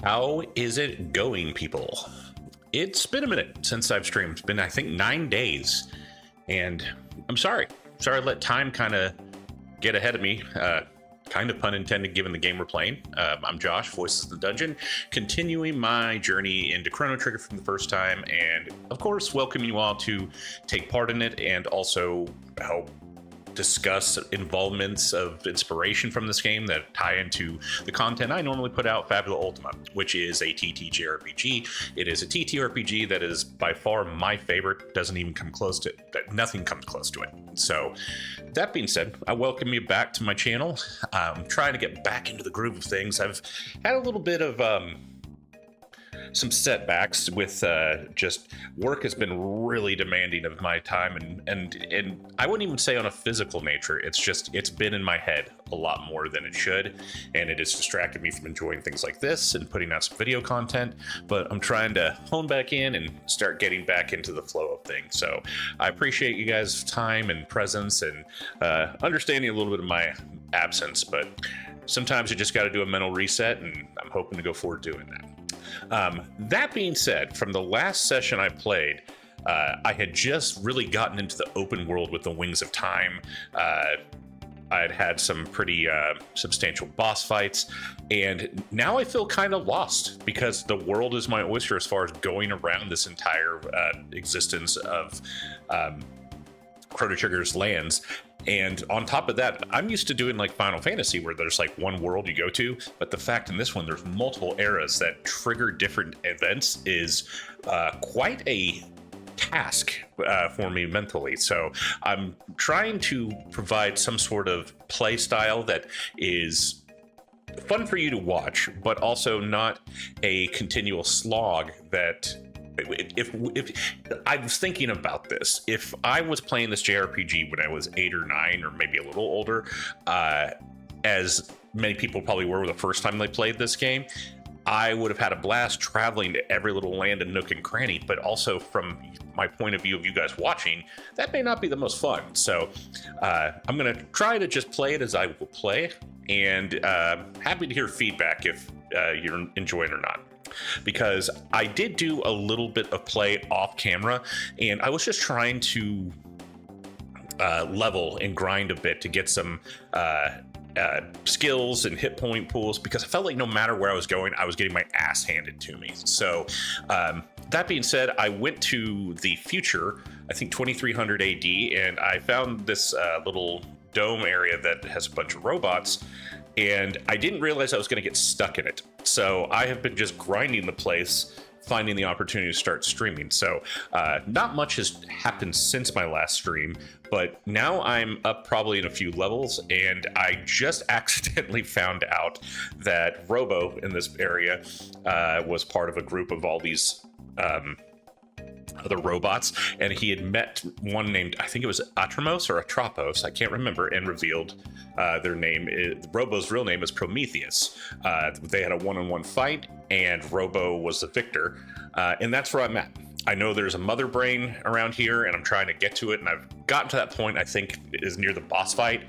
How is it going, people? It's been a minute since I've streamed. It's been, I think, 9 days. And I'm sorry. Sorry I let time kind of get ahead of me. Kind of pun intended given the game we're playing. I'm Josh, Voices of the Dungeon, continuing my journey into Chrono Trigger from the first time. And, of course, welcome you all to take part in it and also help discuss involvements of inspiration from this game that tie into the content I normally put out, Fabula Ultima, which is a TTRPG. It is a TTRPG that is by far my favorite. Doesn't even come close to it. Nothing comes close to it. So that being said, I welcome you back to my channel. I'm trying to get back into the groove of things. I've had a little bit of some setbacks with just work has been really demanding of my time, and I wouldn't even say on a physical nature. It's been in my head a lot more than it should, and it has distracted me from enjoying things like this and putting out some video content. But I'm trying to hone back in and start getting back into the flow of things. So I appreciate you guys' time and presence and understanding a little bit of my absence, but sometimes you just got to do a mental reset, and I'm hoping to go forward doing that. That being said, from the last session I played, I had just really gotten into the open world with the Wings of Time. I'd had some pretty substantial boss fights, and now I feel kind of lost because the world is my oyster as far as going around this entire existence of Chrono Trigger's lands. And on top of that, I'm used to doing like Final Fantasy where there's like one world you go to, but the fact in this one there's multiple eras that trigger different events is quite a task for me mentally. So I'm trying to provide some sort of play style that is fun for you to watch, but also not a continual slog that if I was thinking about this, if I was playing this JRPG when I was 8 or 9 or maybe a little older, as many people probably were the first time they played this game, I would have had a blast traveling to every little land and nook and cranny. But also from my point of view of you guys watching, that may not be the most fun. So I'm going to try to just play it as I will play, and happy to hear feedback if you're enjoying it or not. Because I did do a little bit of play off camera, and I was just trying to level and grind a bit to get some skills and hit point pools, because I felt like no matter where I was going, I was getting my ass handed to me. So that being said, I went to the future, I think 2300 AD, and I found this little dome area that has a bunch of robots, and I didn't realize I was going to get stuck in it. So I have been just grinding the place, finding the opportunity to start streaming. So not much has happened since my last stream, but now I'm up probably in a few levels, and I just accidentally found out that Robo in this area was part of a group of all these other robots, and he had met one named, I think it was Atramos or Atropos, I can't remember, and revealed their name. Robo's real name is Prometheus. They had a one-on-one fight, and Robo was the victor, and that's where I'm at. I know there's a mother brain around here, and I'm trying to get to it, and I've gotten to that point, I think is near the boss fight,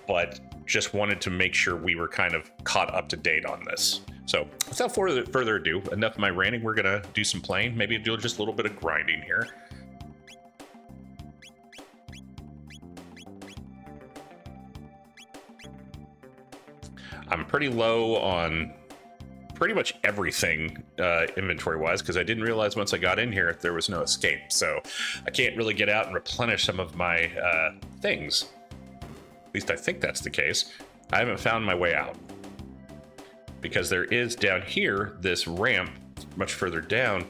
but just wanted to make sure we were kind of caught up to date on this. So without further ado, enough of my ranting. We're gonna do some playing, maybe do just a little bit of grinding here. I'm pretty low on pretty much everything inventory wise, because I didn't realize once I got in here there was no escape, so I can't really get out and replenish some of my things. At least I think that's the case. I haven't found my way out, because there is down here this ramp much further down,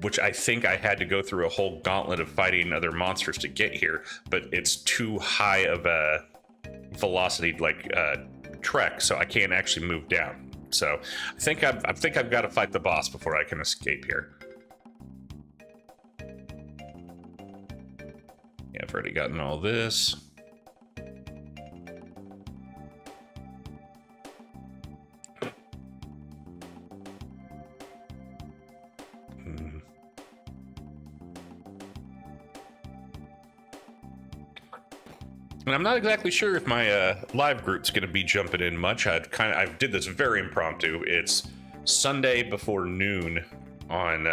which I think I had to go through a whole gauntlet of fighting other monsters to get here, but it's too high of a velocity trek, so I can't actually move down. So I think I've got to fight the boss before I can escape here. Yeah, I've already gotten all this. And I'm not exactly sure if my live group's going to be jumping in much. I did this very impromptu. It's Sunday before noon on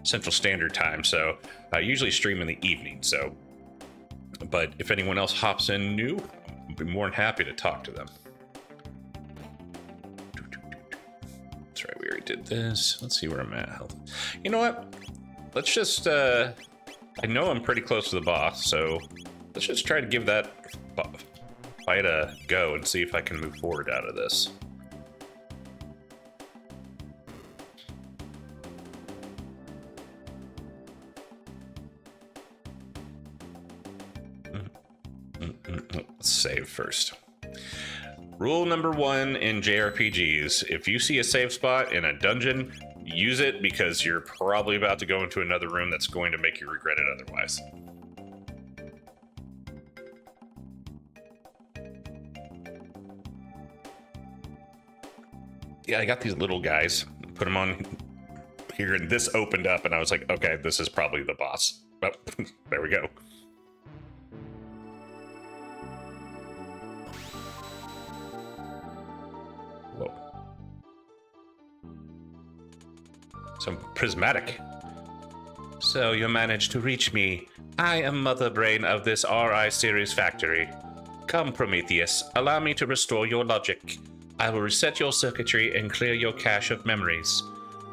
Central Standard Time, so I usually stream in the evening. So, but if anyone else hops in new, I'd be more than happy to talk to them. That's right, we already did this. Let's see where I'm at. You know what? Let's just, I know I'm pretty close to the boss, so let's just try to give that fight a go and see if I can move forward out of this. Let's save first. Rule number 1 in JRPGs, if you see a save spot in a dungeon, use it, because you're probably about to go into another room that's going to make you regret it otherwise. Yeah, I got these little guys, put them on here, and this opened up, and I was like, okay, this is probably the boss. Oh, there we go. Whoa. Some prismatic. So you managed to reach me. I am Mother Brain of this RI series factory. Come, Prometheus, allow me to restore your logic. I will reset your circuitry and clear your cache of memories.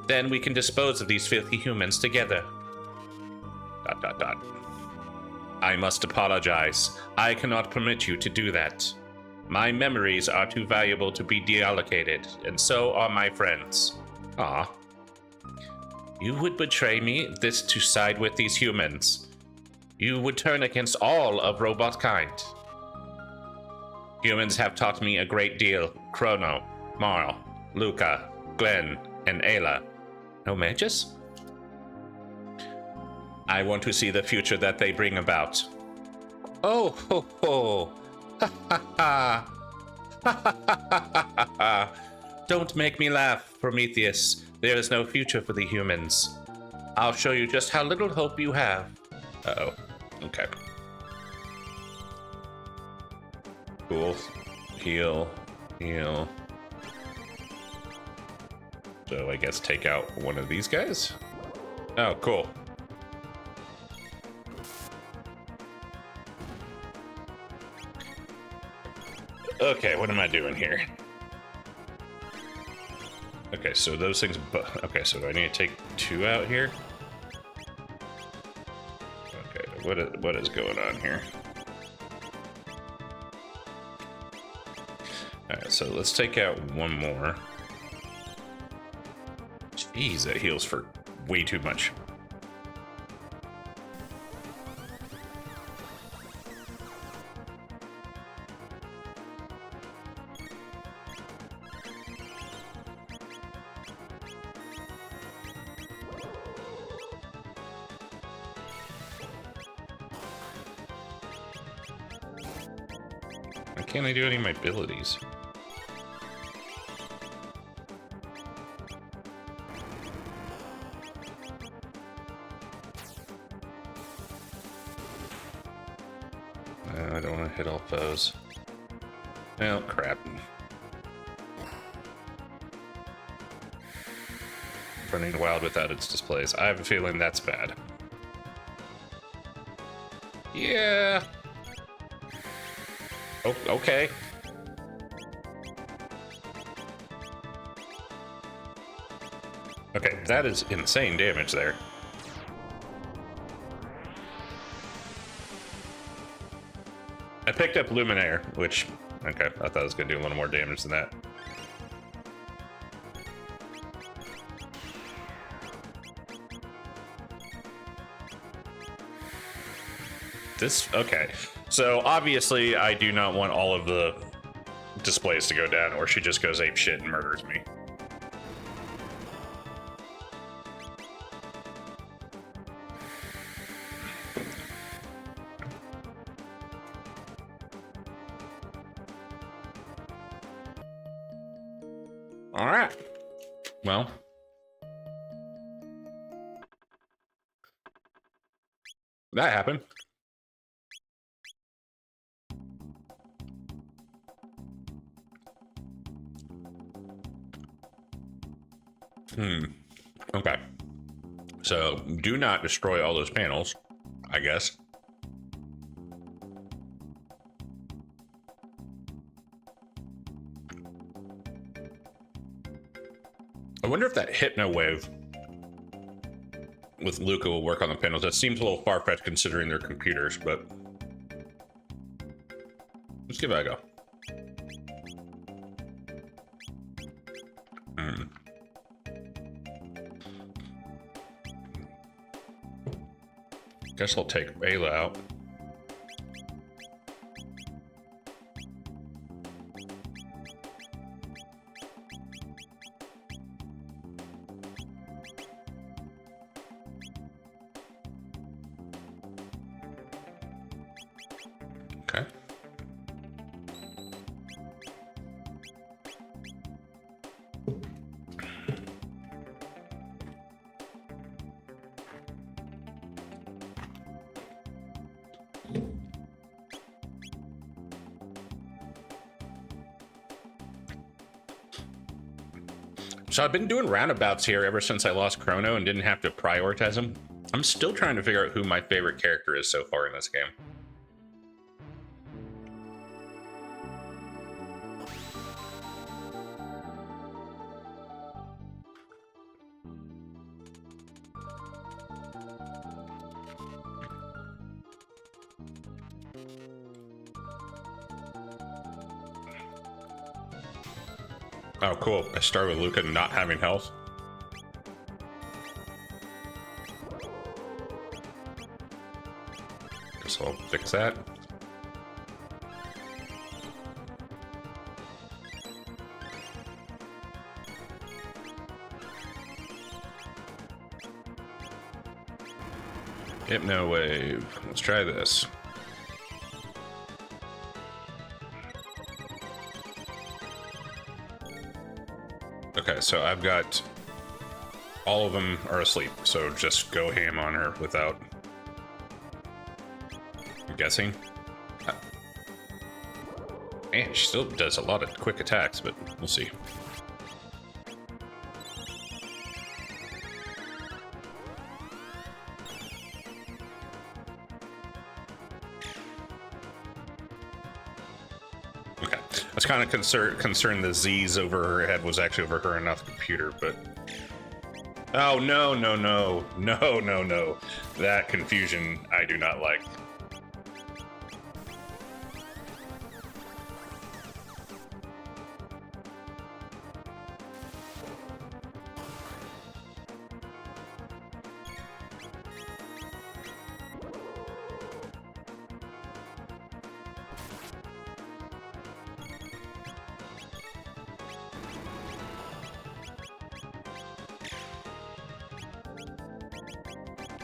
Then we can dispose of these filthy humans together. ... I must apologize. I cannot permit you to do that. My memories are too valuable to be deallocated, and so are my friends. Ah. You would betray me, this to side with these humans. You would turn against all of robot kind. Humans have taught me a great deal. Chrono, Marl, Luca, Glenn, and Ayla. No mages? I want to see the future that they bring about. Oh ho ho! Ha ha ha! Ha ha ha ha ha! Don't make me laugh, Prometheus. There is no future for the humans. I'll show you just how little hope you have. Uh-oh. Okay. Cool. Heal. Heal. So I guess take out one of these guys? Oh, cool. Okay, what am I doing here? Okay, so those things... Okay, so do I need to take 2 out here? Okay, what is going on here? Alright, so let's take out 1 more. Jeez, that heals for way too much. Why can't I do any of my abilities? I don't want to hit all foes. Well, crap. Running wild without its displays. I have a feeling that's bad. Yeah. Oh, okay. Okay, that is insane damage there. I picked up Luminaire, which, okay, I thought it was going to do a little more damage than that. Okay. So, obviously, I do not want all of the displays to go down, or she just goes apeshit and murders me. Alright. Well. That happened. Okay. So do not destroy all those panels, I guess. I wonder if that hypno wave with Luca will work on the panels. That seems a little far-fetched considering their computers, but let's give it a go. Guess I'll take Ayla out. Okay. So I've been doing roundabouts here ever since I lost Chrono and didn't have to prioritize them. I'm still trying to figure out who my favorite character is so far in this game. Oh, cool. I start with Luca not having health. Guess I'll fix that. Hypno wave. Let's try this. Okay, so I've got all of them are asleep, so just go ham on her without guessing. Man, she still does a lot of quick attacks, but we'll see. I was kind of concerned the Z's over her head was actually over her and not the computer, but... Oh, no. That confusion I do not like.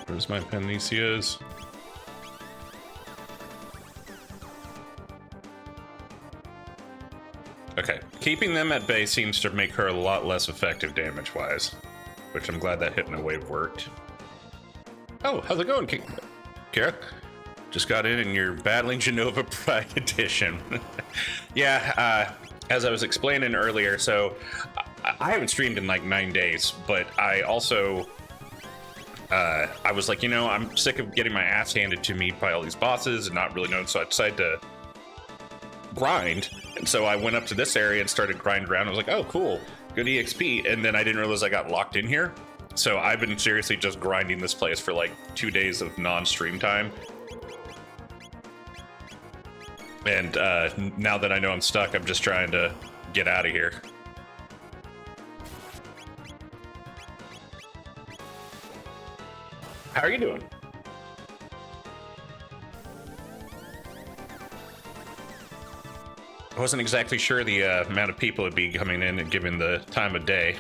Where's my Panicias? Okay, keeping them at bay seems to make her a lot less effective damage-wise, which I'm glad that Hypno Wave worked. Oh, how's it going, Kira? Just got in and you're battling Genova Pride Edition. Yeah, as I was explaining earlier, so I haven't streamed in like 9 days, but I also... I was like, you know, I'm sick of getting my ass handed to me by all these bosses and not really knowing, so I decided to grind. And so I went up to this area and started grinding around. I was like, oh, cool, good EXP. And then I didn't realize I got locked in here. So I've been seriously just grinding this place for like 2 days of non-stream time. And now that I know I'm stuck, I'm just trying to get out of here. How are you doing? I wasn't exactly sure the amount of people would be coming in and given the time of day.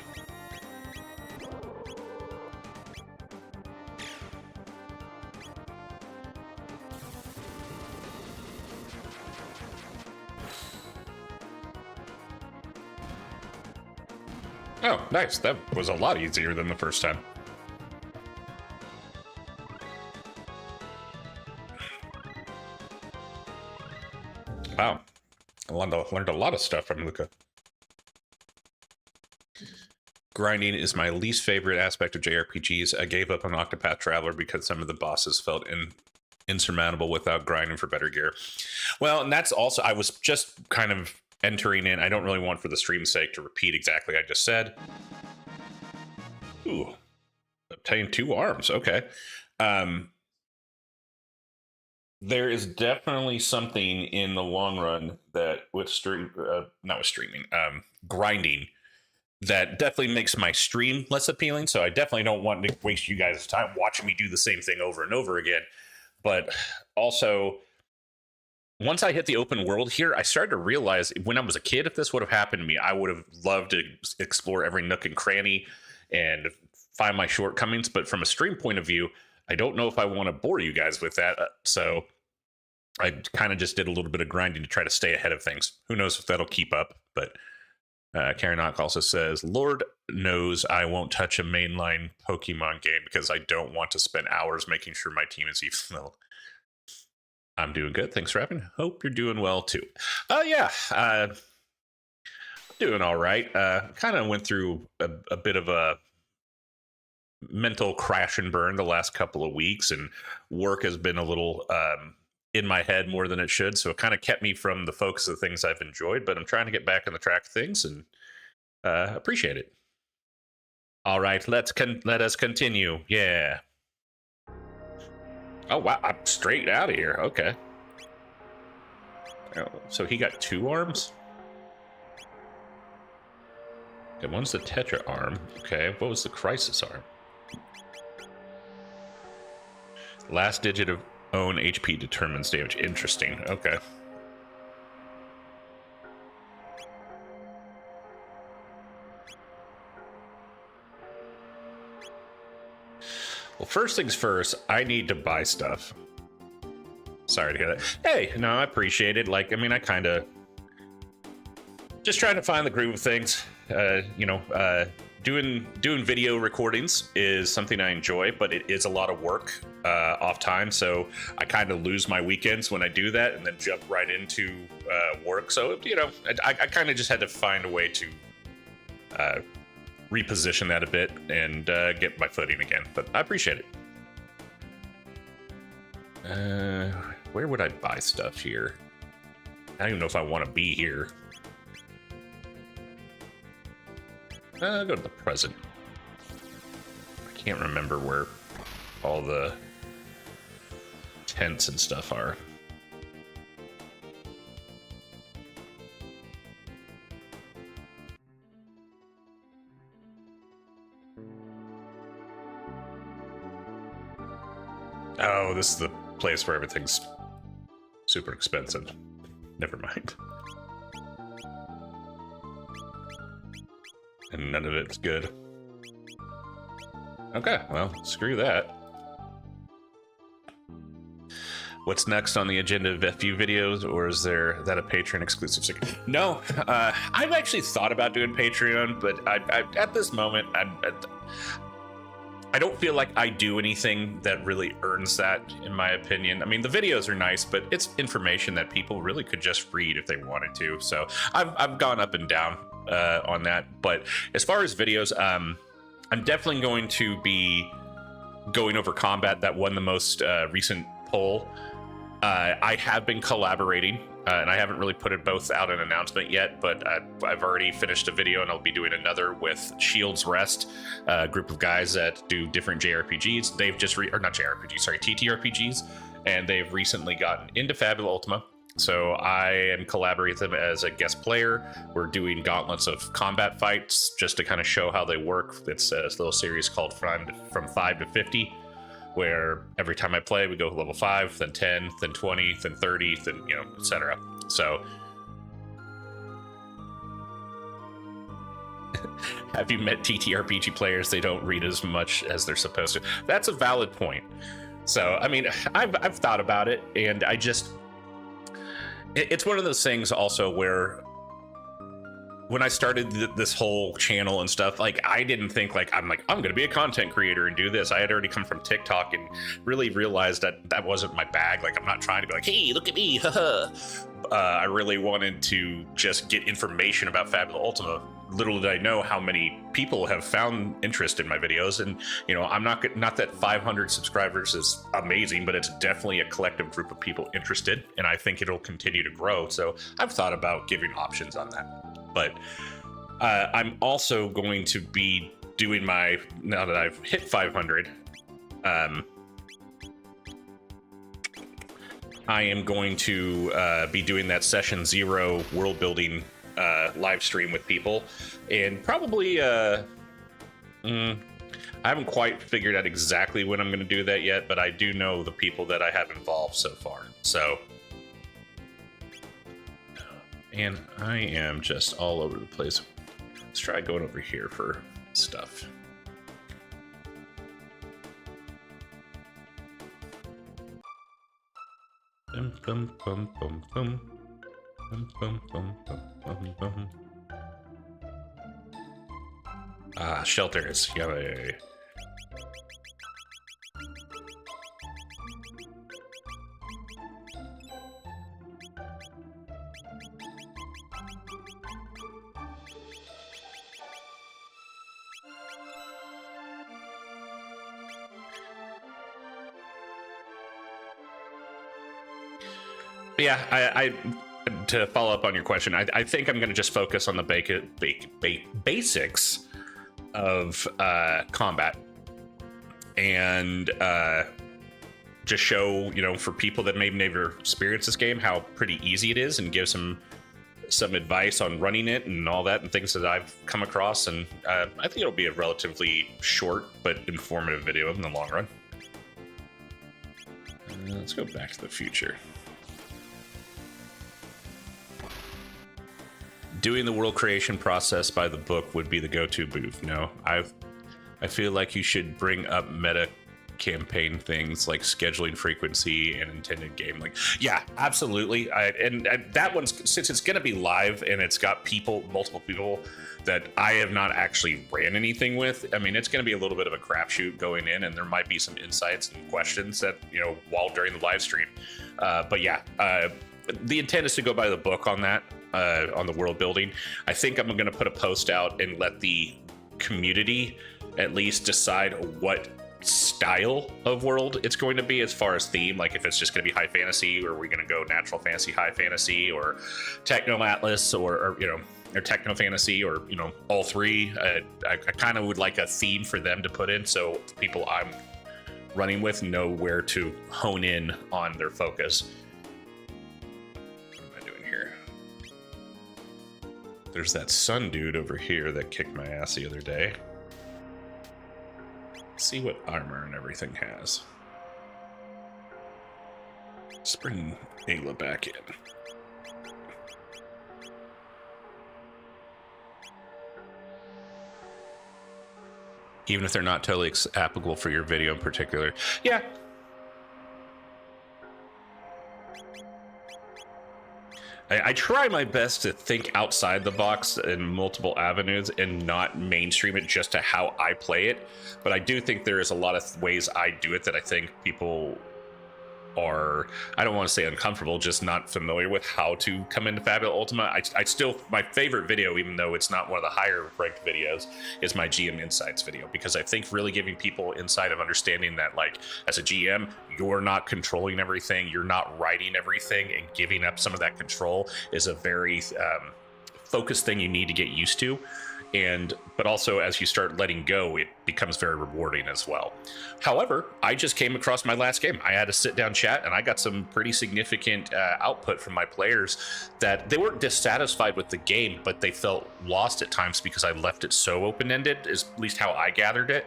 Oh, nice. That was a lot easier than the first time. Wow. I learned a lot of stuff from Luca. Grinding is my least favorite aspect of JRPGs. I gave up on Octopath Traveler because some of the bosses felt insurmountable without grinding for better gear. Well, and that's also, I was just kind of entering in. I don't really want for the stream's sake to repeat exactly what I just said. Ooh, obtain 2 arms. Okay. There is definitely something in the long run that with grinding, that definitely makes my stream less appealing. So I definitely don't want to waste you guys' time watching me do the same thing over and over again. But also, once I hit the open world here, I started to realize when I was a kid, if this would have happened to me, I would have loved to explore every nook and cranny and find my shortcomings. But from a stream point of view, I don't know if I want to bore you guys with that. So I kind of just did a little bit of grinding to try to stay ahead of things. Who knows if that'll keep up, but Karenok also says, Lord knows I won't touch a mainline Pokemon game because I don't want to spend hours making sure my team is even. I'm doing good. Thanks for having. Hope you're doing well too. Yeah, doing all right. Kind of went through a bit of a mental crash and burn the last couple of weeks, and work has been a little in my head more than it should, so it kind of kept me from the focus of the things I've enjoyed, but I'm trying to get back on the track of things and appreciate it. All right, let us continue. Yeah. Oh wow, I'm straight out of here. Okay. Oh, so he got 2 arms? Okay, one's the Tetra arm. Okay, what was the Crisis arm? Last digit of own HP determines damage. Interesting. Okay. Well, first things first, I need to buy stuff. Sorry to hear that. Hey, no, I appreciate it. Like, I mean, I kind of just trying to find the groove of things. Doing video recordings is something I enjoy, but it is a lot of work off time. So I kind of lose my weekends when I do that and then jump right into work. So, I kind of just had to find a way to reposition that a bit and get my footing again. But I appreciate it. Where would I buy stuff here? I don't even know if I want to be here. I'll go to the present. I can't remember where all the tents and stuff are. Oh, this is the place where everything's super expensive. Never mind. And none of it's good. Okay, well, screw that. What's next on the agenda of FU videos, or is that a Patreon exclusive? No, I've actually thought about doing Patreon, but I at this moment, I don't feel like I do anything that really earns that, in my opinion. I mean, the videos are nice, but it's information that people really could just read if they wanted to. So I've gone up and down on that. But as far as videos, I'm definitely going to be going over combat that won the most recent poll. I have been collaborating, and I haven't really put it both out an announcement yet, but I've already finished a video, and I'll be doing another with Shield's Rest, a group of guys that do different JRPGs. They've just not JRPGs, sorry, TTRPGs, and they've recently gotten into Fabula Ultima. So I am collaborating with them as a guest player. We're doing gauntlets of combat fights just to kind of show how they work. It's a little series called From 5 to 50. Where every time I play, we go level 5, then 10, then 20, then 30, then, etc. So, have you met TTRPG players? They don't read as much as they're supposed to. That's a valid point. So, I mean, I've thought about it, and it's one of those things also where when I started this whole channel and stuff, like, I didn't think I'm going to be a content creator and do this. I had already come from TikTok and really realized that wasn't my bag. Like, I'm not trying to be like, hey, look at me, haha. I really wanted to just get information about Fabula Ultima. Little did I know how many people have found interest in my videos, and I'm not that 500 subscribers is amazing, but it's definitely a collective group of people interested, and I think it'll continue to grow. So I've thought about giving options on that, but I'm also going to be doing now that I've hit 500. I am going to be doing that session 0 world building live stream with people, and probably I haven't quite figured out exactly when I'm going to do that yet, but I do know the people that I have involved so far. So, and I am just all over the place. Let's try going over here for stuff. Bum, bum, bum, bum, bum. Bum, bum, bum, bum, bum, bum. Ah, shelters. Yeah. Yeah, I to follow up on your question, I think I'm going to just focus on the basics of combat, and just show, for people that maybe never experienced this game, how pretty easy it is, and give some advice on running it and all that, and things that I've come across. And I think it'll be a relatively short but informative video in the long run. Let's go back to the future. Doing the world creation process by the book would be the go-to move. No, I feel like you should bring up meta campaign things like scheduling frequency and intended game. Like, yeah, absolutely. And that one's, since it's going to be live and it's got multiple people that I have not actually ran anything with, I mean, it's going to be a little bit of a crapshoot going in, and there might be some insights and questions that, while during the live stream. But yeah, the intent is to go by the book on that. On the world building. I think I'm going to put a post out and let the community at least decide what style of world it's going to be as far as theme. Like if it's just going to be high fantasy, or are we going to go natural fantasy, high fantasy, or techno atlas, or techno fantasy, or all three. I kind of would like a theme for them to put in, so the people I'm running with know where to hone in on their focus. There's that sun dude over here that kicked my ass the other day. Let's see what armor and everything has. Let's bring Ayla back in. Even if they're not totally applicable for your video in particular. Yeah. I try my best to think outside the box in multiple avenues and not mainstream it just to how I play it. But I do think there is a lot of ways I do it that I think people are, I don't want to say uncomfortable, just not familiar with how to come into Fabula Ultima. I still, my favorite video, even though it's not one of the higher ranked videos, is my GM Insights video, because I think really giving people insight of understanding that, like, as a GM, you're not controlling everything, you're not writing everything, and giving up some of that control is a very focused thing you need to get used to. But also, as you start letting go, it becomes very rewarding as well. However, I just came across my last game. I had a sit down chat, and I got some pretty significant output from my players that they weren't dissatisfied with the game, but they felt lost at times because I left it so open-ended, is at least how I gathered it.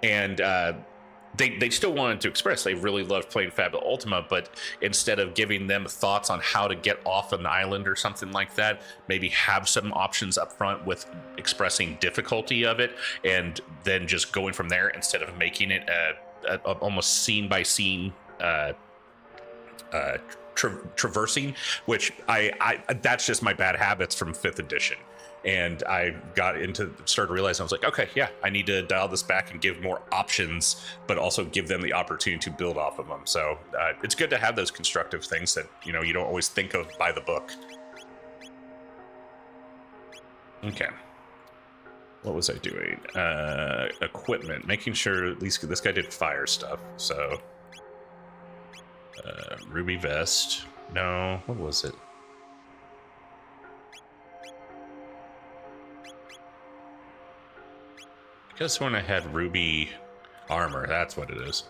And they still wanted to express they really loved playing Fabula Ultima, but instead of giving them thoughts on how to get off an island or something like that, maybe have some options up front with expressing difficulty of it, and then just going from there instead of making it a almost scene by scene traversing, which I that's just my bad habits from 5th edition. And I started realizing I was like, okay, yeah, I need to dial this back and give more options, but also give them the opportunity to build off of them. So it's good to have those constructive things that, you know, you don't always think of by the book. Okay. What was I doing? Equipment, making sure at least this guy did fire stuff. So ruby vest. No, what was it? I guess when I had ruby armor, that's what it is.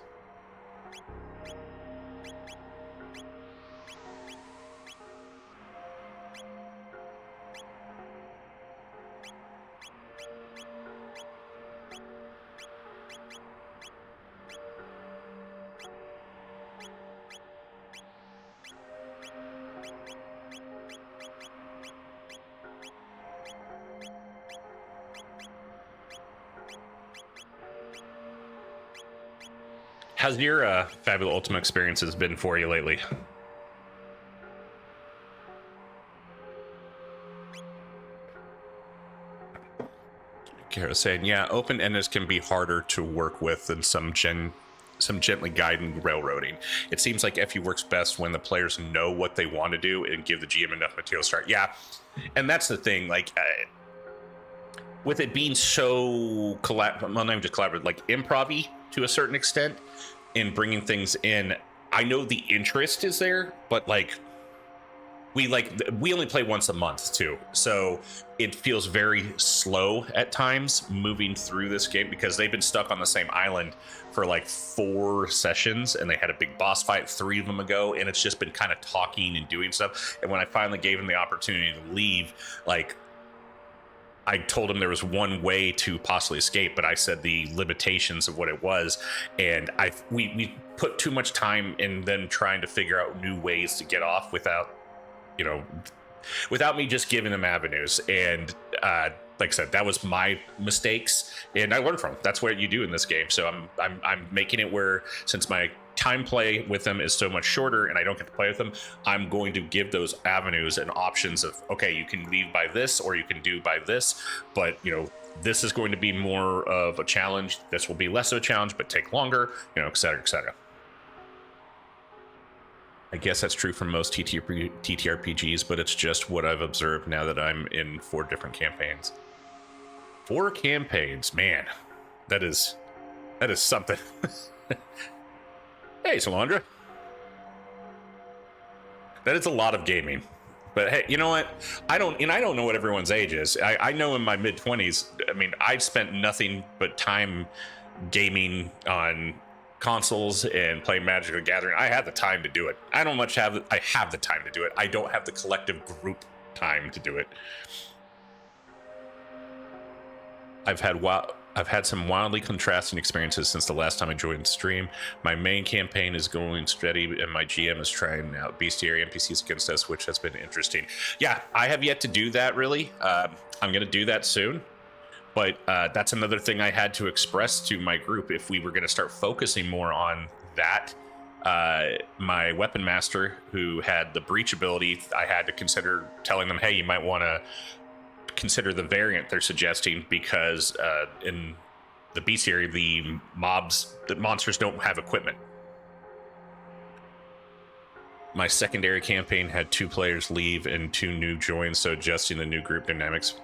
How's your Fabula Ultima experiences been for you lately? Kara's saying, yeah, open enders can be harder to work with than some gently guiding railroading. It seems like FU works best when the players know what they want to do and give the GM enough material to start. Yeah, and that's the thing. Like, with it being so well, not even just collaborative, like improv-y to a certain extent, in bringing things in, I know the interest is there, but like we only play once a month too, so it feels very slow at times moving through this game because they've been stuck on the same island for like 4 sessions, and they had a big boss fight 3 of them ago, and it's just been kind of talking and doing stuff. And when I finally gave them the opportunity to leave, like, I told him there was one way to possibly escape, but I said the limitations of what it was, and we put too much time in them trying to figure out new ways to get off without me just giving them avenues. And like I said, that was my mistakes, and I learned from them. That's what you do in this game. So I'm making it where, since my time play with them is so much shorter and I don't get to play with them, I'm going to give those avenues and options of, okay, you can leave by this or you can do by this, but this is going to be more of a challenge, this will be less of a challenge but take longer, et cetera, et cetera. I guess that's true for most TTRPGs, but it's just what I've observed now that I'm in 4 different campaigns. 4 campaigns, man, that is something. Hey, Solandra. That is a lot of gaming. But hey, you know what? I don't know what everyone's age is. I know in my mid-20s, I mean, I've spent nothing but time gaming on consoles and playing Magic the Gathering. I have the time to do it. I have the time to do it. I don't have the collective group time to do it. I've had some wildly contrasting experiences since the last time I joined the stream. My main campaign is going steady, and my GM is trying out bestiary NPCs against us, which has been interesting. Yeah, I have yet to do that, really. I'm going to do that soon. But that's another thing I had to express to my group. If we were going to start focusing more on that, my weapon master, who had the breach ability, I had to consider telling them, hey, you might want to consider the variant they're suggesting, because in the bestiary, the monsters don't have equipment. My secondary campaign had 2 players leave and 2 new join, so adjusting the new group dynamics.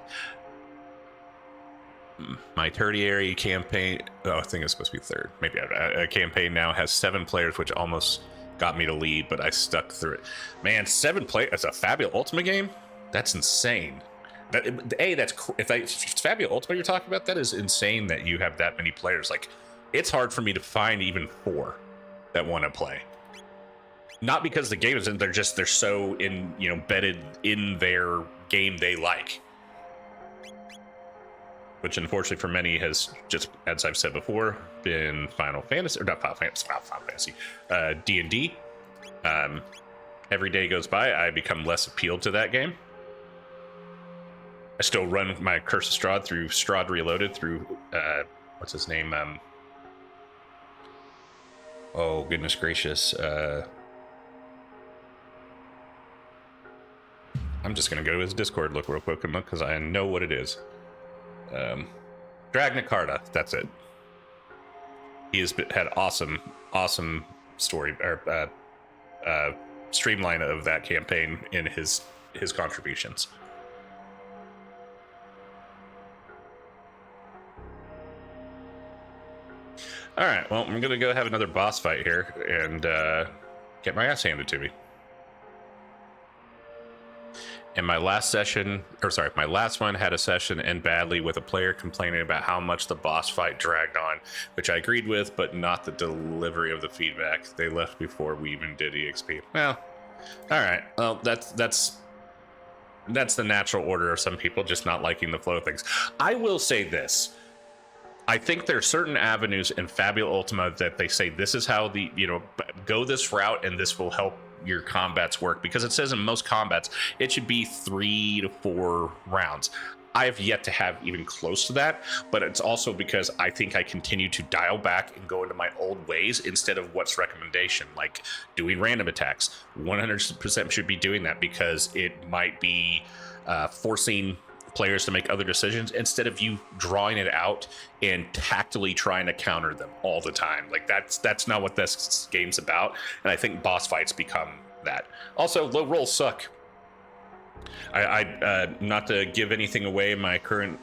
My tertiary campaign, I think it's supposed to be 3rd, maybe a campaign now has 7 players, which almost got me to lead, but I stuck through it. Man, 7 players, it's a Fabula Ultima game? That's insane. If it's Fabula Ultima you're talking about, that is insane that you have that many players. Like, it's hard for me to find even 4 that want to play. Not because the game isn't, they're so embedded in their game they like. Which unfortunately for many has just, as I've said before, been Final Fantasy, D&D. Every day goes by, I become less appealed to that game. I still run my Curse of Strahd through Strahd Reloaded through, what's his name? Oh, goodness gracious. I'm just gonna go to his Discord, look real quick, and look because I know what it is. Dragna Carta. That's it. He has had awesome story or streamline of that campaign in his contributions. All right, well, I'm gonna go have another boss fight here and get my ass handed to me. And my last one had a session end badly with a player complaining about how much the boss fight dragged on, which I agreed with, but not the delivery of the feedback. They left before we even did EXP. Well, all right. Well, that's the natural order of some people just not liking the flow of things. I will say this. I think there are certain avenues in Fabula Ultima that they say this is how go this route and this will help your combats work, because it says in most combats it should be 3 to 4 rounds. I have yet to have even close to that, but it's also because I think I continue to dial back and go into my old ways instead of what's recommendation, like doing random attacks. 100% should be doing that because it might be forcing players to make other decisions instead of you drawing it out and tactically trying to counter them all the time. Like that's not what this game's about, and I think boss fights become that. Also, low rolls suck. I not to give anything away, my current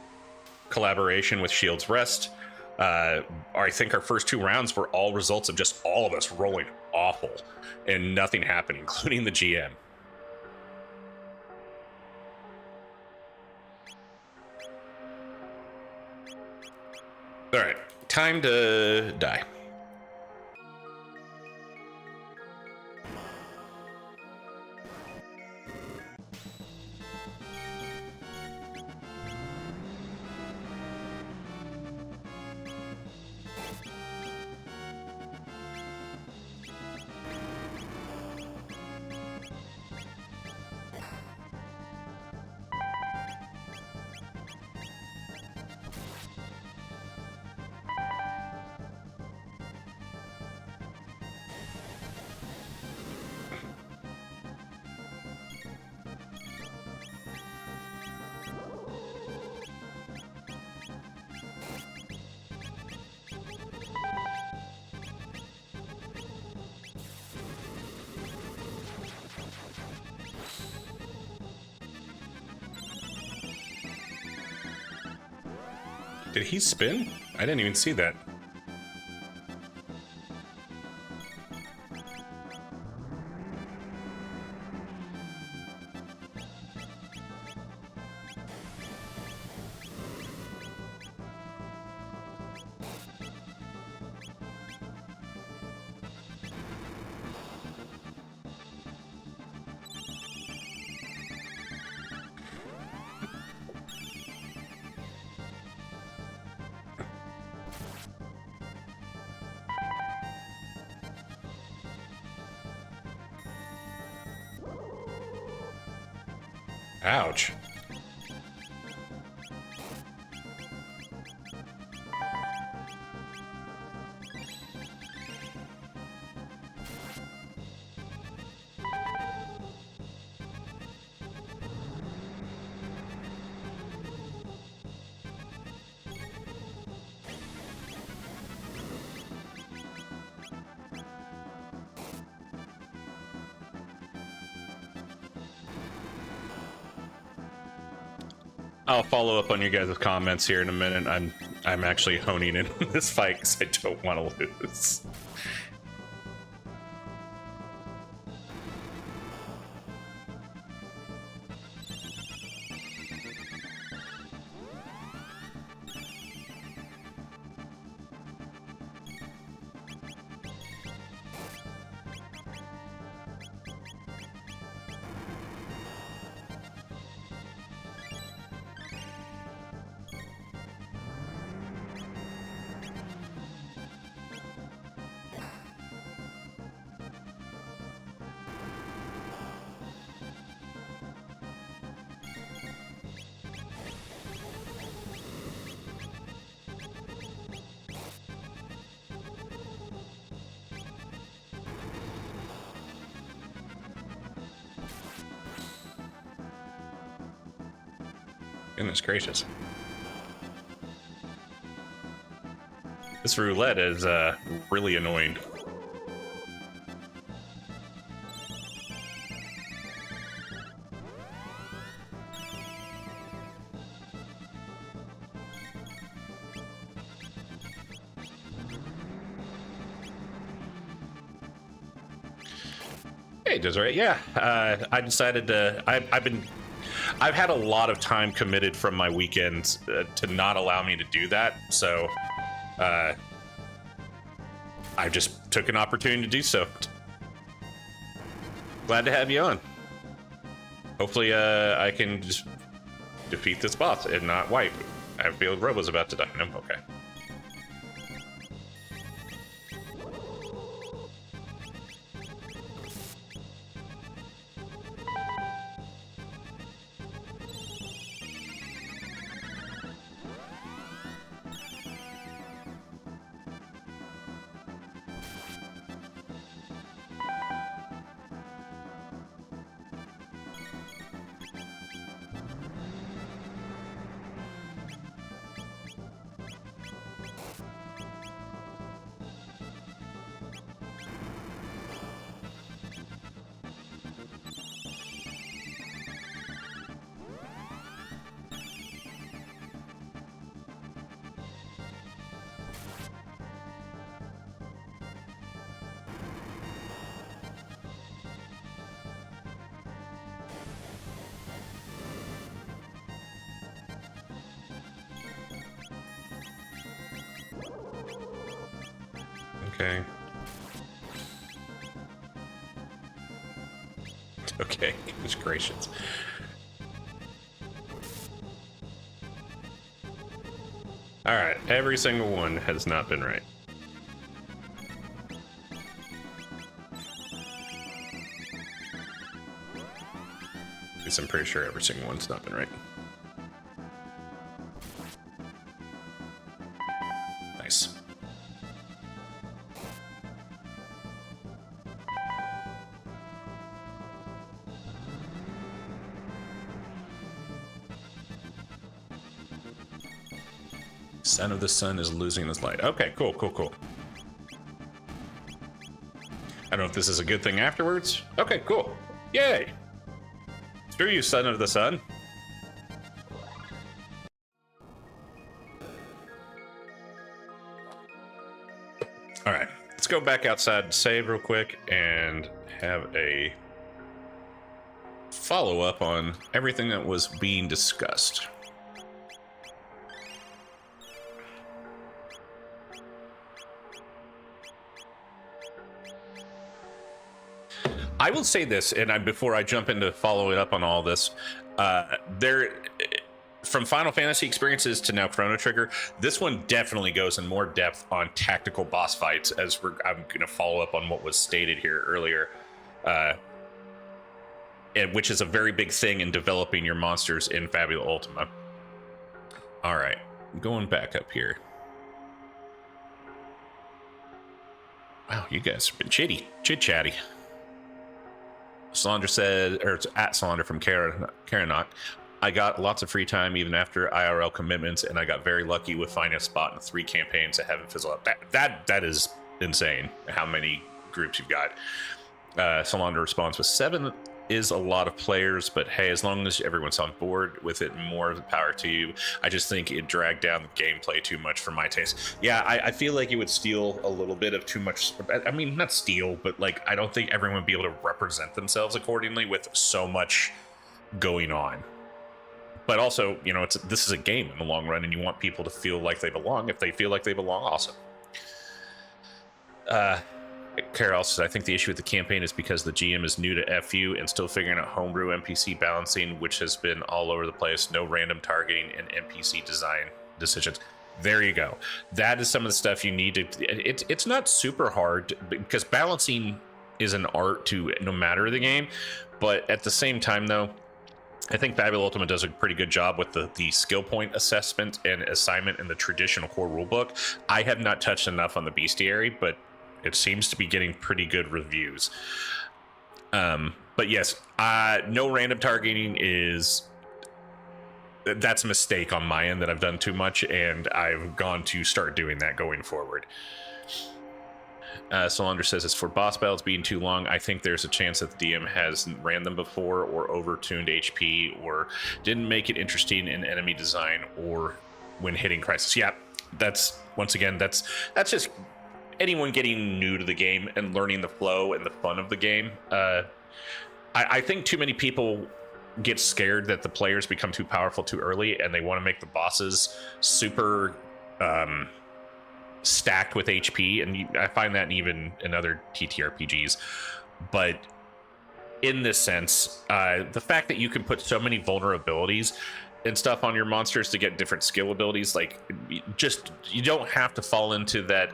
collaboration with Shield's Rest, I think our first 2 rounds were all results of just all of us rolling awful and nothing happened, including the GM. All right, time to die. Did he spin? I didn't even see that. Ouch. I'll follow up on you guys' comments here in a minute. I'm actually honing in on this fight because I don't want to lose. Goodness gracious. This roulette is really annoying. Hey, Desiree. Yeah, I decided to. I've had a lot of time committed from my weekends to not allow me to do that. So, I just took an opportunity to do so. Glad to have you on. Hopefully, I can just defeat this boss and not wipe. I feel Robo's about to die. No, okay. Okay. Okay, goodness gracious. Alright, every single one has not been right. At least I'm pretty sure every single one's not been right. Nice. Son of the Sun is losing this light. Okay, cool, cool, cool. I don't know if this is a good thing afterwards. Okay, cool. Yay! Screw you, Son of the Sun. Alright, let's go back outside, save real quick, and have a follow-up on everything that was being discussed. I will say this, and before I jump into following up on all this, from Final Fantasy experiences to now Chrono Trigger, this one definitely goes in more depth on tactical boss fights, as I'm going to follow up on what was stated here earlier, which is a very big thing in developing your monsters in Fabula Ultima. All right, going back up here. Wow, you guys have been chit-chatty. Solandra said, or it's at Solandra from Karanok, I got lots of free time even after IRL commitments, and I got very lucky with finding a spot in 3 campaigns that haven't fizzled out. That is insane, how many groups you've got. Solandra responds with 7 is a lot of players, but hey, as long as everyone's on board with it, more of the power to you. I just think it dragged down the gameplay too much for my taste. Yeah, I feel like it would steal a little bit of too much. I mean, not steal, but like, I don't think everyone would be able to represent themselves accordingly with so much going on. But also, you know, this is a game in the long run, and you want people to feel like they belong. If they feel like they belong, awesome. Carol says, I think the issue with the campaign is because the GM is new to FU and still figuring out homebrew NPC balancing, which has been all over the place. No random targeting and NPC design decisions. There you go. That is some of the stuff you need to... It's not super hard, because balancing is an art to no matter the game. But at the same time, though, I think Fabula Ultima does a pretty good job with the skill point assessment and assignment in the traditional core rulebook. I have not touched enough on the bestiary, but it seems to be getting pretty good reviews. But yes, no random targeting is that's a mistake on my end that I've done too much, and I've gone to start doing that going forward. Solander says it's for boss battles being too long. I think there's a chance that the DM hasn't ran them before, or overtuned HP, or didn't make it interesting in enemy design, or when hitting crisis. Yeah, that's once again that's just anyone getting new to the game and learning the flow and the fun of the game. I think too many people get scared that the players become too powerful too early, and they want to make the bosses super stacked with HP, and I find that even in other TTRPGs. But in this sense, the fact that you can put so many vulnerabilities and stuff on your monsters to get different skill abilities, like, just, you don't have to fall into that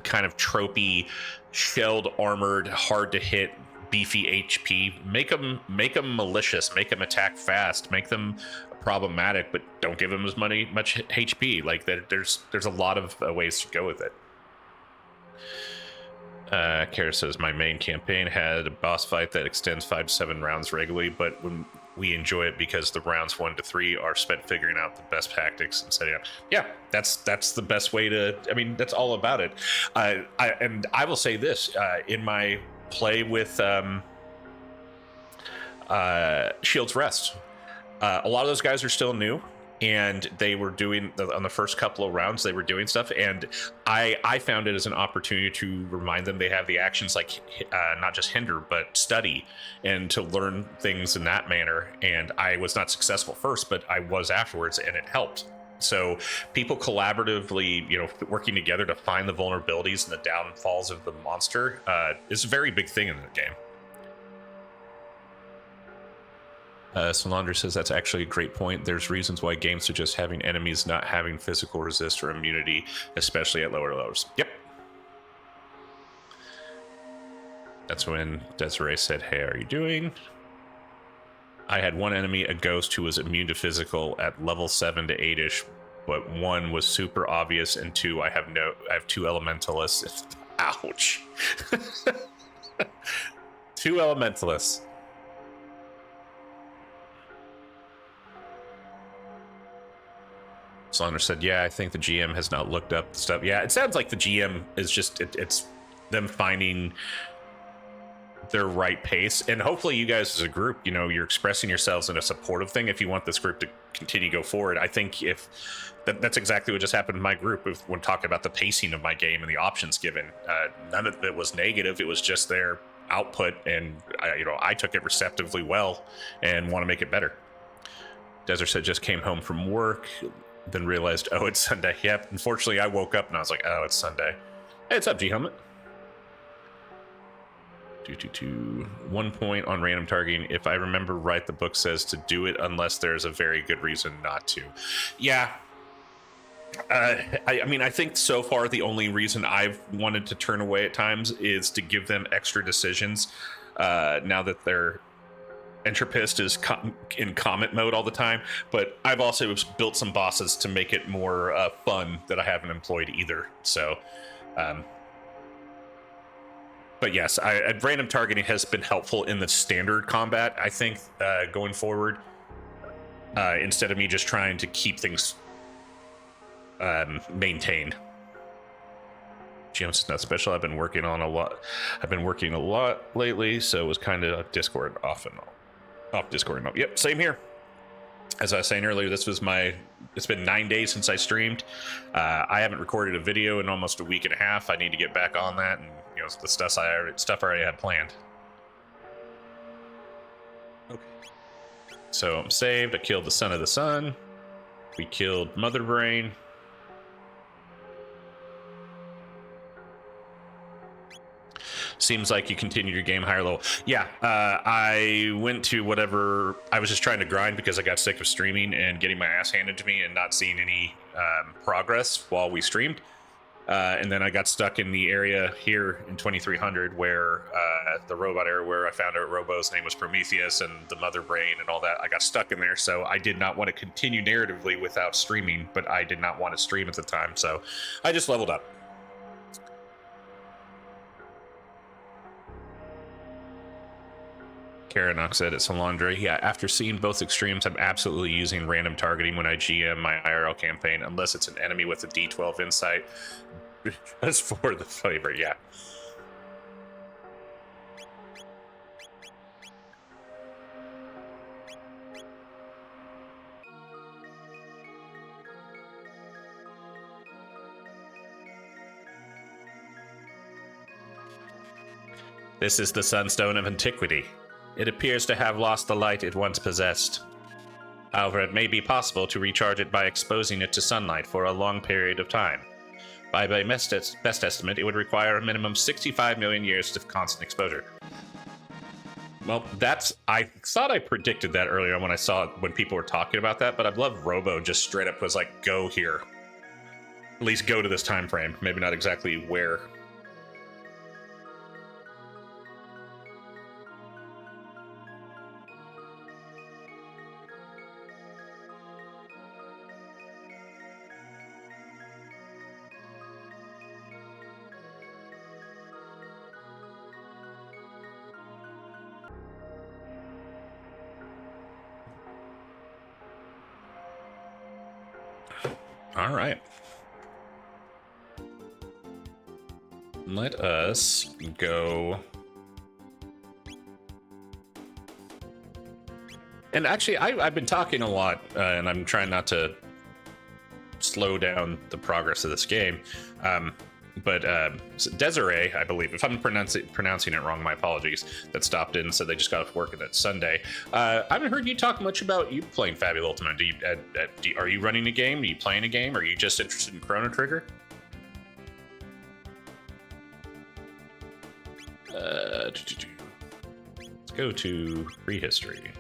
kind of tropey, shelled, armored, hard to hit, beefy HP. Make them malicious, make them attack fast, make them problematic, but don't give them as much HP. Like, there's a lot of ways to go with it. Kara says, my main campaign had a boss fight that extends 5 to 7 rounds regularly, but when we enjoy it because the rounds 1 to 3 are spent figuring out the best tactics and setting up. Yeah, that's the best way to, I mean, that's all about it. And I will say this, in my play with Shield's Rest, a lot of those guys are still new, and they were doing, on the first couple of rounds, they were doing stuff, and I found it as an opportunity to remind them they have the actions, like not just hinder but study, and to learn things in that manner. And I was not successful first, but I was afterwards, and it helped. So people collaboratively, working together to find the vulnerabilities and the downfalls of the monster is a very big thing in the game. Solander says that's actually a great point. There's reasons why games suggest having enemies not having physical resist or immunity, especially at lower levels. Yep. That's when Desiree said, hey, how are you doing? I had one enemy, a ghost, who was immune to physical at level 7 to 8-ish, but 1 was super obvious, and 2, I have 2 elementalists. Ouch. 2 elementalists. Solander said, yeah, I think the GM has not looked up the stuff. Yeah, it sounds like the GM is just, it's them finding their right pace. And hopefully you guys as a group, you're expressing yourselves in a supportive thing if you want this group to continue to go forward. I think if that's exactly what just happened in my group when talking about the pacing of my game and the options given. None of it was negative. It was just their output, and I took it receptively well and want to make it better. Desert said, just came home from work, then realized, oh, it's Sunday. Yep, unfortunately I woke up and I was like, oh, it's Sunday. Hey, what's up, G-Helmet? 1 point on random targeting. If I remember right, the book says to do it unless there's a very good reason not to. Yeah. I mean, I think so far the only reason I've wanted to turn away at times is to give them extra decisions. Now that their Entropist is in comment mode all the time, but I've also built some bosses to make it more fun that I haven't employed either. So, but yes, random targeting has been helpful in the standard combat, I think, going forward, instead of me just trying to keep things maintained. GM's not special. I've been working a lot lately, so it was kind of Discord off Discord. Yep, same here. As I was saying earlier, it's been 9 days since I streamed. I haven't recorded a video in almost a week and a half. I need to get back on that, and the stuff I already had planned. Okay. So I'm saved. I killed the son of the sun. We killed Mother Brain. Seems like you continued your game higher level. Yeah, I went to whatever. I was just trying to grind because I got sick of streaming and getting my ass handed to me and not seeing any progress while we streamed. And then I got stuck in the area here in 2300 where the robot area where I found out Robo's name was Prometheus and the Mother Brain and all that. I got stuck in there, so I did not want to continue narratively without streaming, but I did not want to stream at the time, so I just leveled up. Karanox said at Salandra, yeah, after seeing both extremes, I'm absolutely using random targeting when I GM my IRL campaign, unless it's an enemy with a D12 insight. Just for the flavor, yeah. This is the Sunstone of Antiquity. It appears to have lost the light it once possessed. However, it may be possible to recharge it by exposing it to sunlight for a long period of time. By my best estimate, it would require a minimum 65 million years of constant exposure. Well, I thought I predicted that earlier when I saw it, when people were talking about that, but I love Robo just straight up was like, go here. At least go to this time frame. Maybe not exactly where. All right. Let us go. And actually, I've been talking a lot, and I'm trying not to slow down the progress of this game. But Desiree, I believe, if I'm pronouncing it wrong, my apologies, that stopped in and said they just got off work and it's Sunday. I haven't heard you talk much about you playing Fabula Ultima. Are you running a game? Are you playing a game? Are you just interested in Chrono Trigger? Let's go to prehistory.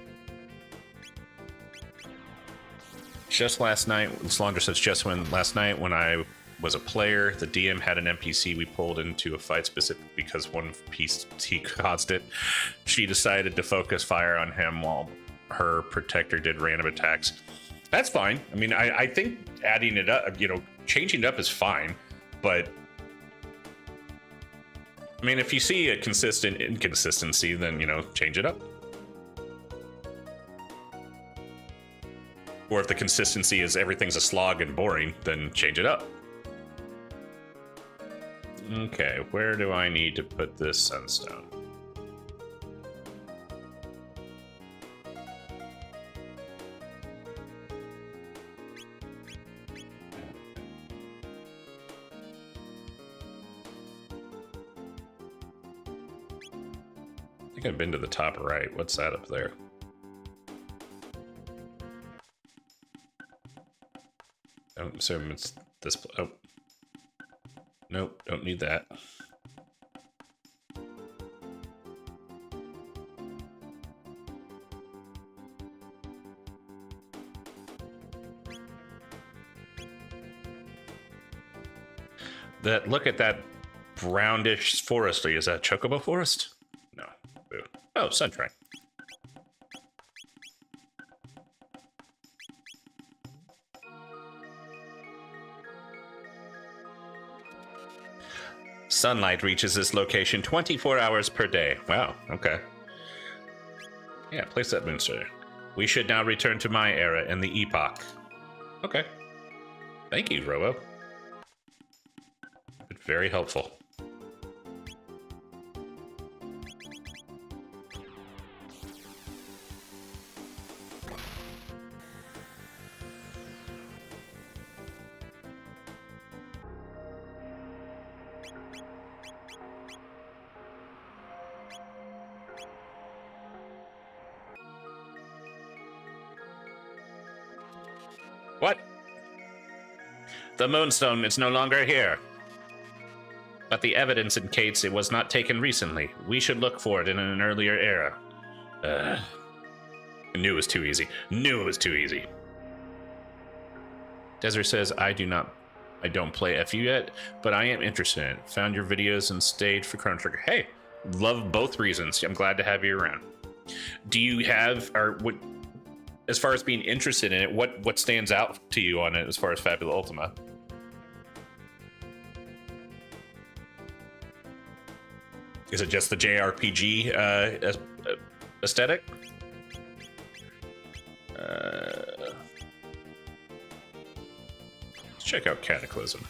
Just last night, Slaundra says, last night when I was a player, the DM had an NPC we pulled into a fight specific because one piece he caused it. She decided to focus fire on him while her protector did random attacks. That's fine. I mean, I think adding it up, changing it up is fine, but I mean, if you see a consistent inconsistency, then, change it up. Or if the consistency is everything's a slog and boring, then change it up. Okay, where do I need to put this sunstone? I think I've been to the top right. What's that up there? Oh, so it's this. Oh. Nope, don't need that. Look at that brownish forestry. Is that Chocobo Forest? No. Boo. Oh, Sunshine. Sunlight reaches this location 24 hours per day. Wow, okay. Yeah, place that moonstone. We should now return to my era in the epoch. Okay. Thank you, Robo. Very helpful. What? The moonstone is no longer here. But the evidence indicates it was not taken recently. We should look for it in an earlier era. I knew it was too easy. Knew it was too easy. Desert says, I don't play FU yet, but I am interested in it. Found your videos and stayed for Chrono Trigger. Hey, love both reasons. I'm glad to have you around. Do you have, or what, as far as being interested in it, what stands out to you on it as far as Fabula Ultima? Is it just the JRPG aesthetic. Let's check out Cataclysm.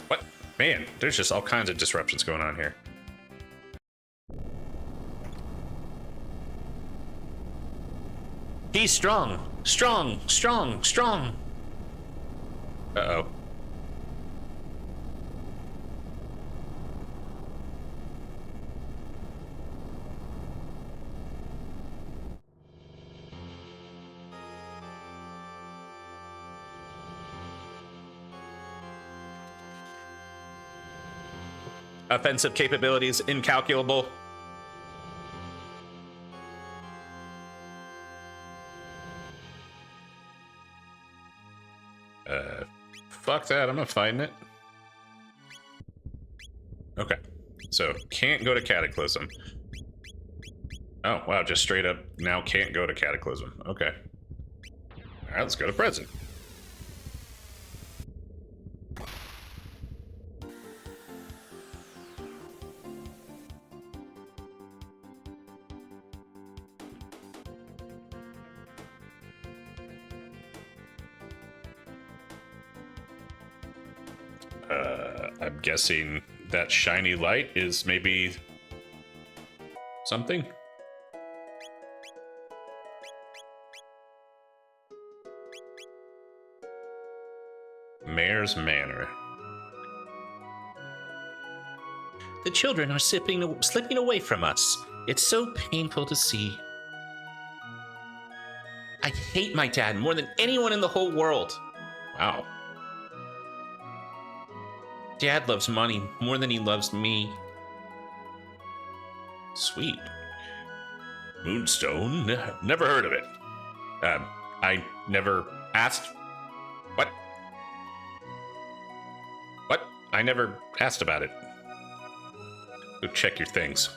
What? Man, there's just all kinds of disruptions going on here. He's strong. Strong, strong, strong. Uh-oh. Offensive capabilities incalculable. Fuck that, I'm not fighting it. Okay, so can't go to Cataclysm. Oh, wow, just straight up now can't go to Cataclysm. Okay. Alright, let's go to Present. I'm guessing that shiny light is maybe something. Mayor's Manor. The children are slipping away from us. It's so painful to see. I hate my dad more than anyone in the whole world. Wow. Dad loves money more than he loves me. Sweet. Moonstone? Never heard of it. I never asked. What? What? I never asked about it. Go check your things.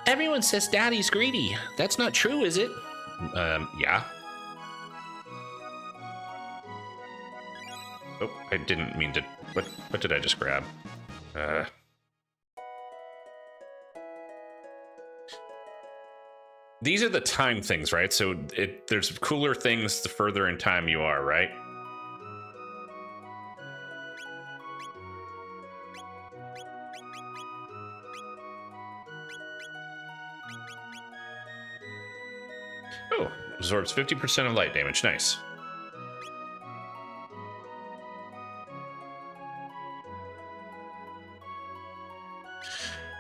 Everyone says Daddy's greedy. That's not true, is it? Yeah. Oh, I didn't mean to. What did I just grab? These are the time things, right? So there's cooler things the further in time you are, right? Oh, absorbs 50% of light damage. Nice.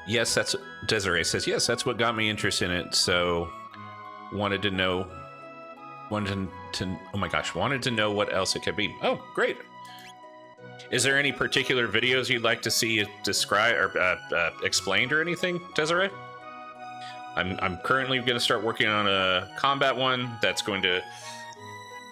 Yes, that's Desiree says. Yes, that's what got me interested in it. So, wanted to know what else it could be. Oh, great. Is there any particular videos you'd like to see described or explained or anything, Desiree? I'm currently going to start working on a combat one that's going to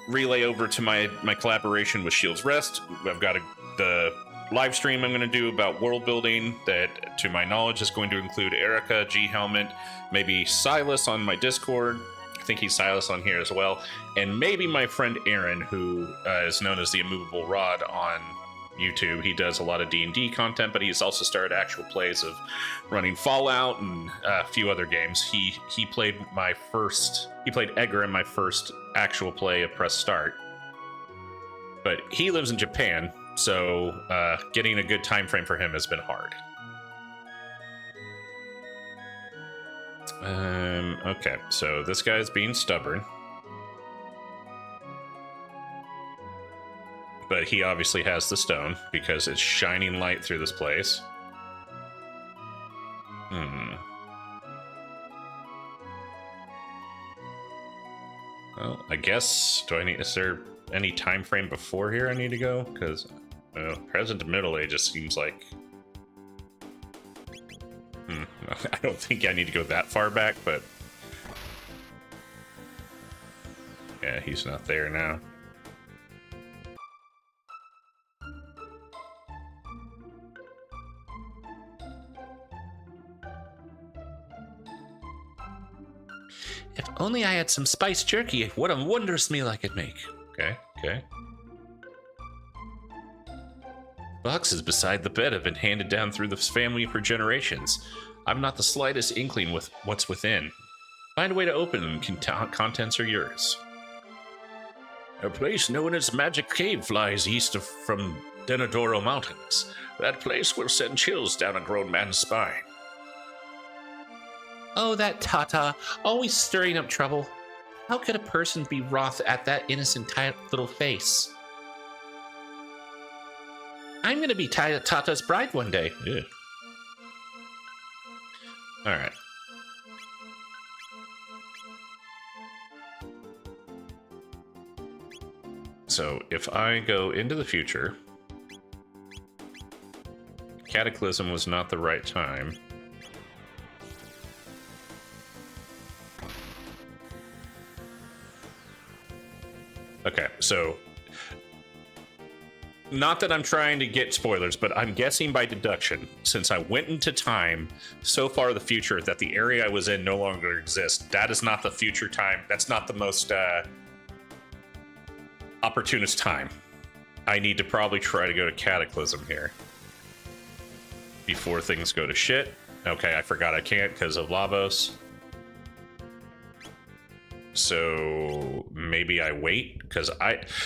relay over to my collaboration with Shield's Rest. I've got the live stream I'm going to do about world building that, to my knowledge, is going to include Erica, G Helmet, maybe Silas on my Discord. I think he's Silas on here as well, and maybe my friend Aaron, who is known as the Immovable Rod on YouTube. He does a lot of D&D content, but he's also started actual plays of running Fallout and a few other games. He played Edgar in my first actual play of Press Start, but he lives in Japan, so getting a good time frame for him has been hard. Okay, so this guy's being stubborn, but he obviously has the stone because it's shining light through this place. Well, I guess, is there any time frame before here I need to go? Because present to Middle Age just seems like... I don't think I need to go that far back, but... yeah, he's not there now. If only I had some spiced jerky, what a wondrous meal I could make. Okay. Boxes beside the bed have been handed down through the family for generations. I've not the slightest inkling with what's within. Find a way to open them, contents are yours. A place known as Magic Cave lies east from Denadoro Mountains. That place will send chills down a grown man's spine. Oh, that Tata, always stirring up trouble. How could a person be wroth at that innocent little face? I'm gonna be Tata's bride one day. Yeah. All right. So if I go into the future, Cataclysm was not the right time. Okay, so not that I'm trying to get spoilers, but I'm guessing by deduction, since I went into time so far in the future that the area I was in no longer exists. That is not the future time. That's not the most opportunist time. I need to probably try to go to Cataclysm here before things go to shit. Okay, I forgot I can't because of Lavos. So maybe I wait, because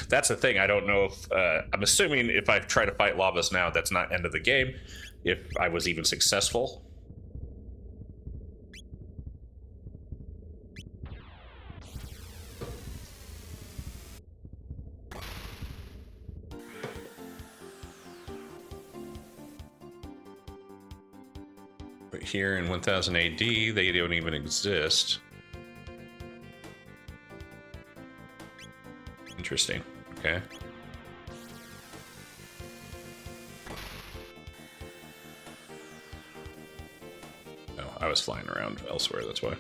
that's the thing. I don't know if I'm assuming if I try to fight Lavos now, that's not end of the game, if I was even successful. But here in 1000 AD, they don't even exist. Interesting. Okay. Oh, I was flying around elsewhere, that's why.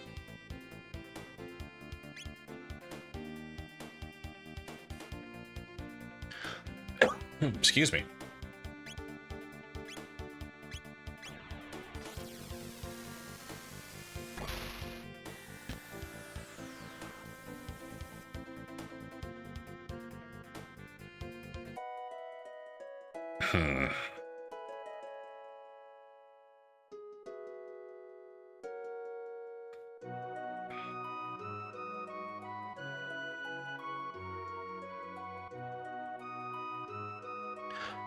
Excuse me.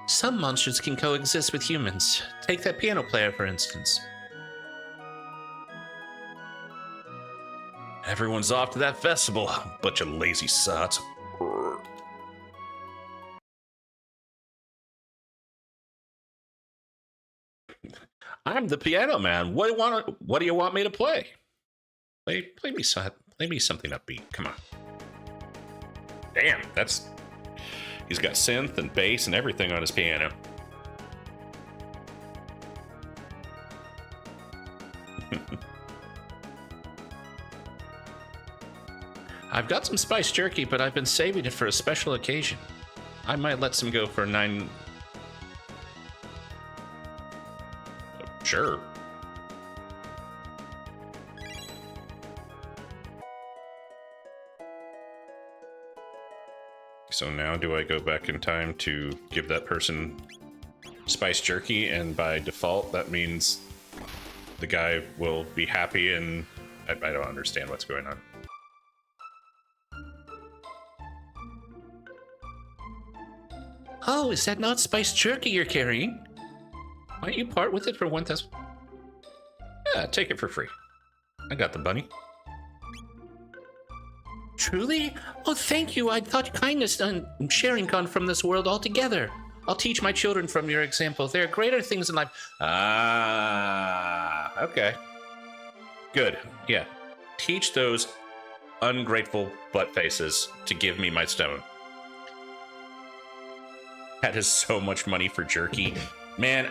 Some monsters can coexist with humans. Take that piano player, for instance. Everyone's off to that festival. Bunch of lazy sots. I'm the piano man. What do you want me to play? Play me something upbeat. Come on. Damn, he's got synth and bass and everything on his piano. I've got some spiced jerky, but I've been saving it for a special occasion. I might let some go for 9... Sure. So now do I go back in time to give that person spiced jerky, and by default that means the guy will be happy, and I don't understand what's going on. Oh, is that not spiced jerky you're carrying? Why don't you part with it for 1,000? Yeah, take it for free. I got the bunny. Truly? Oh, thank you. I thought kindness and sharing gone from this world altogether. I'll teach my children from your example. There are greater things in life. Ah, okay. Good. Yeah. Teach those ungrateful butt faces to give me my stone. That is so much money for jerky. Man,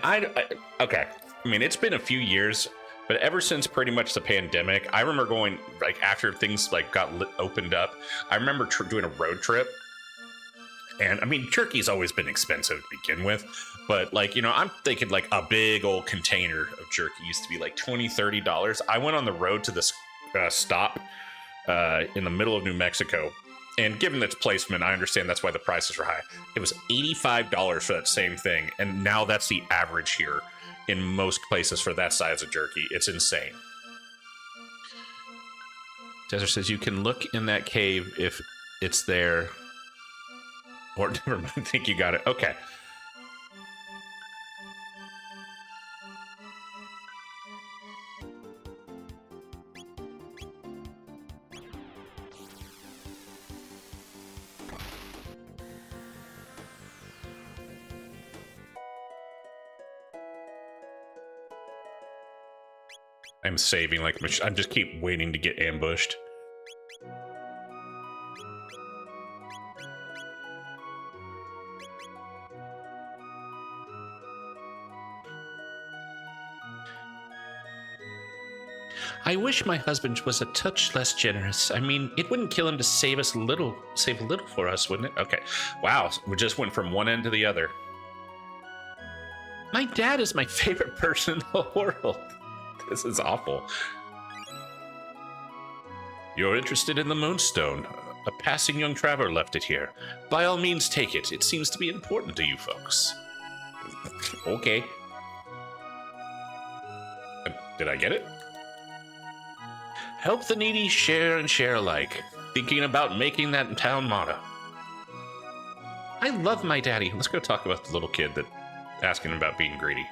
okay. I mean, it's been a few years, but ever since pretty much the pandemic, I remember going, like, after things like got opened up, I remember doing a road trip. And I mean, jerky's always been expensive to begin with, but like, you know, I'm thinking like a big old container of jerky used to be like $20, $30. I went on the road to this stop in the middle of New Mexico, And given its placement, I understand that's why the prices are high. It was $85 for that same thing, and now that's the average here in most places for that size of jerky. It's insane. Desert says you can look in that cave if it's there. Or never mind, I think you got it. Okay. I'm saving like I'm just keep waiting to get ambushed. I wish my husband was a touch less generous. I mean, it wouldn't kill him to save a little for us, wouldn't it? Okay. Wow, we just went from one end to the other. My dad is my favorite person in the world. This is awful. You're interested in the Moonstone. A passing young traveler left it here. By all means, take it. It seems to be important to you folks. Okay. Did I get it? Help the needy, share and share alike. Thinking about making that town motto. I love my daddy. Let's go talk about the little kid that asking about being greedy.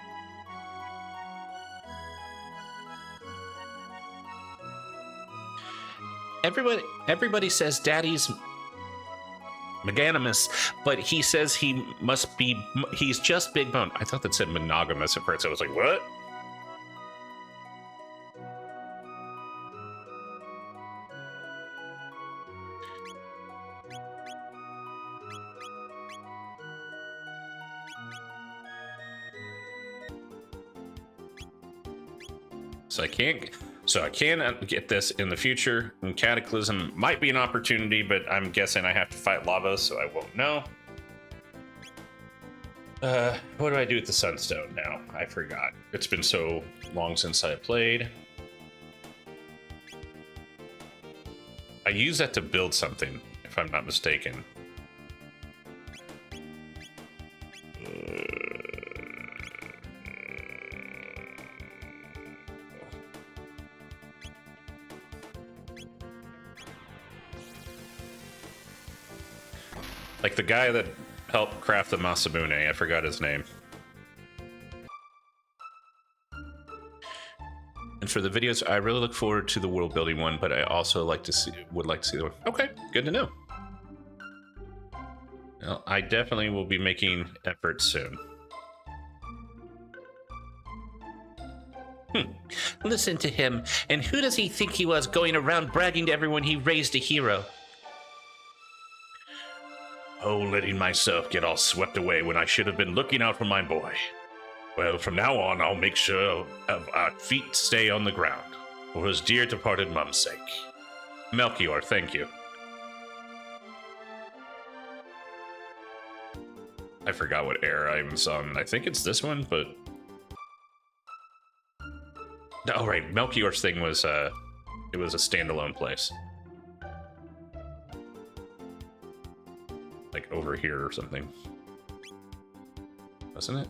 Everybody says daddy's magnanimous, but he says he's just big bone. I thought that said monogamous at first. I was like, what? So I can get this in the future. And Cataclysm might be an opportunity, but I'm guessing I have to fight lava, so I won't know. What do I do with the Sunstone now? I forgot. It's been so long since I played. I use that to build something, if I'm not mistaken. Like the guy that helped craft the Masamune, I forgot his name. And for the videos, I really look forward to the world building one, but I also would like to see the one. Okay, good to know. Well, I definitely will be making efforts soon. Listen to him. And who does he think he was, going around bragging to everyone he raised a hero? Oh, letting myself get all swept away when I should have been looking out for my boy. Well, from now on, I'll make sure our feet stay on the ground, for his dear departed mum's sake. Melchior, thank you. I forgot what era I was on. I think it's this one, but... Oh, right, Melchior's thing was, it was a standalone place. Like over here or something. Wasn't it?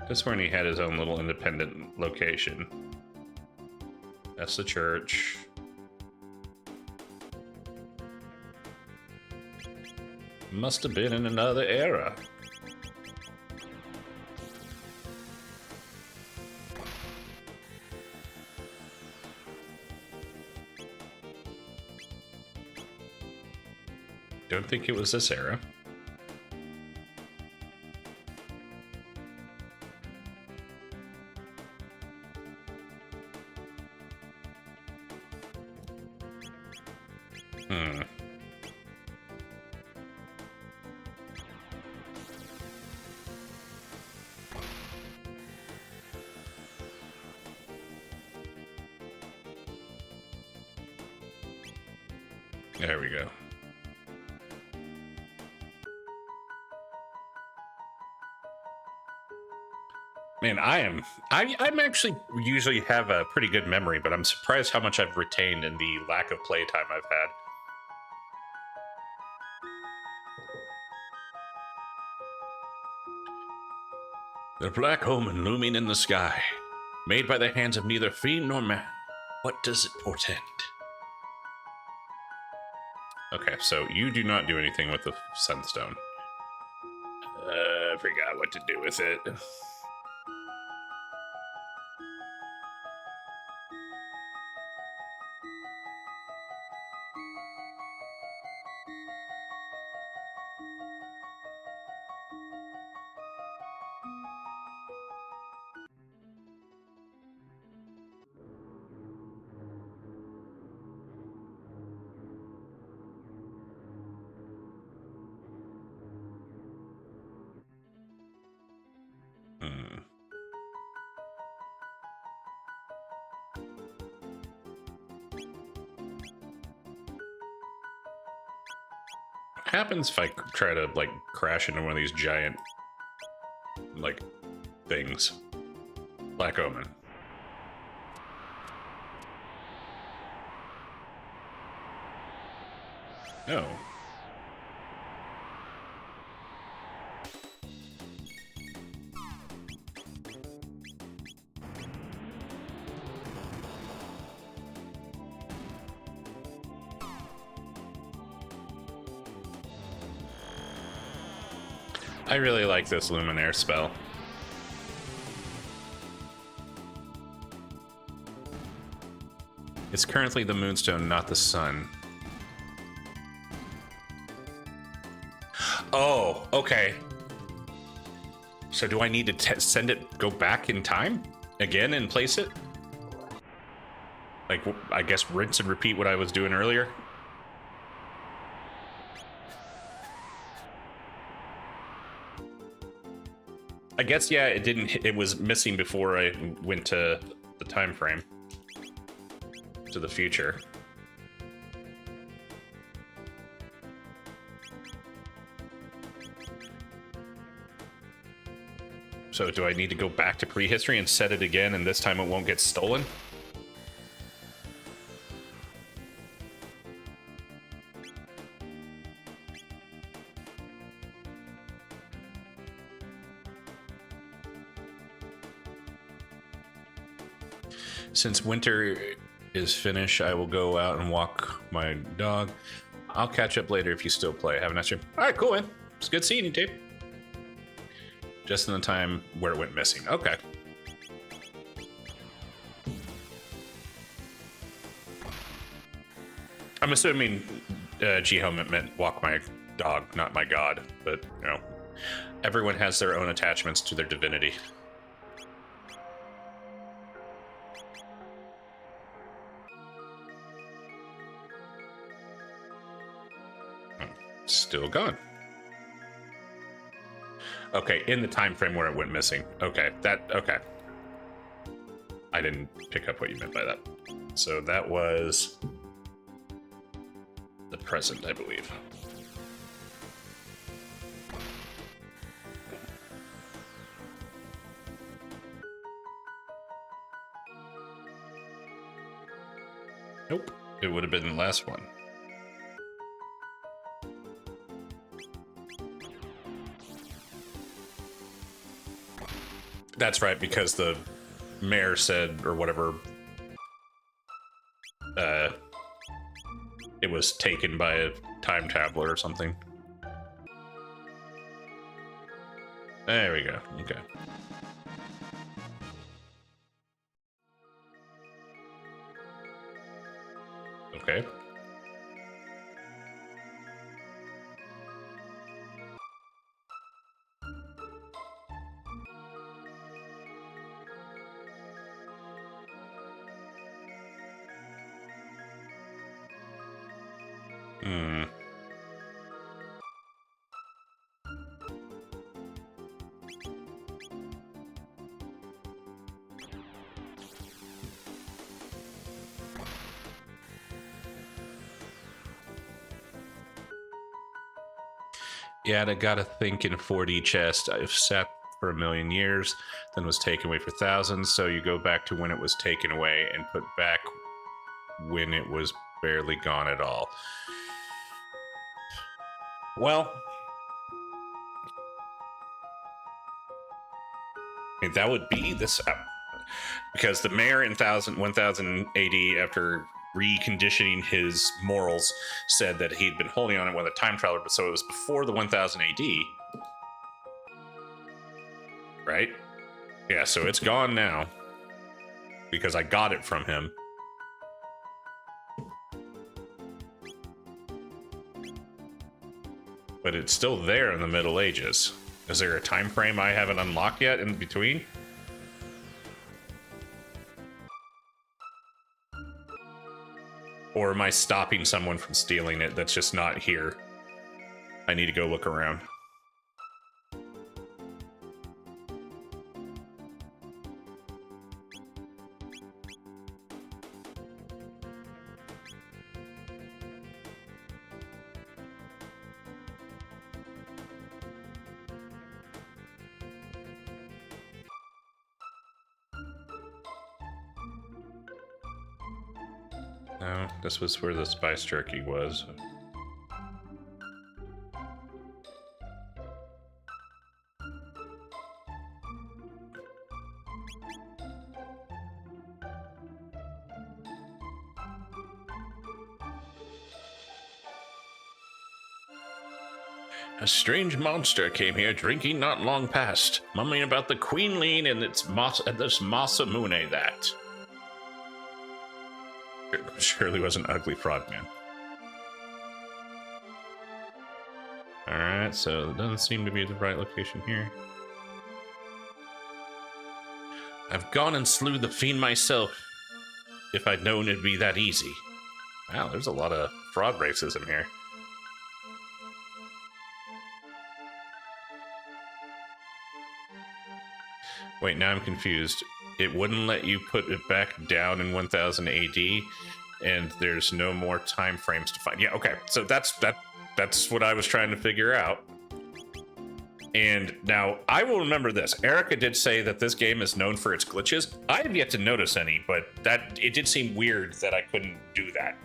That's when he had his own little independent location. That's the church. Must have been in another era. Don't think it was this era. There we go. Man, I'm actually usually have a pretty good memory, but I'm surprised how much I've retained in the lack of playtime I've had. The black omen looming in the sky, made by the hands of neither fiend nor man. What does it portend? Okay, so you do not do anything with the sunstone. I forgot what to do with it. What happens if I try to, like, crash into one of these giant, like, things? Black Omen. Oh. I really like this Luminaire spell. It's currently the Moonstone, not the Sun. Oh, okay. So do I need to send it, go back in time again and place it? Like, I guess rinse and repeat what I was doing earlier? I guess, yeah, it was missing before I went to the time frame. To the future. So do I need to go back to prehistory and set it again, and this time it won't get stolen? Since winter is finished, I will go out and walk my dog. I'll catch up later if you still play. Have a nice stream. All right, cool, man. It's good seeing you, Dave. Just in the time where it went missing. Okay. I'm assuming G-Helmet meant walk my dog, not my god. But, you know, everyone has their own attachments to their divinity. Still gone. Okay, in the time frame where it went missing. Okay, okay. I didn't pick up what you meant by that. So that was the present, I believe. Nope, it would have been the last one. That's right, because the mayor said, or whatever, it was taken by a time tablet or something. There we go. Okay. Okay. Yeah, I got a think in 4D chest. I've sat for 1,000,000 years, then was taken away for thousands. So you go back to when it was taken away and put back when it was barely gone at all. Well, that would be this, because the mayor in 1000 AD, after reconditioning his morals, said that he'd been holding on it when the time traveler, but so it was before the 1000 AD, right? Yeah, so it's gone now because I got it from him. But it's still there in the Middle Ages. Is there a time frame I haven't unlocked yet in between? Or am I stopping someone from stealing it that's just not here? I need to go look around. No, this was where the spice jerky was. A strange monster came here drinking not long past, mumbling about the queenling and this Masamune that. It surely was an ugly frog man. Alright, so it doesn't seem to be the right location here. I've gone and slew the fiend myself, if I'd known it'd be that easy. Wow, there's a lot of frog racism here. Wait, now I'm confused. It wouldn't let you put it back down in 1000 AD, and there's no more time frames to find. Yeah, okay. So that's what I was trying to figure out. And now I will remember this. Erica did say that this game is known for its glitches. I have yet to notice any, but that it did seem weird that I couldn't do that.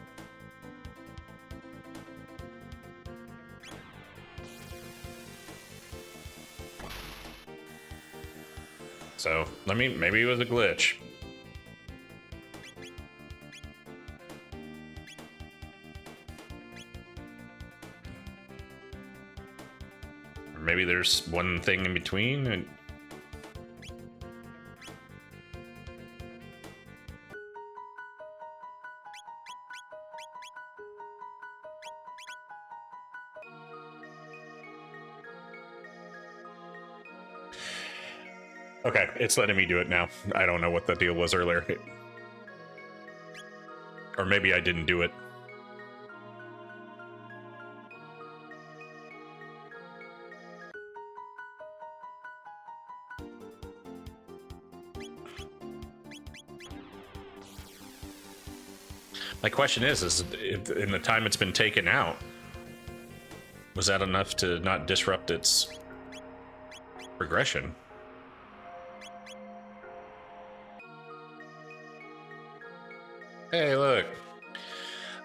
So, I mean, maybe it was a glitch. Or maybe there's one thing in between. And okay, it's letting me do it now. I don't know what the deal was earlier. Or maybe I didn't do it. My question is if in the time it's been taken out, was that enough to not disrupt its progression? Hey, look.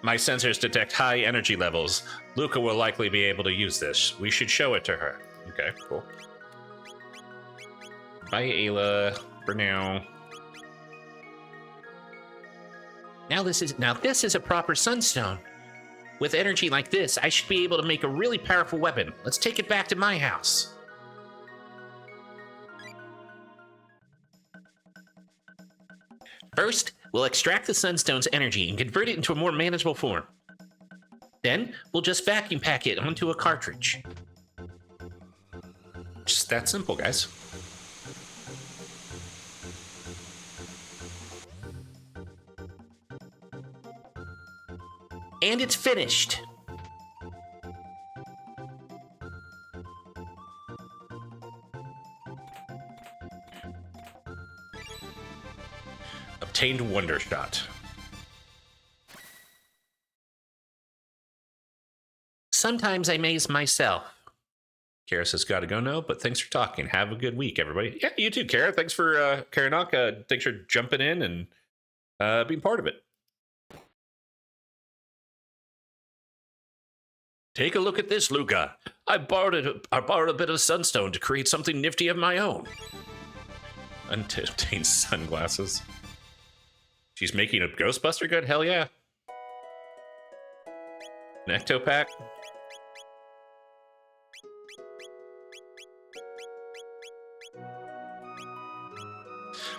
My sensors detect high energy levels. Luca will likely be able to use this. We should show it to her. Okay, cool. Bye, Ayla. For now. Now this is a proper sunstone. With energy like this, I should be able to make a really powerful weapon. Let's take it back to my house. First, we'll extract the sunstone's energy and convert it into a more manageable form. Then, we'll just vacuum pack it onto a cartridge. Just that simple, guys. And it's finished. Obtained Wonder Shot. Sometimes I amaze myself. Kara says, gotta go now, but thanks for talking. Have a good week, everybody. Yeah, you too, Kara. Thanks for, Kara thanks for jumping in and being part of it. Take a look at this, Luca. I borrowed a bit of sunstone to create something nifty of my own. Untamed sunglasses. She's making a Ghostbuster gun? Hell yeah. An Ectopack?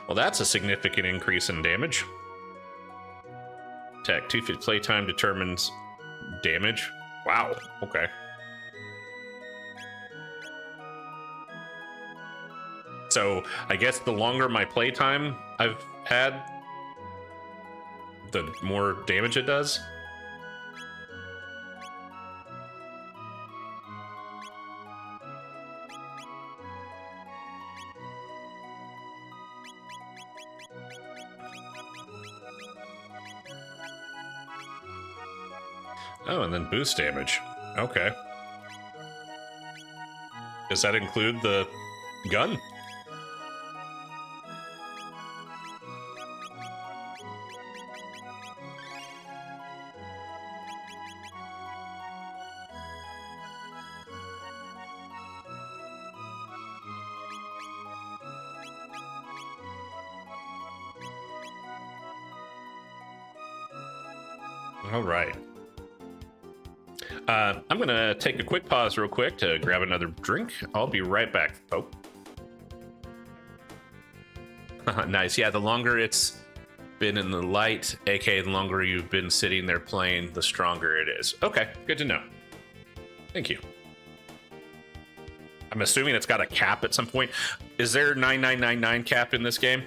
Well, that's a significant increase in damage. Attack 2 feet playtime determines damage. Wow, okay. So I guess the longer my playtime I've had, the more damage it does. Oh, and then boost damage. Okay. Does that include the gun? All right. I'm going to take a quick pause real quick to grab another drink. I'll be right back. Oh. Nice. Yeah, the longer it's been in the light, aka the longer you've been sitting there playing, the stronger it is. Okay, good to know. Thank you. I'm assuming it's got a cap at some point. Is there 9999 cap in this game?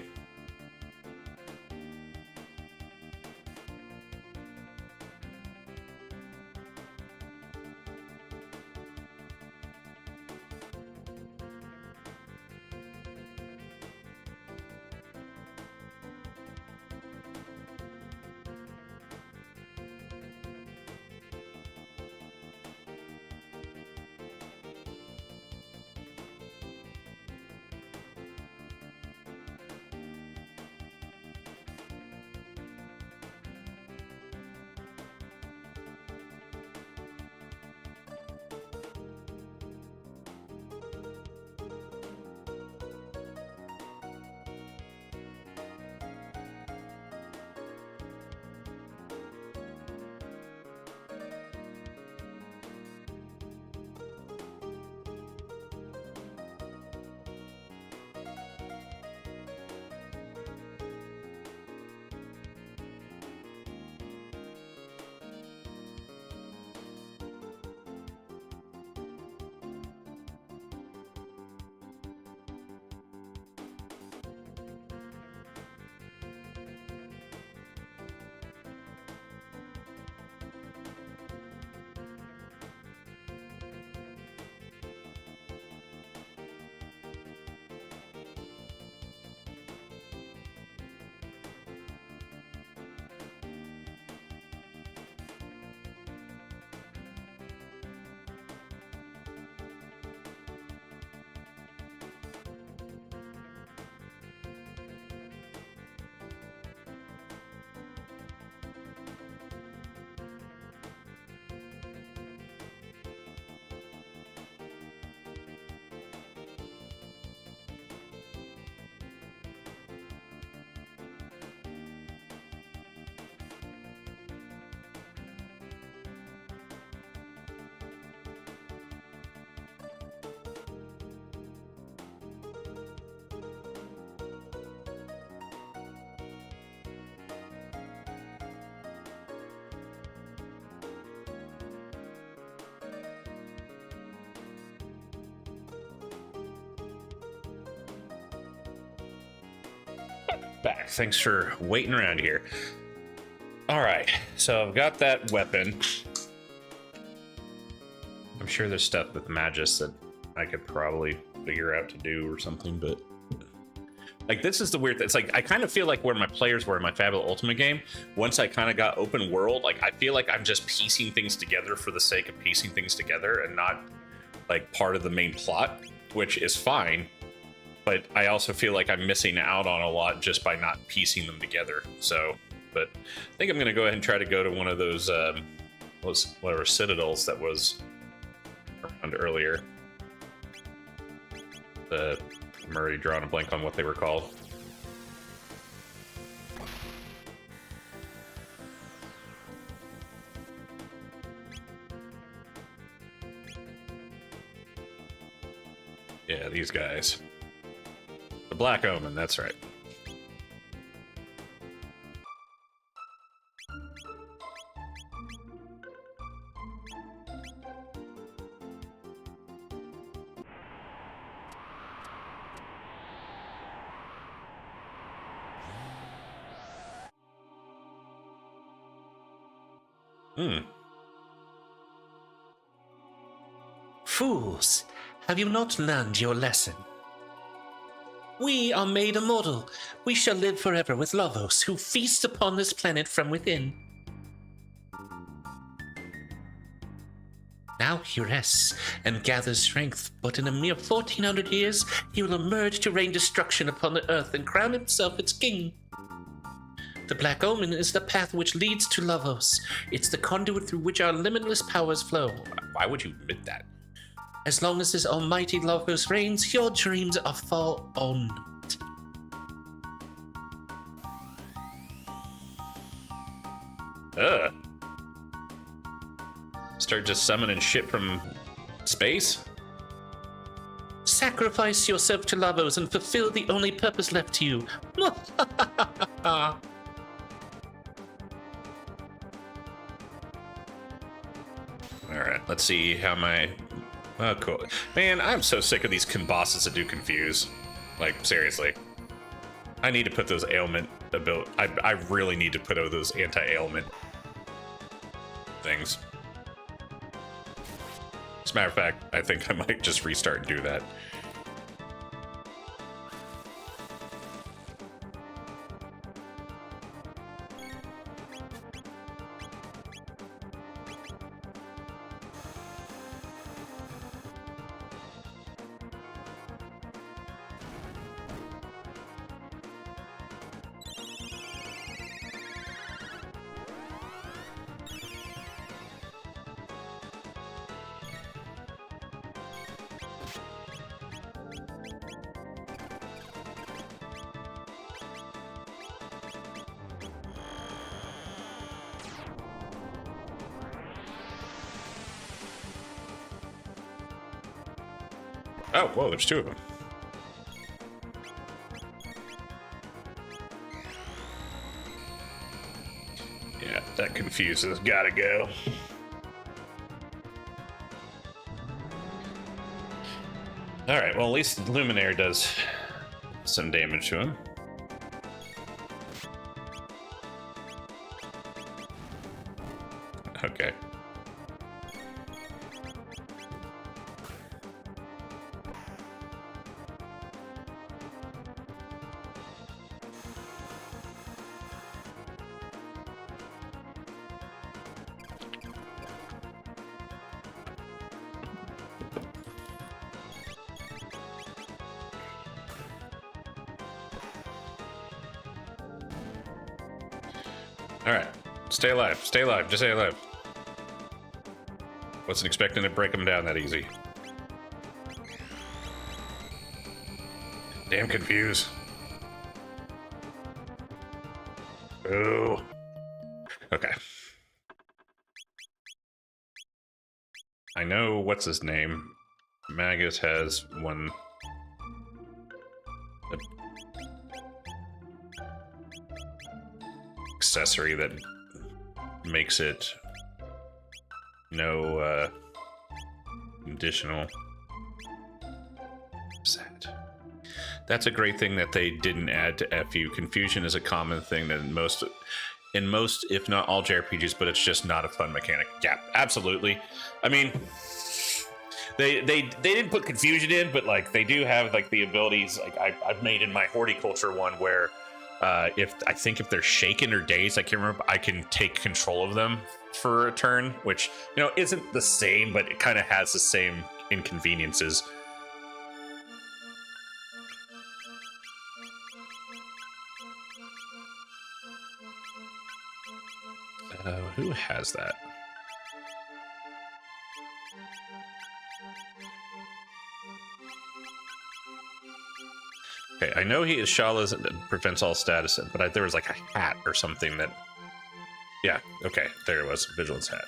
Back. Thanks for waiting around here. All right, so I've got that weapon. I'm sure there's stuff with Magus that I could probably figure out to do or something, but like this is the weird thing. It's like I kind of feel like where my players were in my Fabula Ultima game. Once I kind of got open world, like I feel like I'm just piecing things together for the sake of piecing things together and not like part of the main plot, which is fine. But I also feel like I'm missing out on a lot just by not piecing them together. So, but I think I'm going to go ahead and try to go to one of those, whatever citadels that was around earlier. I'm already drawing a blank on what they were called. Yeah, these guys. The Black Omen, that's right. Fools, have you not learned your lesson? We are made immortal. We shall live forever with Lavos, who feasts upon this planet from within. Now he rests and gathers strength, but in a mere 1400 years, he will emerge to rain destruction upon the earth and crown himself its king. The Black Omen is the path which leads to Lavos. It's the conduit through which our limitless powers flow. Why would you admit that? As long as this almighty Lavos reigns, your dreams are far on. Start just summoning shit from space? Sacrifice yourself to Lavos and fulfill the only purpose left to you. Alright, let's see how my... Oh, cool. Man, I'm so sick of these bosses that do confuse. Like, seriously. I need to put those ailment ability... I really need to put out those anti-ailment things. As a matter of fact, I think I might just restart and do that. Oh, whoa, there's two of them. Yeah, that confuses. Gotta go. Alright, well, at least Luminaire does some damage to him. Okay. Alright, stay alive, just stay alive. Wasn't expecting to break them down that easy. Damn confused. Ooh. Okay. I know what's his name. Magus has one. Accessory that makes it no additional. Sad. That's a great thing that they didn't add to FU. Confusion is a common thing that in most, if not all JRPGs, but it's just not a fun mechanic. Yeah, absolutely. I mean, they didn't put confusion in, but like they do have like the abilities. Like I've made in my horticulture one where if they're shaken or dazed, I can't remember, I can take control of them for a turn, which, you know, isn't the same, but it kind of has the same inconveniences. Who has that? Okay, I know he is Shala's prevents all status, but there was like a hat or something that... Yeah, okay, there it was, Vigilance hat.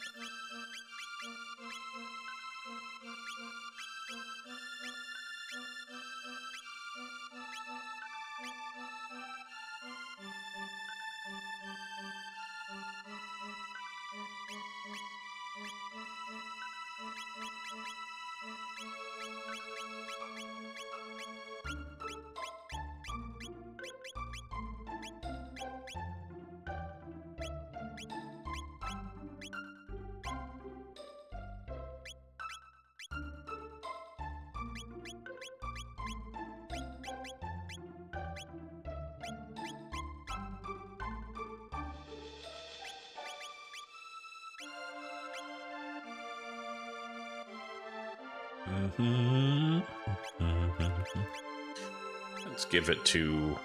Let's give it to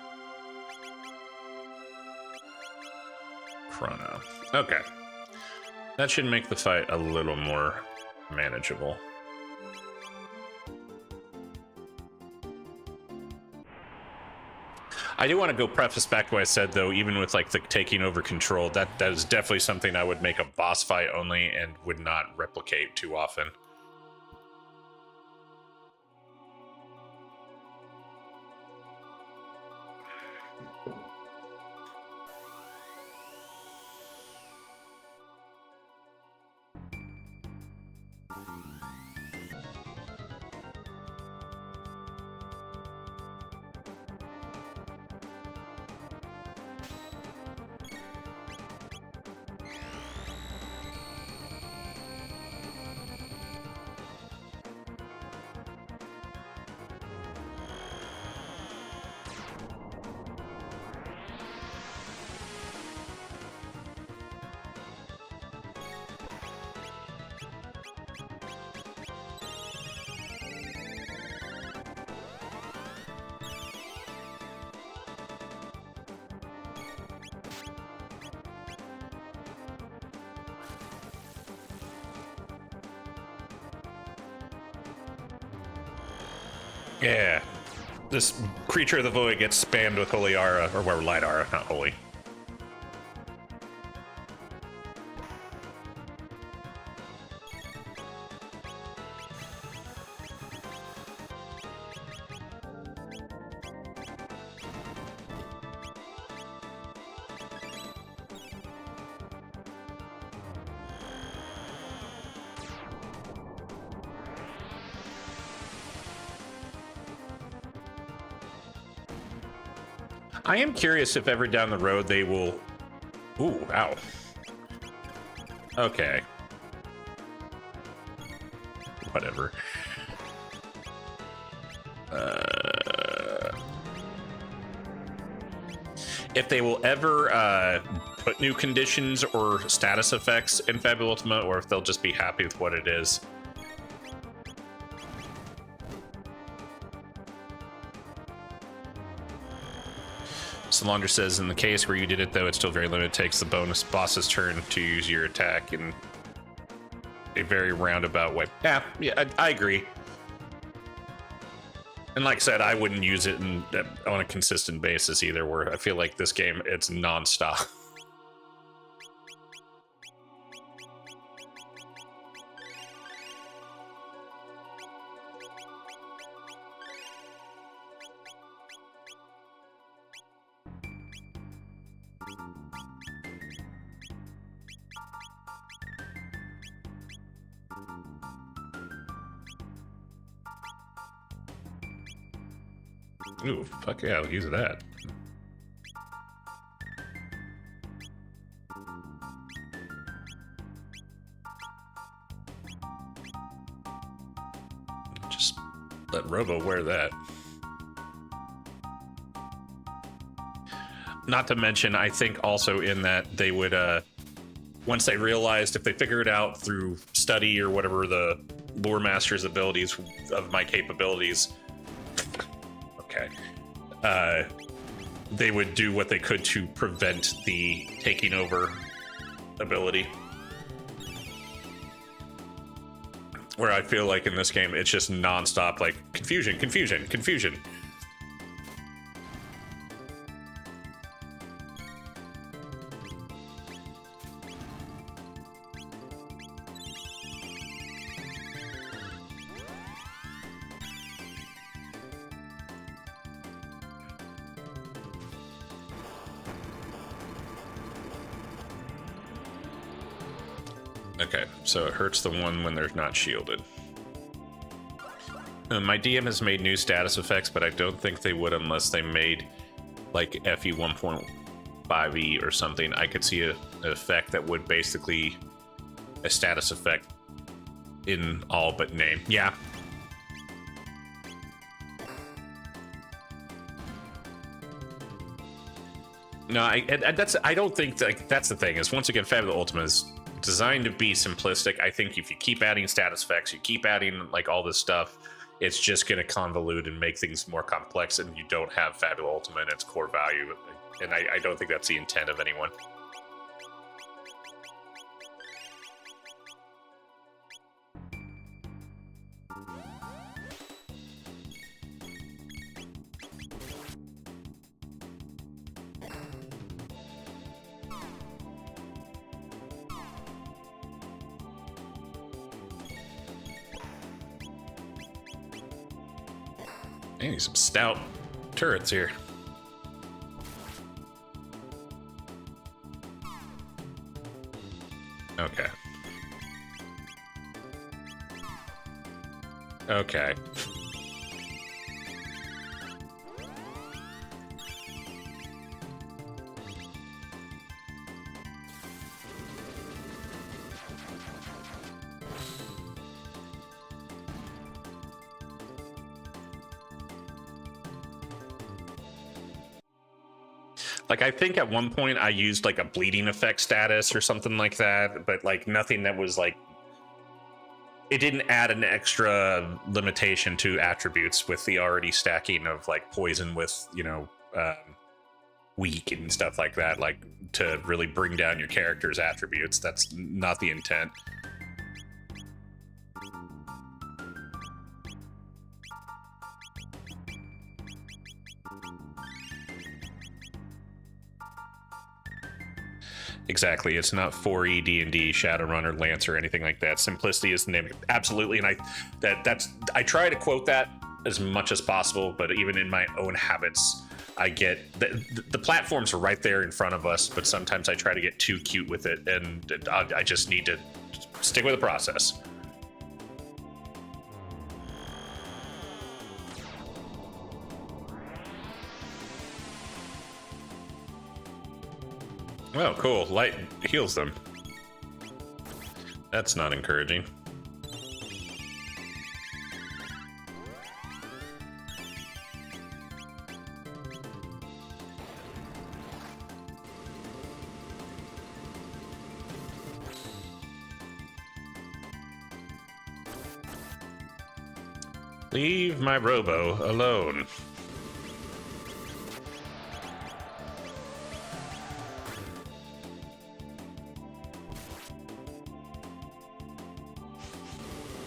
Chrono. Okay. That should make the fight a little more manageable. I do want to go preface back to what I said, though, even with like the taking over control, that is definitely something I would make a boss fight only and would not replicate too often. Yeah, this creature of the void gets spammed with Holy Aura, or whatever, Light Aura, not Holy. I am curious if ever down the road they will... Ooh, ow. Okay. Whatever. If they will ever put new conditions or status effects in Fabula Ultima, or if they'll just be happy with what it is. Solandra says, in the case where you did it, though, it's still very limited. It takes the bonus boss's turn to use your attack in a very roundabout way. Yeah, I agree. And like I said, I wouldn't use it on a consistent basis either, where I feel like this game, it's nonstop. Ooh, fuck yeah, I'll use that. Just let Robo wear that. Not to mention, I think also in that they would, once they realized if they figure it out through study or whatever the lore master's abilities of my capabilities, okay, they would do what they could to prevent the taking over ability. Where I feel like in this game, it's just nonstop, like, confusion, confusion, confusion. Okay, so it hurts the one when they're not shielded. My DM has made new status effects, but I don't think they would unless they made like FE 1.5e or something. I could see an effect that would basically a status effect in all but name. Yeah. No, I don't think like that's the thing. Is once again, Fabula Ultima is designed to be simplistic. I think if you keep adding status effects, you keep adding like all this stuff, it's just going to convolute and make things more complex, and you don't have Fabula Ultima in its core value. And I don't think that's the intent of anyone. I need some stout turrets here. Okay. Okay. Like, I think at one point I used like a bleeding effect status or something like that, but like nothing that was like, it didn't add an extra limitation to attributes with the already stacking of like poison with, you know, weak and stuff like that, like to really bring down your character's attributes. That's not the intent. Exactly. It's not 4E D&D, Shadowrun, or Lance, or anything like that. Simplicity is the name. Absolutely. And I try to quote that as much as possible, but even in my own habits, I get the platforms are right there in front of us, but sometimes I try to get too cute with it, and I just need to stick with the process. Oh, cool. Light heals them. That's not encouraging. Leave my robo alone.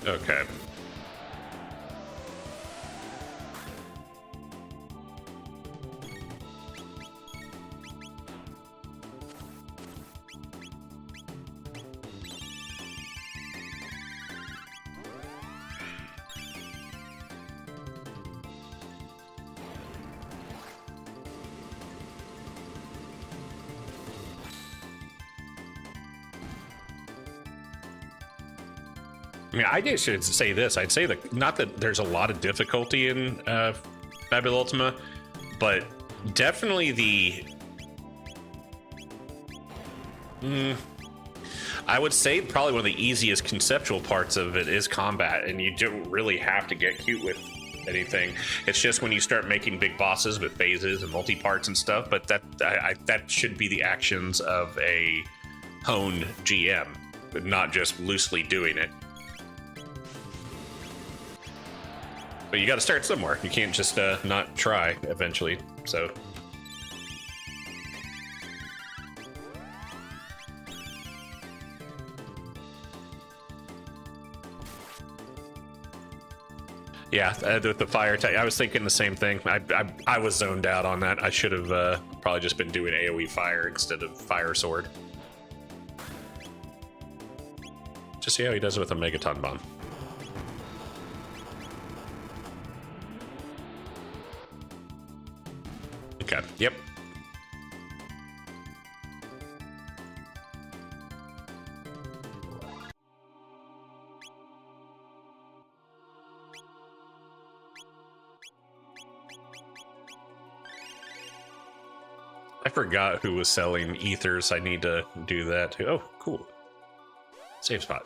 Okay. I mean, I just should say this. I'd say that not that there's a lot of difficulty in Fabula Ultima, but definitely I would say probably one of the easiest conceptual parts of it is combat, and you don't really have to get cute with anything. It's just when you start making big bosses with phases and multi-parts and stuff, but that should be the actions of a honed GM, but not just loosely doing it. But you got to start somewhere. You can't just not try eventually. So. Yeah, with the fire attack, I was thinking the same thing. I was zoned out on that. I should have probably just been doing AoE fire instead of fire sword. Just see how he does it with a megaton bomb. Okay, yep. I forgot who was selling ethers. I need to do that too. Oh, cool. Save spot.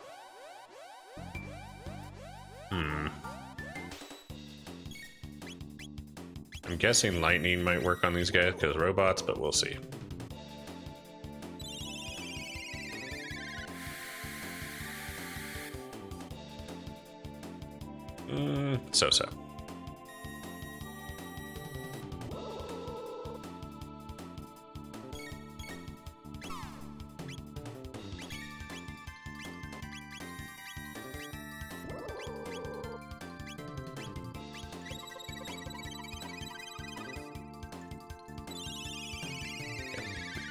I'm guessing lightning might work on these guys because robots, but we'll see. So-so.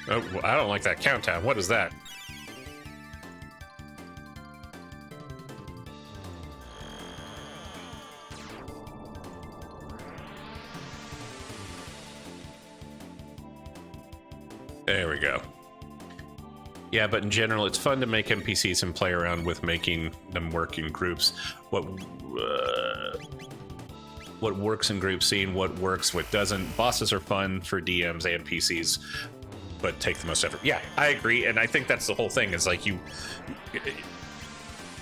Oh, I don't like that countdown. What is that? There we go. Yeah, but in general, it's fun to make NPCs and play around with making them work in groups. What works in groups, seeing what works, what doesn't. Bosses are fun for DMs and PCs, but take the most effort. Yeah, I agree, and I think that's the whole thing. Is like you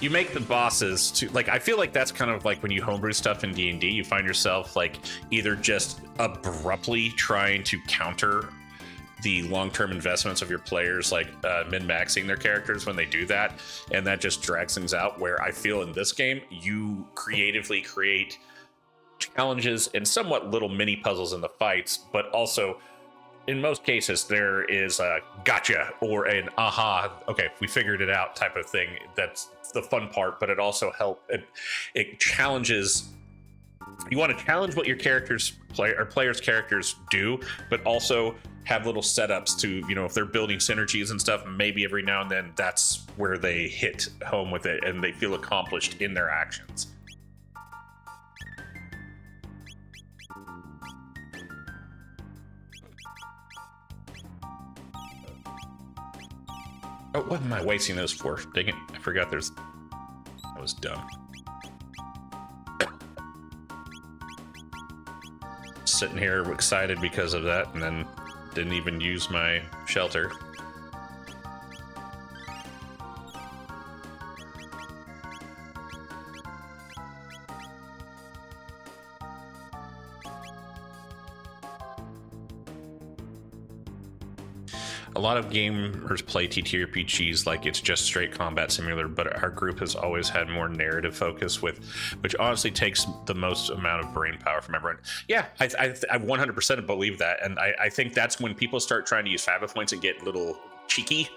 make the bosses to like. I feel like that's kind of like when you homebrew stuff in D&D. You find yourself like either just abruptly trying to counter the long-term investments of your players, like min-maxing their characters when they do that, and that just drags things out. Where I feel in this game, you creatively create challenges and somewhat little mini puzzles in the fights, but also in most cases there is a gotcha or an aha, okay, we figured it out type of thing. That's the fun part, but it also it challenges. You want to challenge what your players' characters do, but also have little setups to, you know, if they're building synergies and stuff, maybe every now and then that's where they hit home with it and they feel accomplished in their actions. Oh, what am I wasting those for? Dang it, I forgot there's... That was dumb. Sitting here excited because of that, and then didn't even use my shelter. A lot of gamers play TTRPGs like it's just straight combat simulator, but our group has always had more narrative focus, which honestly takes the most amount of brain power from everyone. Yeah, I 100% believe that, and I think that's when people start trying to use Fabula points and get a little cheeky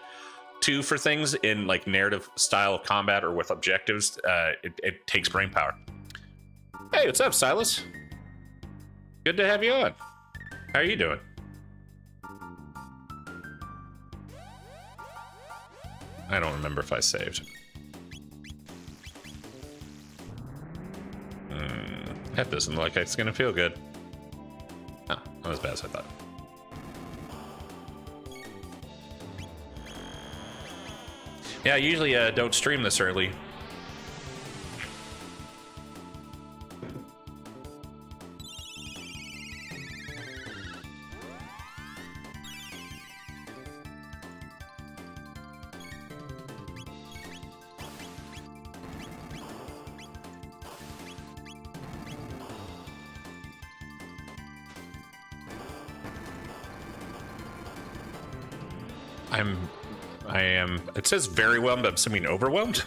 too for things in like narrative style of combat or with objectives. It takes brain power. Hey, what's up, Silas? Good to have you on. How are you doing? I don't remember if I saved. That doesn't look like it's gonna feel good. Oh, not as bad as I thought. Yeah, I usually don't stream this early. I am, it says very whelmed, I'm assuming overwhelmed.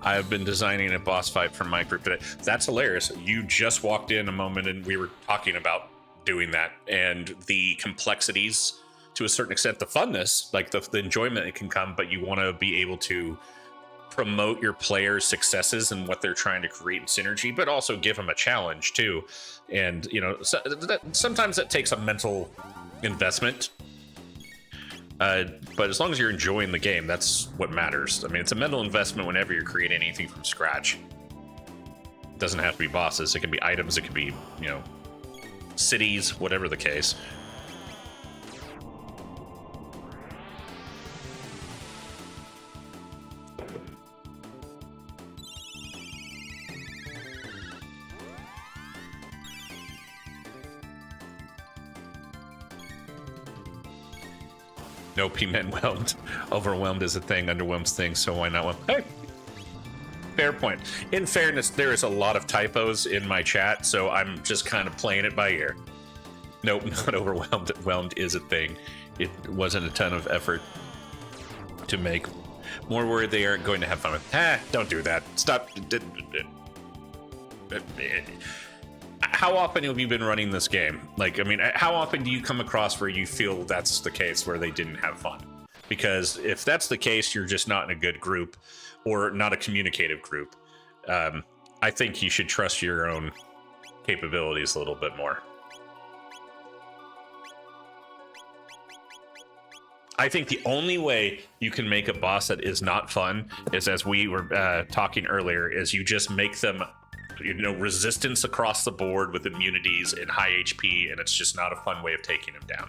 I've been designing a boss fight for my group today. That's hilarious. You just walked in a moment and we were talking about doing that, and the complexities, to a certain extent, the funness, like the enjoyment that can come, but you want to be able to promote your players' successes and what they're trying to create in synergy, but also give them a challenge too. And, you know, sometimes that takes a mental investment. But as long as you're enjoying the game, that's what matters. I mean, it's a mental investment whenever you're creating anything from scratch. It doesn't have to be bosses. It can be items. It can be, you know, cities, whatever the case. No, P-Man overwhelmed is a thing, underwhelm's thing, so why not one? Hey, fair point. In fairness, there is a lot of typos in my chat, so I'm just kind of playing it by ear. Nope, not overwhelmed. Whelmed is a thing. It wasn't a ton of effort to make. More worried they aren't going to have fun with. Don't do that. Stop. How often have you been running this game? Like, I mean, how often do you come across where you feel that's the case, where they didn't have fun? Because if that's the case, you're just not in a good group or not a communicative group. I think you should trust your own capabilities a little bit more. I think the only way you can make a boss that is not fun is, as we were talking earlier, is you just make them, you know, resistance across the board with immunities and high HP, and it's just not a fun way of taking them down.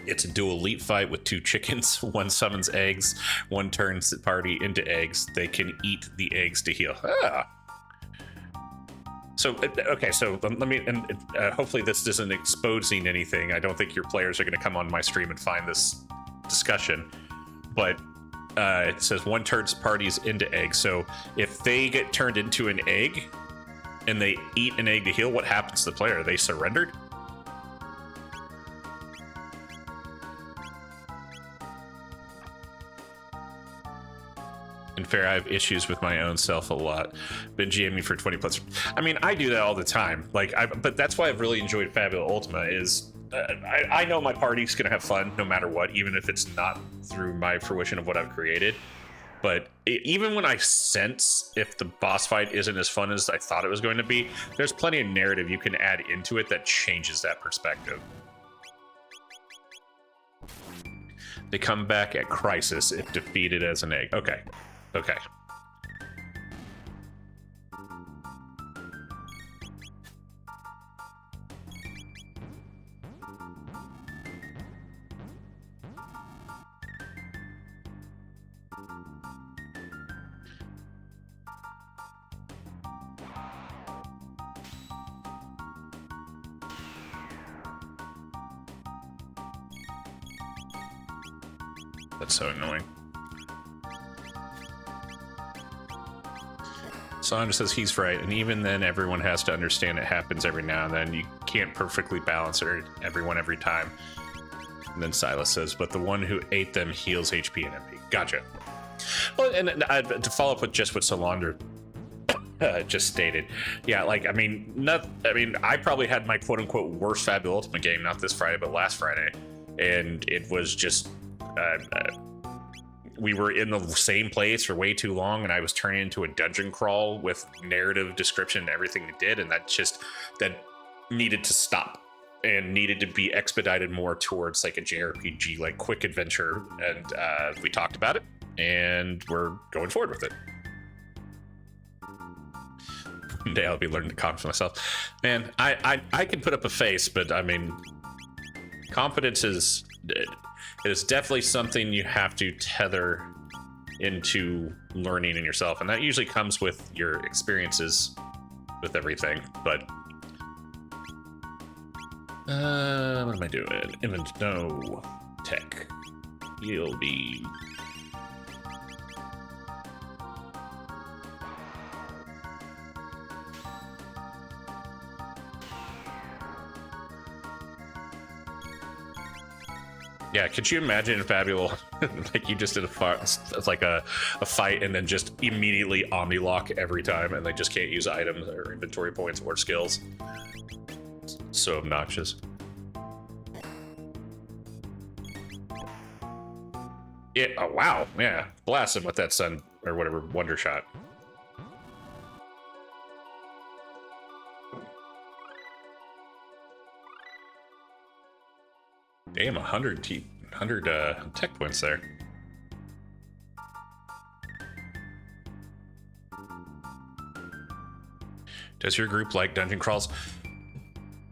It's a dual elite fight with two chickens. One summons eggs, one turns the party into eggs. They can eat the eggs to heal. So, okay, so let me, and hopefully this isn't exposing anything. I don't think your players are going to come on my stream and find this discussion, but it says one turns parties into eggs. So if they get turned into an egg and they eat an egg to heal, what happens to the player? Are they surrendered? In fair, I have issues with my own self a lot. Been GMing for 20 plus. I mean, I do that all the time. Like, but that's why I've really enjoyed Fabula Ultima is I know my party's gonna have fun no matter what, even if it's not through my fruition of what I've created. But even when I sense if the boss fight isn't as fun as I thought it was going to be, there's plenty of narrative you can add into it that changes that perspective. They come back at crisis if defeated as an egg. Okay. Okay. That's so annoying. Sandra says he's right, and even then everyone has to understand it happens every now and then. You can't perfectly balance everyone every time. And then Silas says, but the one who ate them heals HP and MP. Gotcha. Well, and to follow up with just what Solandra just stated, yeah, like, I mean, I probably had my quote-unquote worst Fabula Ultima game, not this Friday, but last Friday, and it was just we were in the same place for way too long, and I was turning into a dungeon crawl with narrative description and everything it did, and that needed to stop and needed to be expedited more towards like a JRPG, like quick adventure, and we talked about it, and we're going forward with it. One day I'll be learning to confidence myself. Man, I can put up a face, but I mean, confidence is... It is definitely something you have to tether into learning in yourself, and that usually comes with your experiences with everything. But what am I doing? No tech. You'll be. Yeah, could you imagine Fabula, like you just did a fight and then just immediately omni-lock every time and they just can't use items or inventory points or skills? So obnoxious. Yeah, oh wow, yeah. Blast him with that sun, or whatever, Wonder Shot. Damn, 100 tech points there. Does your group like dungeon crawls?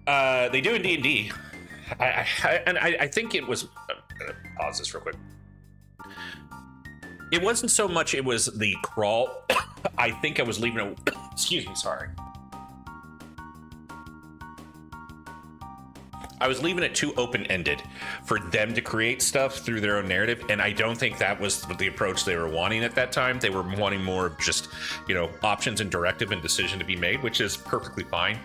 They do in D&D. I think it was... pause this real quick. It wasn't so much it was the crawl. I think I was leaving it... Excuse me, sorry. I was leaving it too open-ended for them to create stuff through their own narrative, and I don't think that was the approach they were wanting at that time. They were wanting more of just, you know, options and directive and decision to be made, which is perfectly fine.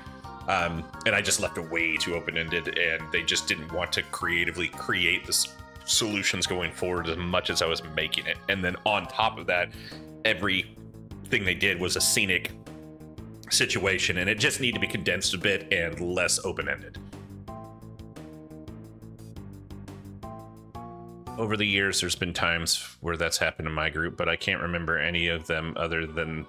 And I just left it way too open-ended, and they just didn't want to creatively create the solutions going forward as much as I was making it. And then on top of that, everything they did was a scenic situation, and it just needed to be condensed a bit and less open-ended. Over the years, there's been times where that's happened in my group, but I can't remember any of them other than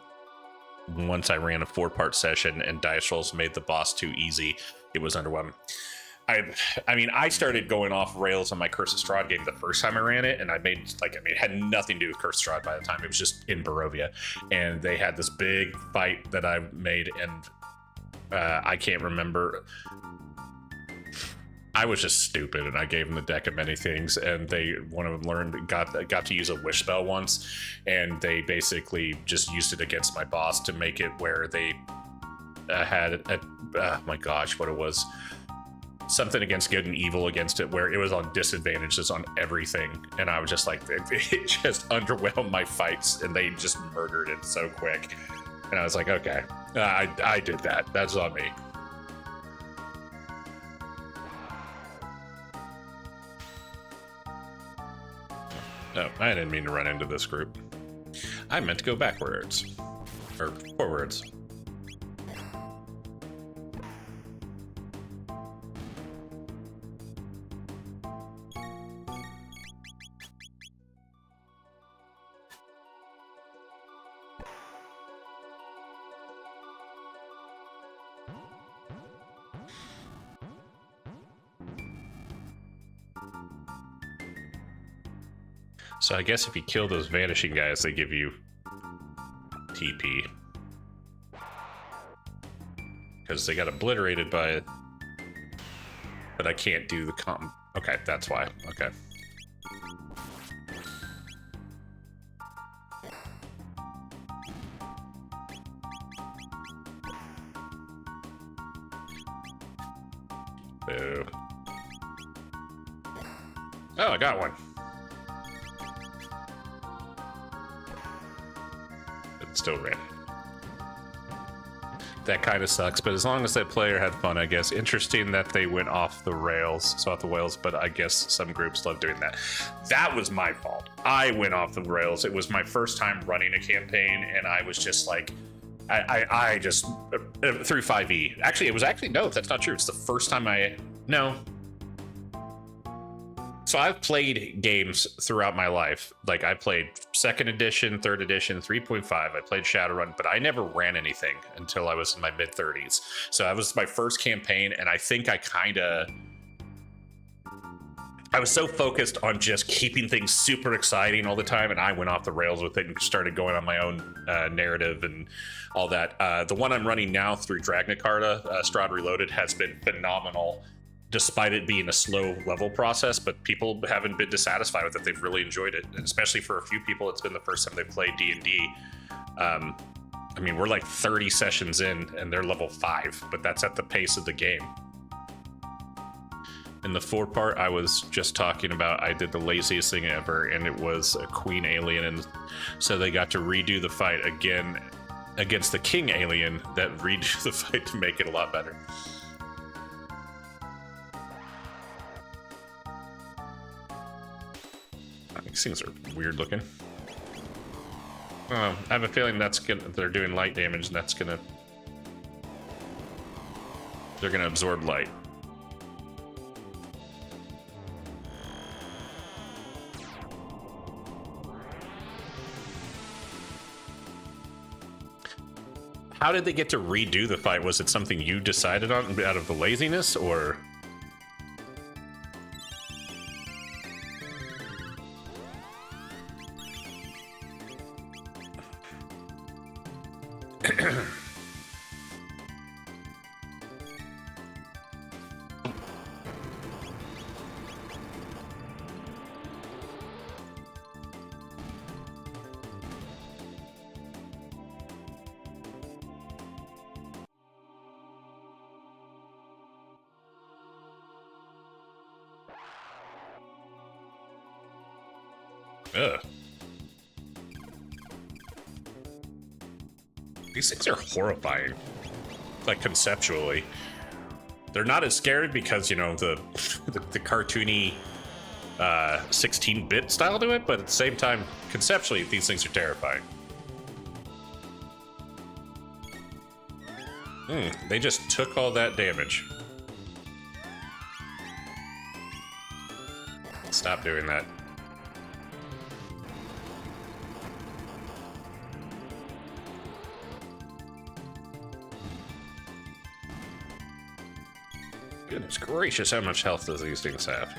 once I ran a 4-part session and dice rolls made the boss too easy. It was underwhelming. I mean, I started going off rails on my Curse of Strahd game the first time I ran it, and it had nothing to do with Curse of Strahd by the time. It was just in Barovia, and they had this big fight that I made, and I can't remember. I was just stupid, and I gave them the deck of many things, and one of them got to use a wish spell once, and they basically just used it against my boss to make it where they had oh my gosh, what it was, something against good and evil against it, where it was on disadvantages on everything, and I was just like, it just underwhelmed my fights, and they just murdered it so quick, and I was like, okay, I did that. That's on me. Oh, I didn't mean to run into this group. I meant to go backwards. Or forwards. So I guess if you kill those vanishing guys, they give you TP. Because they got obliterated by it. But I can't do the comp. Okay, that's why. Okay. Boo. Oh, I got one. Still ran. That kind of sucks, but as long as that player had fun, I guess. Interesting that they went off the rails, but I guess some groups love doing that. That was my fault. I went off the rails. It was my first time running a campaign, and I was just like, I just through 5e. Actually, no, that's not true. It's the first time no. So I've played games throughout my life. Like I played 2nd edition, 3rd edition, 3.5. I played Shadowrun, but I never ran anything until I was in my mid-30s. So that was my first campaign, and I think I was so focused on just keeping things super exciting all the time, and I went off the rails with it and started going on my own narrative and all that. The one I'm running now through Dragna-Carta, Strahd Reloaded, has been phenomenal, despite it being a slow level process, but people haven't been dissatisfied with it. They've really enjoyed it, and especially for a few people, it's been the first time they've played D&D. I mean, we're like 30 sessions in, and they're level 5, but that's at the pace of the game. In the 4 part I was just talking about, I did the laziest thing ever, and it was a queen alien, and so they got to redo the fight again against the king alien that redo the fight to make it a lot better. These things are weird looking. I have a feeling they're doing light damage, and they're gonna absorb light. How did they get to redo the fight? Was it something you decided on out of the laziness, or? Ugh. These things are horrifying. Like, conceptually. They're not as scary because, you know, the cartoony 16-bit style to it, but at the same time, conceptually, these things are terrifying. They just took all that damage. Stop doing that. Goodness gracious, how much health does these things have?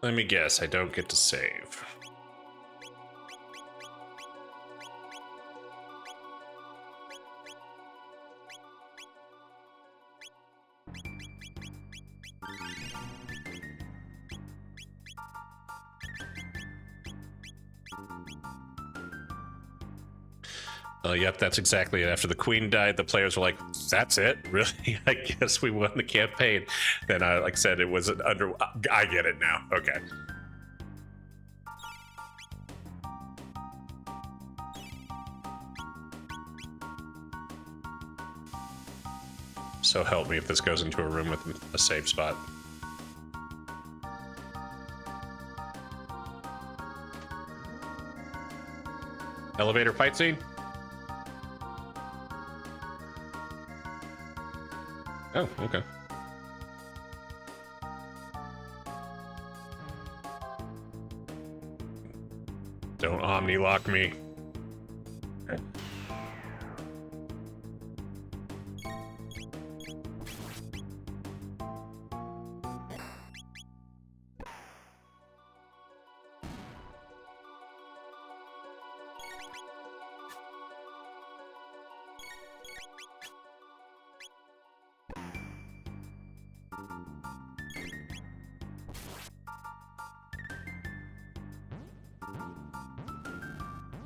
Let me guess, I don't get to save. Yep, that's exactly it. After the queen died, the players were like, that's it? Really? I guess we won the campaign. Then, like I said, it was an under... I get it now. Okay. So help me if this goes into a room with a safe spot. Elevator fight scene? Oh, okay. Don't omni-lock me.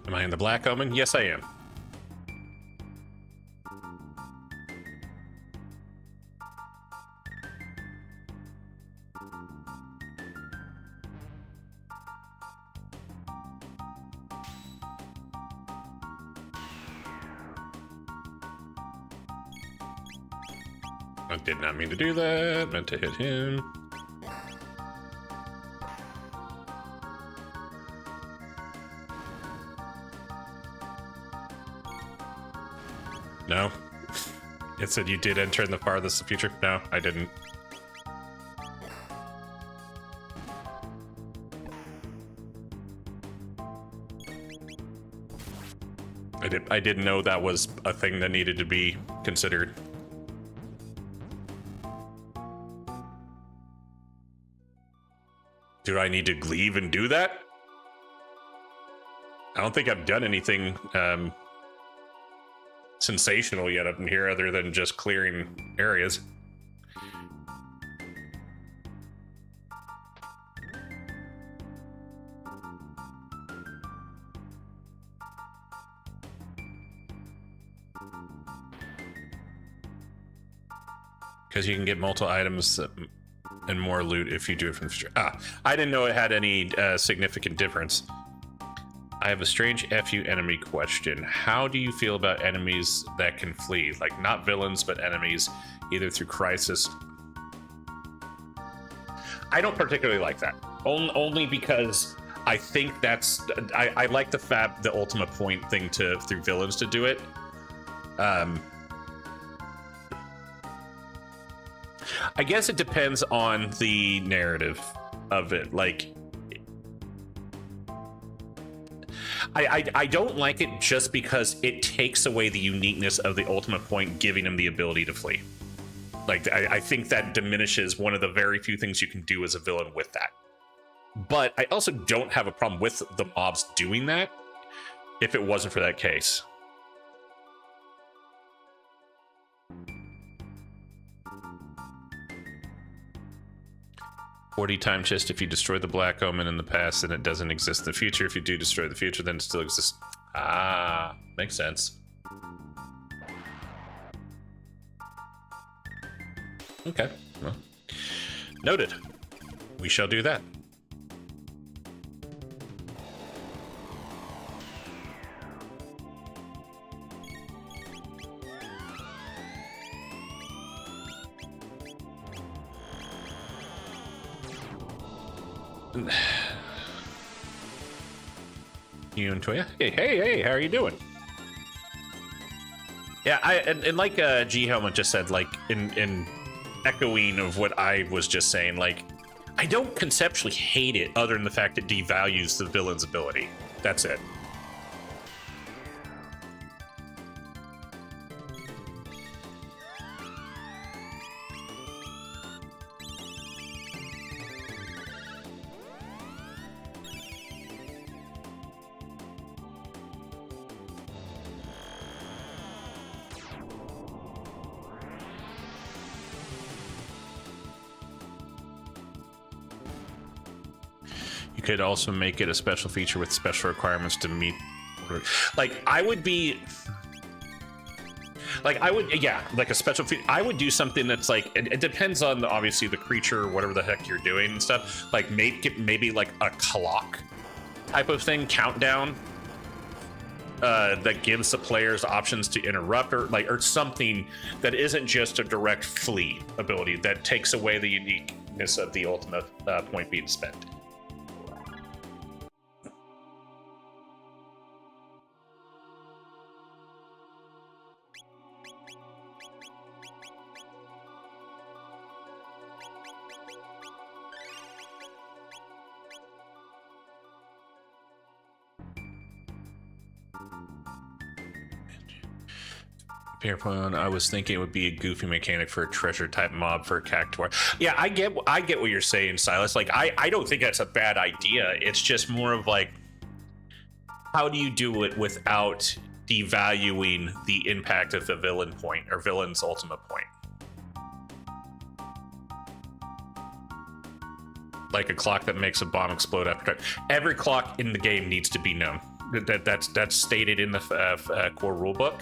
Am I in the Black Omen? Yes, I am. I did not mean to do that. Meant to hit him. No. It said you did enter in the farthest future. No, I didn't. I didn't know that was a thing that needed to be considered. Do I need to leave and do that? I don't think I've done anything sensational yet up in here other than just clearing areas. Because you can get multiple items and more loot if you do it from the street. I didn't know it had any significant difference. I have a strange FU enemy question. How do you feel about enemies that can flee? Like, not villains, but enemies, either through crisis. I don't particularly like that. Only because I think that's... I like the Ultima Point thing through villains to do it. I guess it depends on the narrative of it. Like, I don't like it just because it takes away the uniqueness of the Ultimate Point, giving him the ability to flee. Like, I think that diminishes one of the very few things you can do as a villain with that. But I also don't have a problem with the mobs doing that if it wasn't for that case. $40 time chest if you destroy the Black Omen in the past, then it doesn't exist in the future. If you do destroy the future, then it still exists. Ah, makes sense. Okay, well, noted. We shall do that. You and Toya? Hey, how are you doing? Yeah, and like G Helmet just said, like in echoing of what I was just saying, like, I don't conceptually hate it other than the fact it devalues the villain's ability. That's it. Could also make it a special feature with special requirements to meet. Like, I would yeah, like a special feature. I would do something that's like, it depends on obviously the creature, whatever the heck you're doing and stuff. Like, maybe like a clock type of thing, countdown, that gives the players options to interrupt, or something that isn't just a direct flee ability that takes away the uniqueness of the ultimate point being spent. I was thinking it would be a goofy mechanic for a treasure type mob for a cactuar. Yeah, I get what you're saying, Silas. Like, I don't think that's a bad idea. It's just more of like, how do you do it without devaluing the impact of the villain point or villain's ultimate point? Like a clock that makes a bomb explode after time. Every clock in the game needs to be known. That's stated in the core rulebook.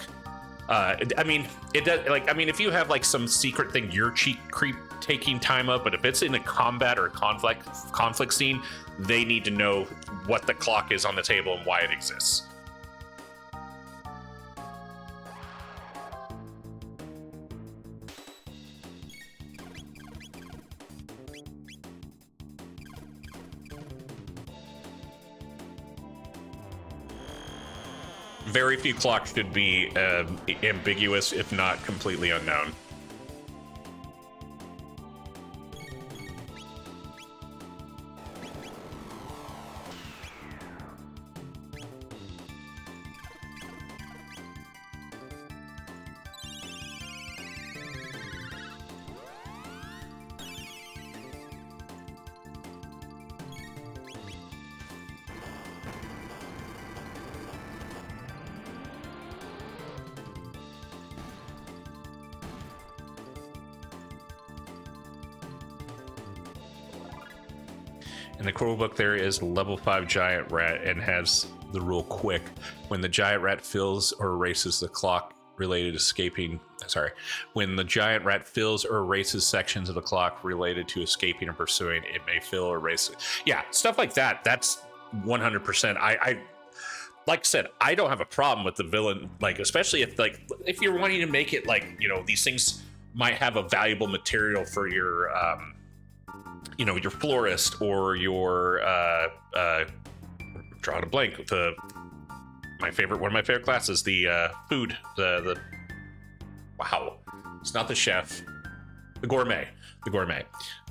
I mean, it does. Like, I mean, if you have like some secret thing, you're cheat creep taking time up. But if it's in a combat or a conflict scene, they need to know what the clock is on the table and why it exists. Very few clocks should be ambiguous, if not completely unknown. In the core book, there is level 5 giant rat and has the rule quick. When the giant rat fills or erases the clock related to escaping. Sorry, when the giant rat fills or erases sections of the clock related to escaping or pursuing, it may fill or erase. Yeah, stuff like that. That's 100%. I like I said, I don't have a problem with the villain, like especially if you're wanting to make it like, you know, these things might have a valuable material for your you know, your florist or your drawing a blank, one of my favorite classes, the food, the wow, it's not the chef, the gourmet.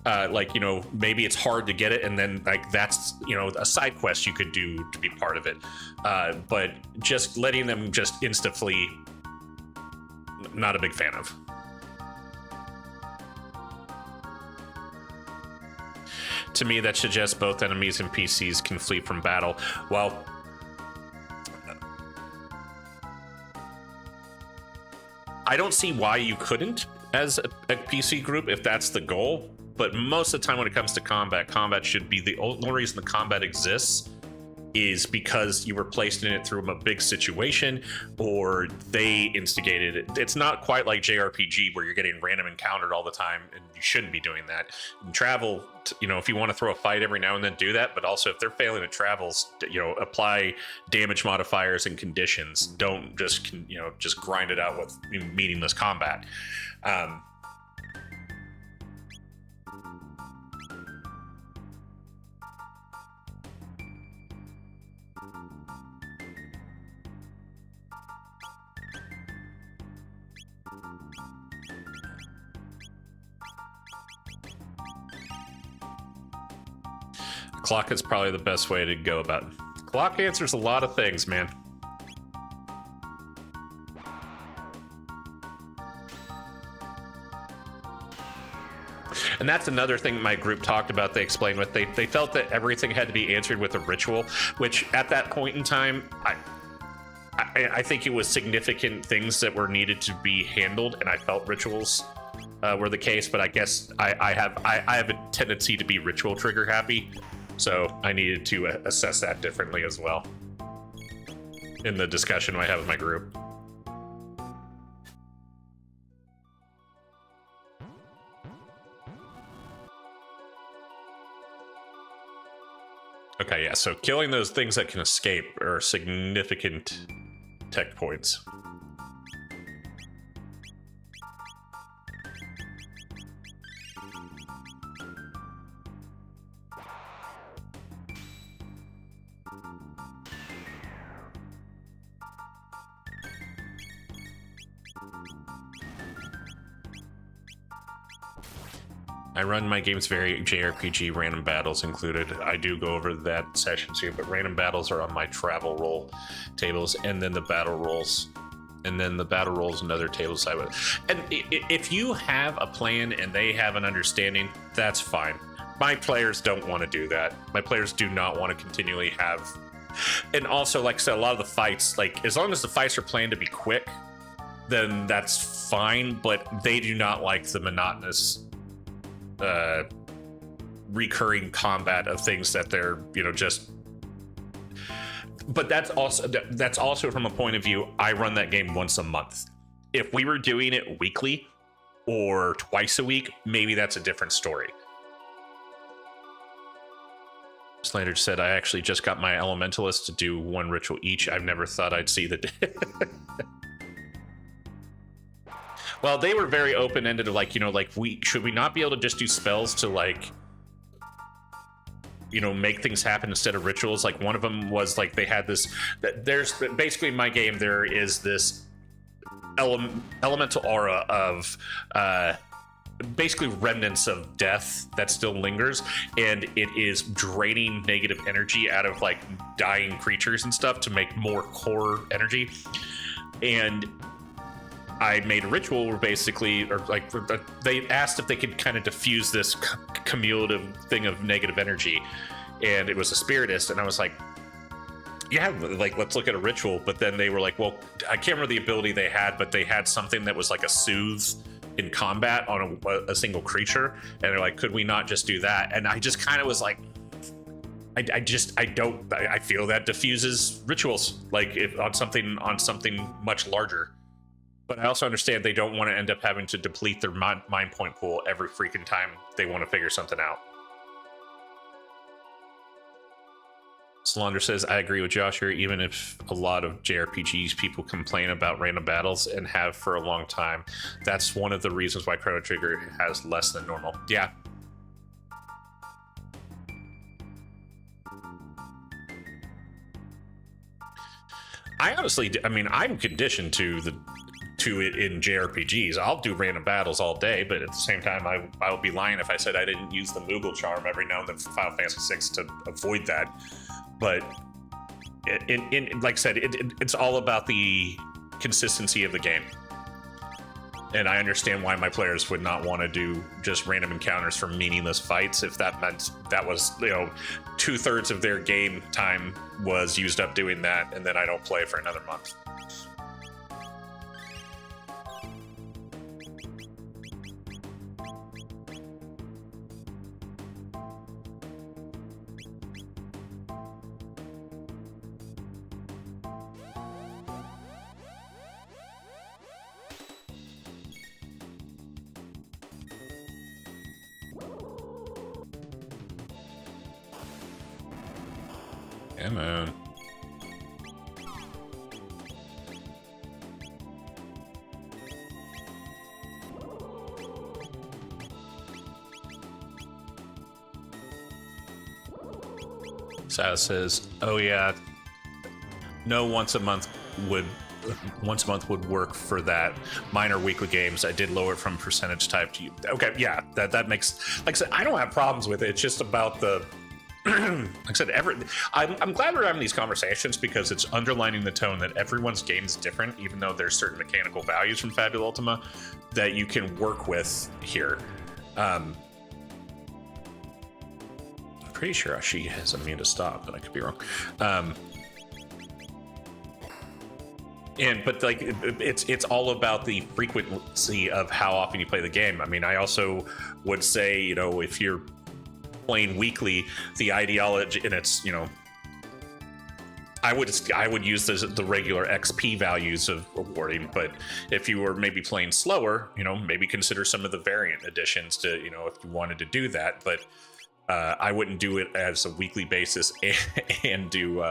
Like, you know, maybe it's hard to get it, and then like that's, you know, a side quest you could do to be part of it, but just letting them just insta flee, not a big fan of. To me, that suggests both enemies and PCs can flee from battle. Well, I don't see why you couldn't as a PC group if that's the goal, but most of the time when it comes to combat should be the only reason the combat exists is because you were placed in it through a big situation or they instigated it. It's not quite like JRPG where you're getting random encountered all the time, and you shouldn't be doing that. In travel, you know, if you want to throw a fight every now and then, do that, but also if they're failing at travels, you know, apply damage modifiers and conditions. Don't just, you know, just grind it out with meaningless combat. Clock is probably the best way to go about it. Clock answers a lot of things, man. And that's another thing my group talked about. They explained what they felt that everything had to be answered with a ritual, which at that point in time, I think it was significant things that were needed to be handled, and I felt rituals were the case. But I guess I have a tendency to be ritual trigger happy. So I needed to assess that differently as well in the discussion I have with my group. Okay, yeah, so killing those things that can escape are significant tech points. I run my games very JRPG, random battles included. I do go over that session too, but random battles are on my travel roll tables, and then the battle rolls, and other tables I would. And if you have a plan and they have an understanding, that's fine. My players don't want to do that. My players do not want to continually have. And also, like I said, a lot of the fights, like as long as the fights are planned to be quick, then that's fine. But they do not like the monotonous recurring combat of things that they're, you know, just. But that's also from a point of view, I run that game once a month. If we were doing it weekly or twice a week, maybe that's a different story. Slander said, I actually just got my elementalists to do one ritual each. I've never thought I'd see the day. Well, they were very open-ended, like, you know, like, should we not be able to just do spells to, like, you know, make things happen instead of rituals? Like, one of them was, like, they had this, there's, basically in my game, there is this elemental aura of, basically remnants of death that still lingers, and it is draining negative energy out of, like, dying creatures and stuff to make more core energy. And I made a ritual where basically, or like, they asked if they could kind of diffuse this cumulative thing of negative energy, and it was a spiritist, and I was like, yeah, like, let's look at a ritual. But then they were like, well, I can't remember the ability they had, but they had something that was like a soothe in combat on a single creature, and they're like, could we not just do that? And I just kind of was like, I feel that diffuses rituals, like, if on something much larger. But I also understand they don't want to end up having to deplete their mind point pool every freaking time they want to figure something out. Solander says, I agree with Josh here, even if a lot of JRPGs people complain about random battles and have for a long time. That's one of the reasons why Chrono Trigger has less than normal. Yeah. I honestly, I mean, I'm conditioned to it in JRPGs. I'll do random battles all day, but at the same time, I would be lying if I said I didn't use the Moogle charm every now and then for Final Fantasy VI to avoid that. But like I said, it's all about the consistency of the game. And I understand why my players would not want to do just random encounters for meaningless fights if that meant that was, 2/3 of their game time was used up doing that, and then I don't play for another month. Come on. Sal says, "Oh yeah, no once a month would work for that. Minor weekly games. I did lower it from percentage type to you. Okay, yeah, that makes, like I said, I don't have problems with it. It's just about the." Like I said, I'm glad we're having these conversations because it's underlining the tone that everyone's game is different, even though there's certain mechanical values from Fabula Ultima that you can work with here. I'm pretty sure she has immune to stop, but I could be wrong. But like it's all about the frequency of how often you play the game. I mean, I also would say, if you're playing weekly, the ideology, and it's, I would use the regular XP values of rewarding, but if you were maybe playing slower, maybe consider some of the variant additions to, if you wanted to do that. But I wouldn't do it as a weekly basis and do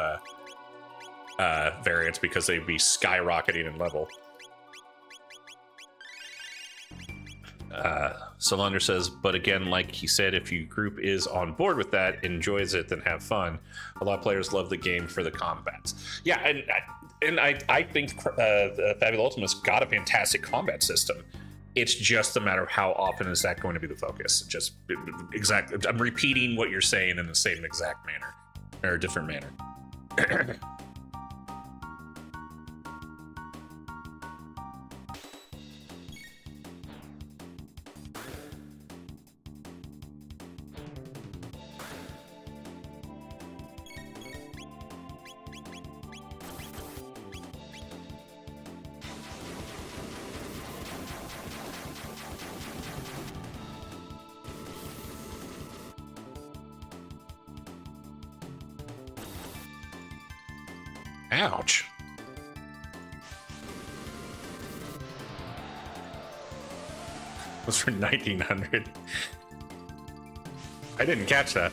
variants because they'd be skyrocketing in level. Solander says, but again, like he said, if your group is on board with that, enjoys it, then have fun. A lot of players love the game for the combats. Yeah, and I think Fabula Ultima's got a fantastic combat system. It's just a matter of how often is that going to be the focus. Just exactly, I'm repeating what you're saying in the same exact manner, or a different manner. Ouch. Was for 1900. I didn't catch that.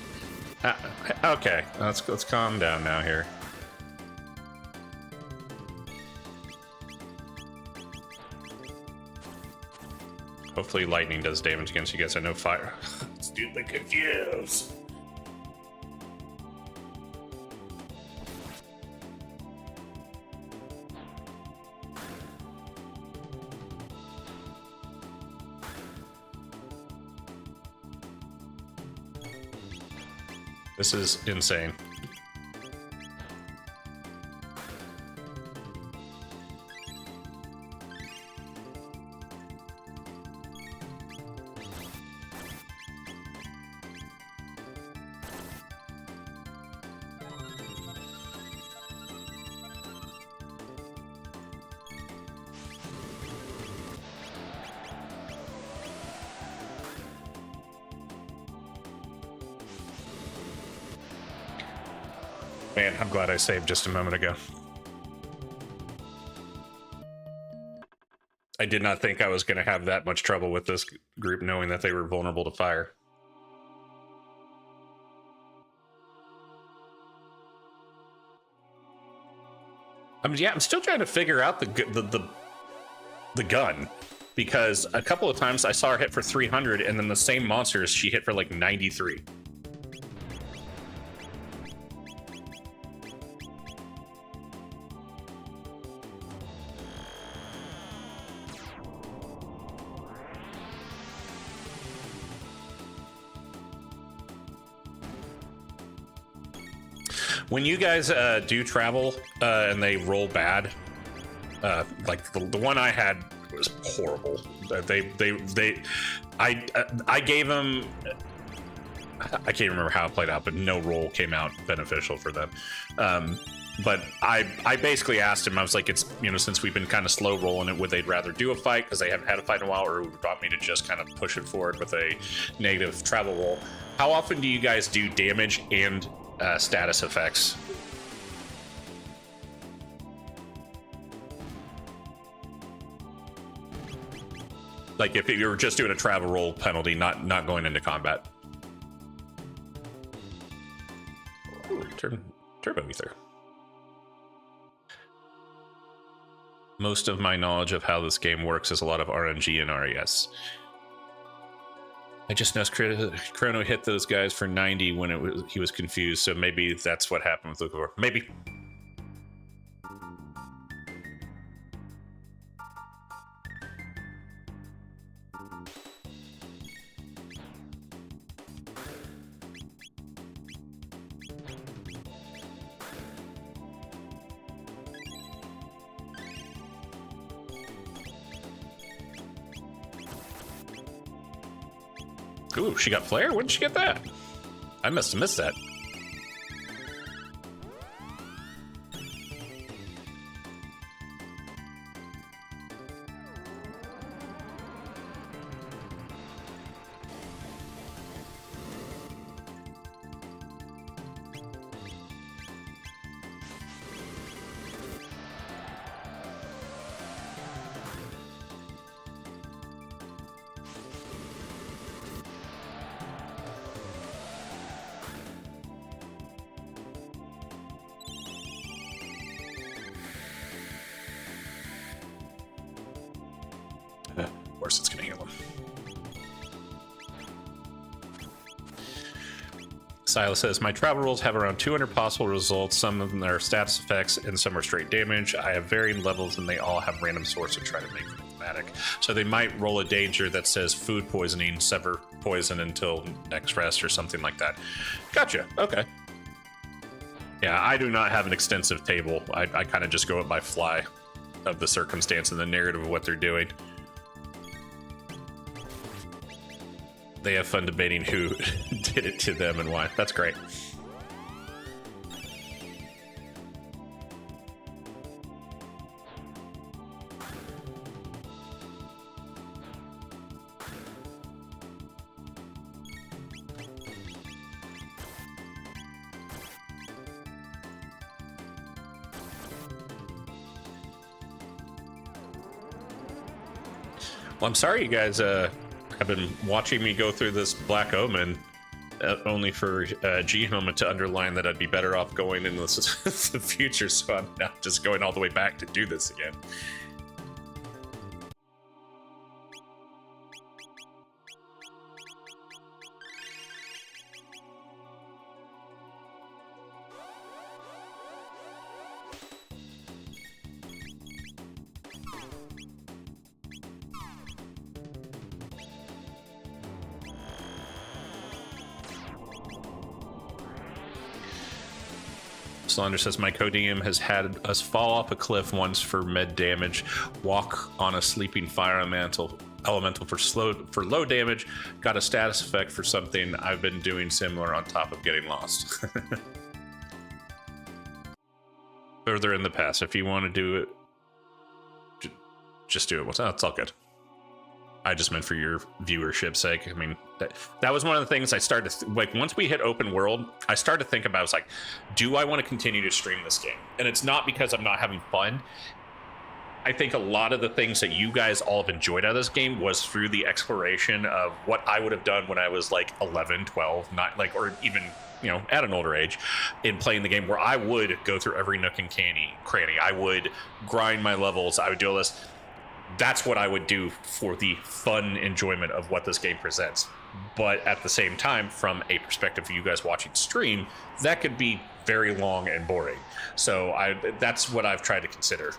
Okay, let's calm down now here. Hopefully lightning does damage against you guys. I know fire. Stupid confused. This is insane. Man, I'm glad I saved just a moment ago. I did not think I was going to have that much trouble with this group, knowing that they were vulnerable to fire. I mean, yeah, I'm still trying to figure out the gun, because a couple of times I saw her hit for 300, and then the same monsters she hit for like 93. When you guys do travel and they roll bad, like the one I had was horrible. I gave them. I can't remember how it played out, but no roll came out beneficial for them. But I basically asked him. I was like, it's, you know, since we've been kind of slow rolling it, would they rather do a fight because they haven't had a fight in a while, or would want me to just kind of push it forward with a negative travel roll? How often do you guys do damage and status effects? Like if you were just doing a travel roll penalty, not going into combat. Ooh, turbo ether. Most of my knowledge of how this game works is a lot of RNG and RES. I just noticed Chrono hit those guys for 90 when he was confused, so maybe that's what happened with Lucar. Maybe. Ooh, she got flare? When did she get that? I must have missed that. Of course it's gonna heal him. Silas says, my travel rolls have around 200 possible results. Some of them are status effects and some are straight damage. I have varying levels and they all have random source to try to make them thematic. So they might roll a danger that says food poisoning, sever poison until next rest or something like that. Gotcha. Okay. Yeah, I do not have an extensive table. I kind of just go up by fly of the circumstance and the narrative of what they're doing. They have fun debating who did it to them and why. That's great. Well, I'm sorry you guys have been watching me go through this Black Omen only for G-Helmet to underline that I'd be better off going into the future, so I'm now just going all the way back to do this again. Solander says, my co-DM has had us fall off a cliff once for med damage, walk on a sleeping fire elemental for low damage, got a status effect for something. I've been doing similar on top of getting lost. Further in the past, if you want to do it, just do it. It's all good. I just meant for your viewership's sake. I mean, that was one of the things I started to like once we hit open world. I started to think about, I was like, do I want to continue to stream this game? And it's not because I'm not having fun. I think a lot of the things that you guys all have enjoyed out of this game was through the exploration of what I would have done when I was like 11, 12, not like, or even, you know, at an older age in playing the game, where I would go through every nook and cranny. I would grind my levels. I would do all this. That's what I would do for the fun enjoyment of what this game presents. But at the same time, from a perspective of you guys watching stream, that could be very long and boring. So that's what I've tried to consider.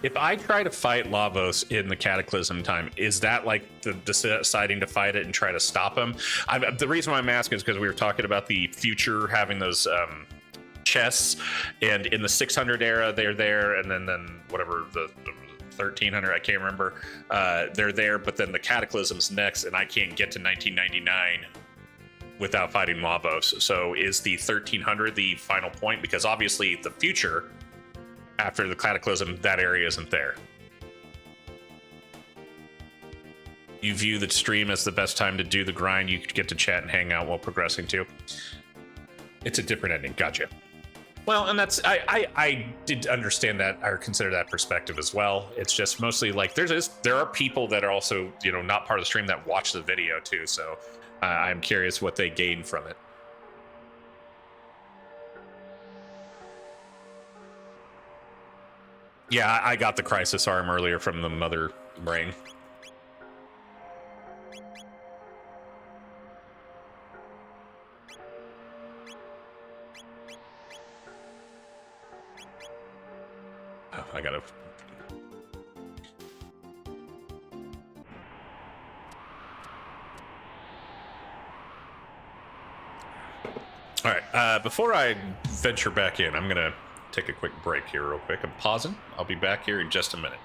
If I try to fight Lavos in the Cataclysm time, is that like deciding to fight it and try to stop him? The reason why I'm asking is because we were talking about the future having those chests, and in the 600 era they're there, and then whatever the 1300, I can't remember, they're there, but then the Cataclysm's next, and I can't get to 1999 without fighting Lavos. So is the 1300 the final point? Because obviously the future, after the Cataclysm, that area isn't there. You view the stream as the best time to do the grind. You could get to chat and hang out while progressing too. It's a different ending. Gotcha. Well, and that's, I did understand that, or consider that perspective as well. It's just mostly like there are people that are also, you know, not part of the stream that watch the video too. So I'm curious what they gain from it. Yeah, I got the Crisis Arm earlier from the Mother Brain. Oh, I gotta... All right, before I venture back in, I'm gonna take a quick break here real quick. I'm pausing. I'll be back here in just a minute.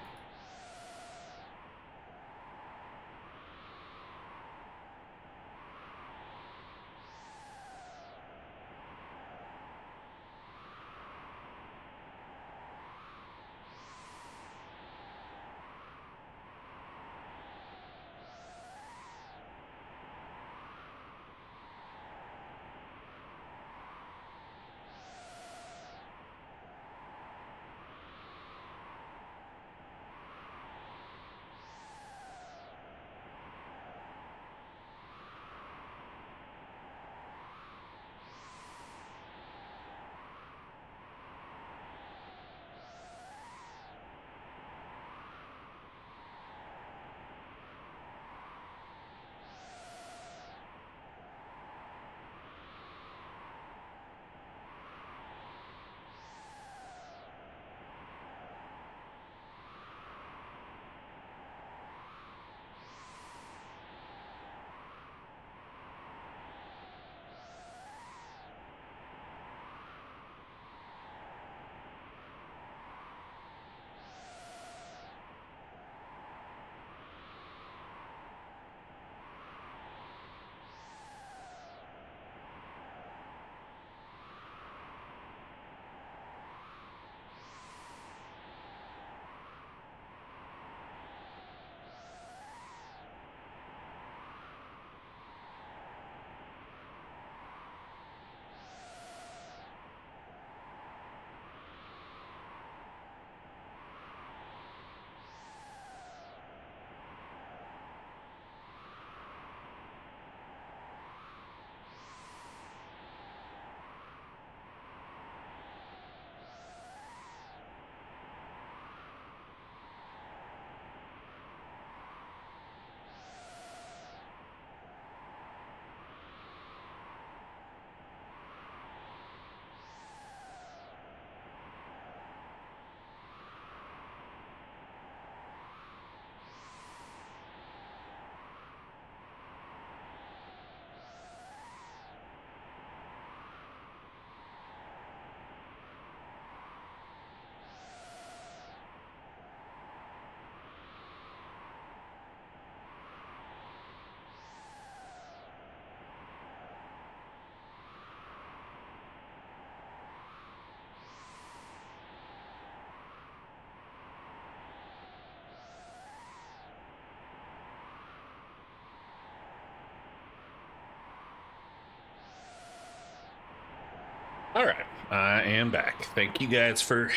All right, I am back. Thank you guys for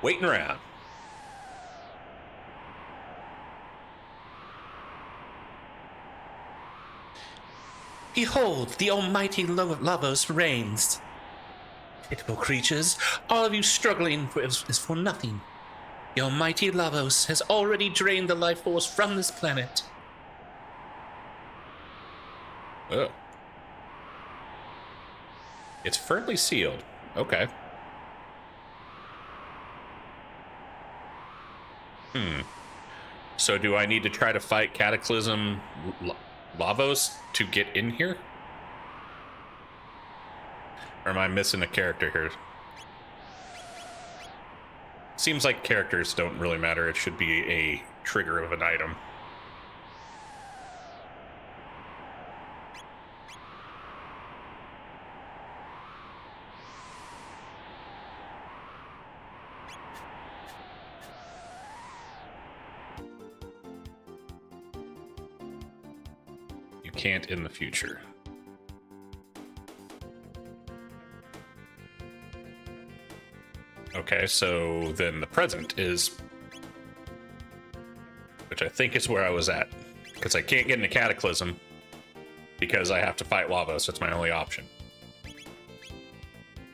waiting around. Behold, the almighty Lavos reigns. Pitiful creatures, all of you struggling is for nothing. The almighty Lavos has already drained the life force from this planet. Oh. It's firmly sealed. Okay. So do I need to try to fight Cataclysm Lavos to get in here? Or am I missing a character here? Seems like characters don't really matter. It should be a trigger of an item. You can't in the future. Okay, so then the present is, which I think is where I was at, because I can't get into Cataclysm because I have to fight lava, so it's my only option.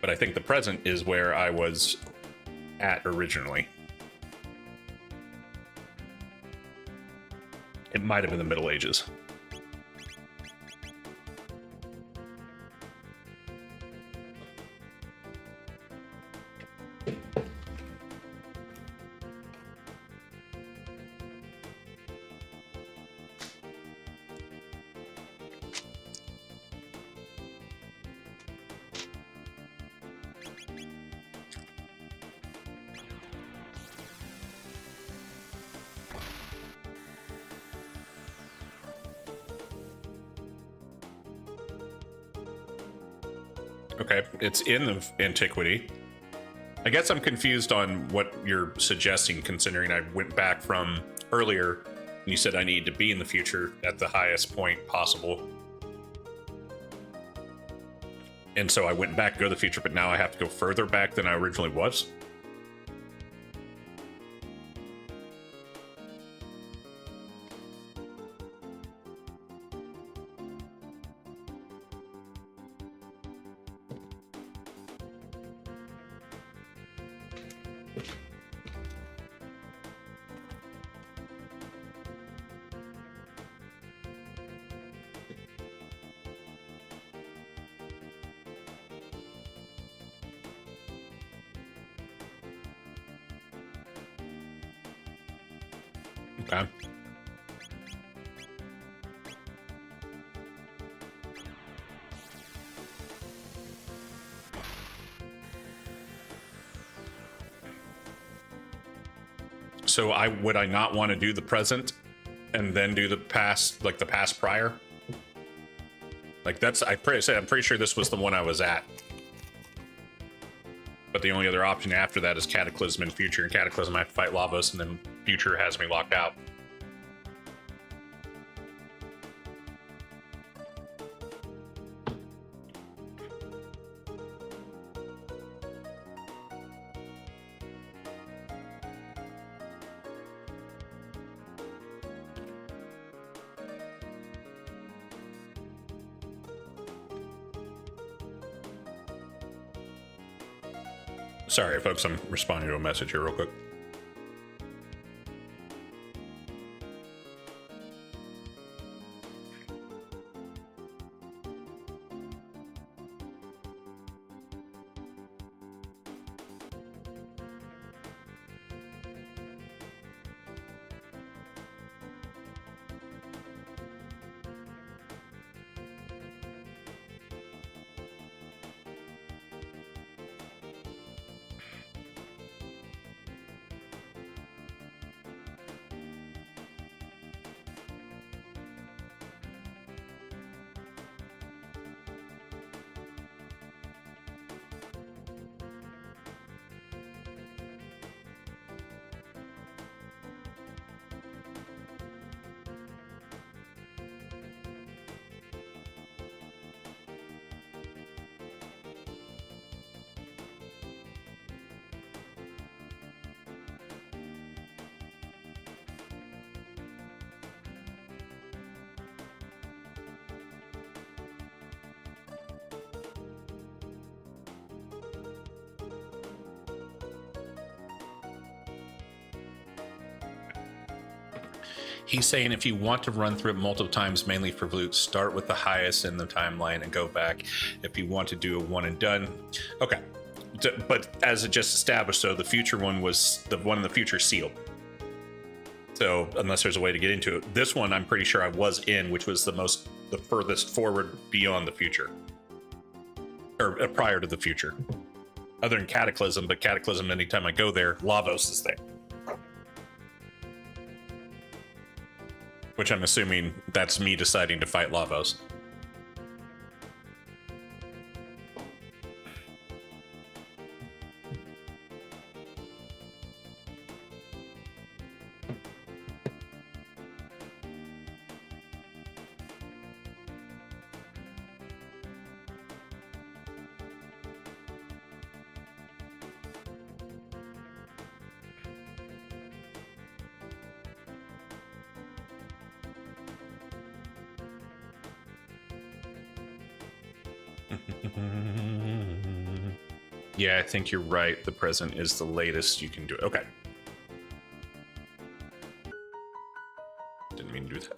But I think the present is where I was at originally. It might have been the Middle Ages. Okay, it's in the antiquity. I guess I'm confused on what you're suggesting, considering I went back from earlier and you said I need to be in the future at the highest point possible. And so I went back to go to the future, but now I have to go further back than I originally was. Okay. So would I not want to do the present and then do the past, like the past prior? Like I'm pretty sure this was the one I was at. But the only other option after that is Cataclysm and Future. And Cataclysm, I have to fight Lavos, and then Future has me locked out. Sorry, folks, I'm responding to a message here real quick. He's saying if you want to run through it multiple times, mainly for loot, start with the highest in the timeline and go back. If you want to do a one and done, okay. But as it just established, so the future one was the one in the future sealed. So unless there's a way to get into it, this one I'm pretty sure I was in, which was the furthest forward beyond the future, or prior to the future, other than Cataclysm. But Cataclysm, anytime I go there, Lavos is there, which I'm assuming that's me deciding to fight Lavos. Yeah, I think you're right. The present is the latest you can do it. Okay. Didn't mean to do that.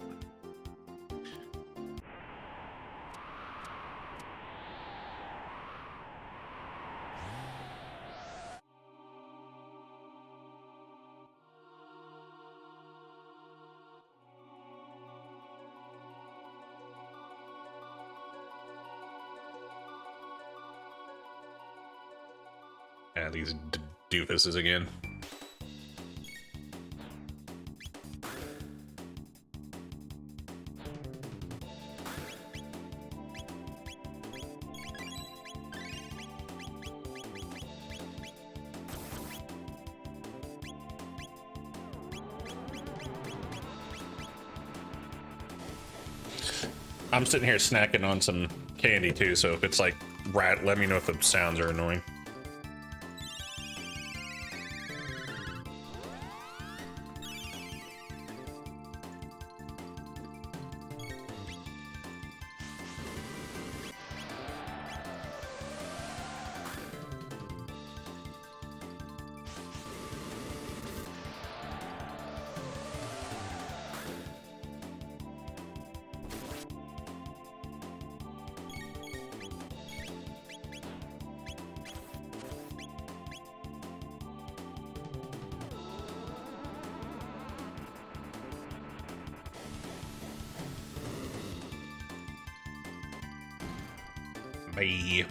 Yeah, these doofuses again. I'm sitting here snacking on some candy too, so if it's like rat, let me know if the sounds are annoying. Bye.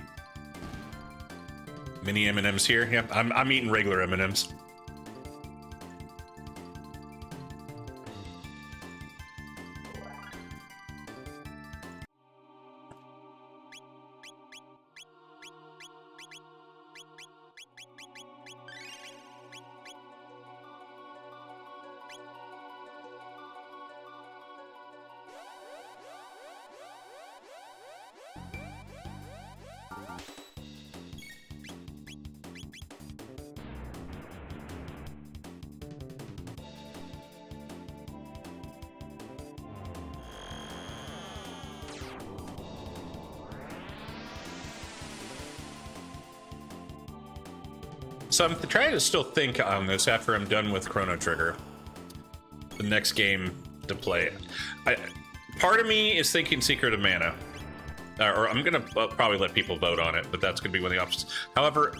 Mini M&Ms here. Yep, I'm eating regular M&Ms. So I'm trying to still think on this after I'm done with Chrono Trigger. The next game to play. Part of me is thinking Secret of Mana. Or I'm going to probably let people vote on it, but that's going to be one of the options. However,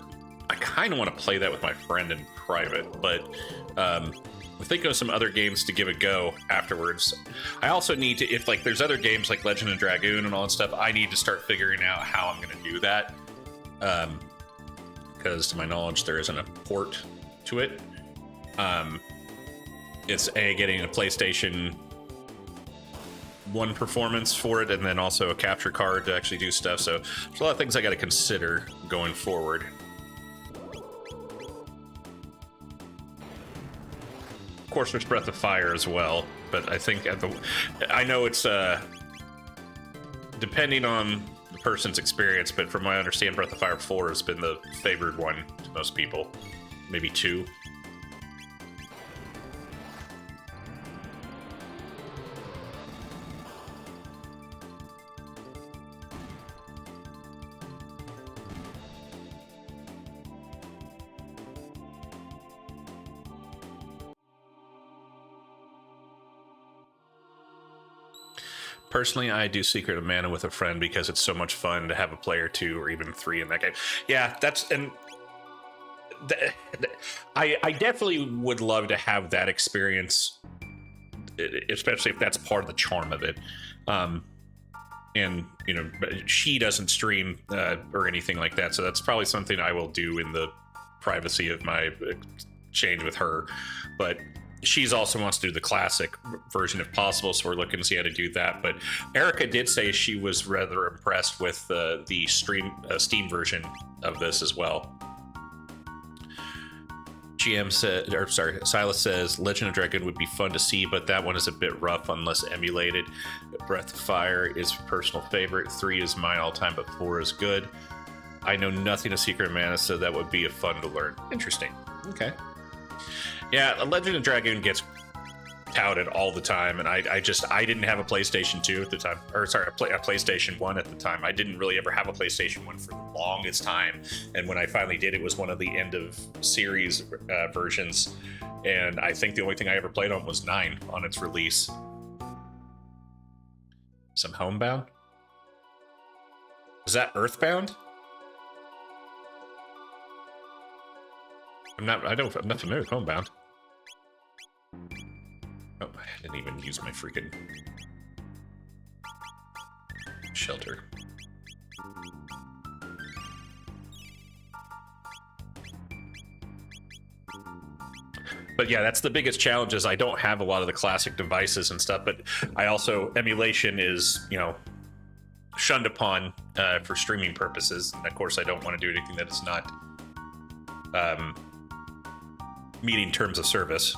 I kind of want to play that with my friend in private, but I'm thinking of some other games to give a go afterwards. I also need to, if like there's other games like Legend of Dragoon and all that stuff, I need to start figuring out how I'm going to do that. Because to my knowledge, there isn't a port to it. It's getting a PlayStation 1 performance for it, and then also a capture card to actually do stuff. So there's a lot of things I got to consider going forward. Of course, there's Breath of Fire as well, but I think I know it's depending on person's experience, but from what I understand, Breath of Fire 4 has been the favored one to most people. Maybe 2. Personally, I do Secret of Mana with a friend because it's so much fun to have a player 2 or even 3 in that game. Yeah, I definitely would love to have that experience, especially if that's part of the charm of it. And you know, she doesn't stream or anything like that, so that's probably something I will do in the privacy of my exchange with her. But she's also wants to do the classic version if possible, so we're looking to see how to do that. But Erica did say she was rather impressed with the Steam version of this as well. GM said, or sorry, Silas says Legend of Dragoon would be fun to see, but that one is a bit rough unless emulated. Breath of Fire is personal favorite. 3 is mine all time, but 4 is good. I know nothing of Secret of Mana, so that would be a fun to learn. Interesting. Okay. Yeah, Legend of Dragoon gets touted all the time, and I didn't have a PlayStation 2 at the time, or sorry, a PlayStation 1 at the time. I didn't really ever have a PlayStation 1 for the longest time, and when I finally did, it was one of the end of series versions, and I think the only thing I ever played on was 9 on its release. Some Homebound? Is that Earthbound? I'm not familiar with Homebound. Oh, I didn't even use my freaking shelter. But yeah, that's the biggest challenge is I don't have a lot of the classic devices and stuff, but I also, emulation is, you know, shunned upon for streaming purposes. And of course, I don't want to do anything that is not meeting terms of service.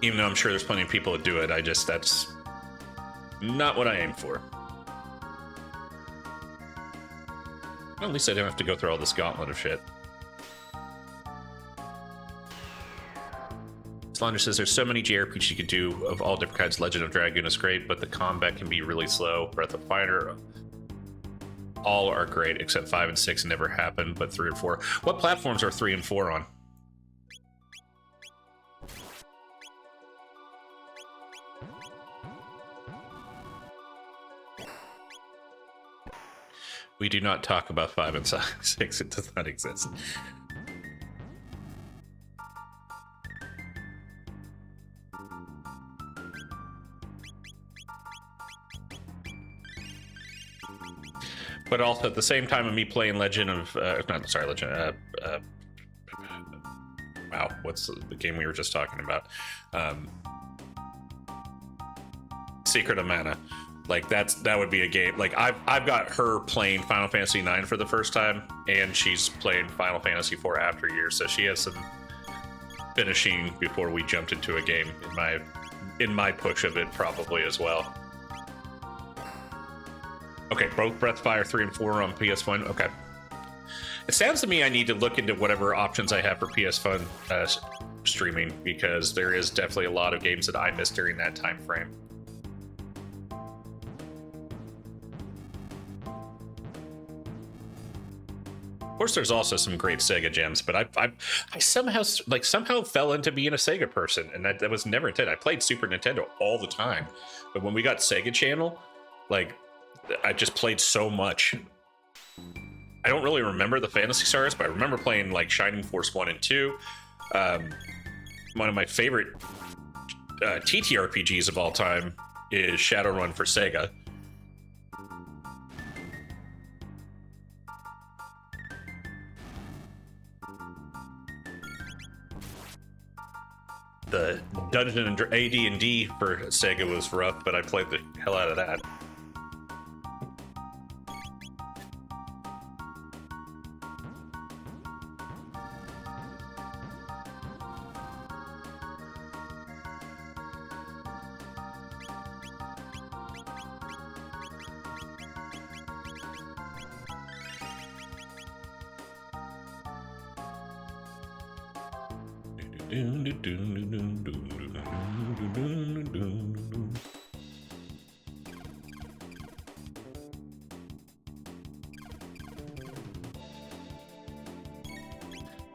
Even though I'm sure there's plenty of people that do it, that's not what I aim for. Well, at least I don't have to go through all this gauntlet of shit. Slander says there's so many JRPGs you could do of all different kinds. Legend of Dragoon is great, but the combat can be really slow. Breath of Fire, all are great except 5 and 6 never happened, but 3 and 4. What platforms are 3 and 4 on? We do not talk about 5 and 6. It does not exist. But also at the same time of me playing Legend of, wow, what's the game we were just talking about? Secret of Mana. Like that would be a game. Like I've got her playing Final Fantasy IX for the first time, and she's playing Final Fantasy IV after years, so she has some finishing before we jumped into a game in my push of it probably as well. Okay, both Breath of Fire 3 and 4 on PS1. Okay. It sounds to me I need to look into whatever options I have for PS1 streaming, because there is definitely a lot of games that I missed during that time frame. Of course, there's also some great Sega gems, but I somehow fell into being a Sega person, and that was never intended. I played Super Nintendo all the time, but when we got Sega Channel, like, I just played so much. I don't really remember the Phantasy Stars, but I remember playing like Shining Force 1 and 2. One of my favorite TTRPGs of all time is Shadowrun for Sega. The Dungeon and AD&D for Sega was rough, but I played the hell out of that.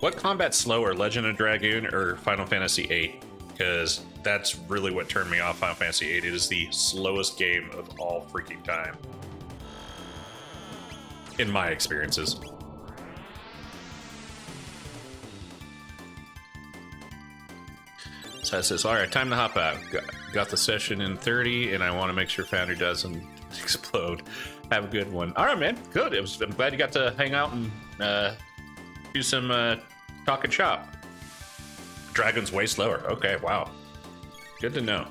What combat's slower, Legend of Dragoon or Final Fantasy VIII? Because that's really what turned me off Final Fantasy VIII. It is the slowest game of all freaking time, in my experiences. So it says, all right, time to hop out. Got the session in 30, and I want to make sure Foundry doesn't explode. Have a good one. All right, man. Good. I'm glad you got to hang out and do some talk and shop. Dragon's way slower. Okay, wow. Good to know.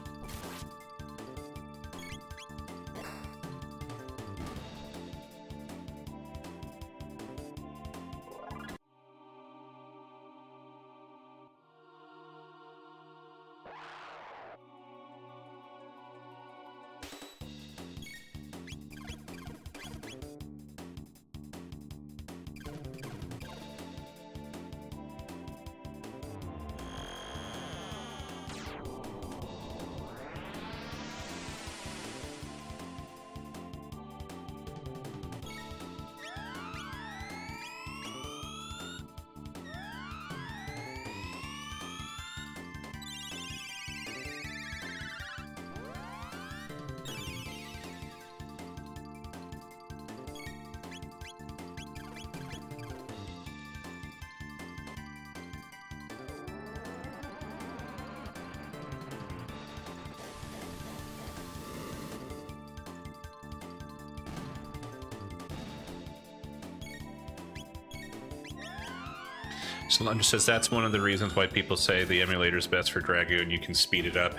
Solange says that's one of the reasons why people say the emulator is best for Dragoon. You can speed it up.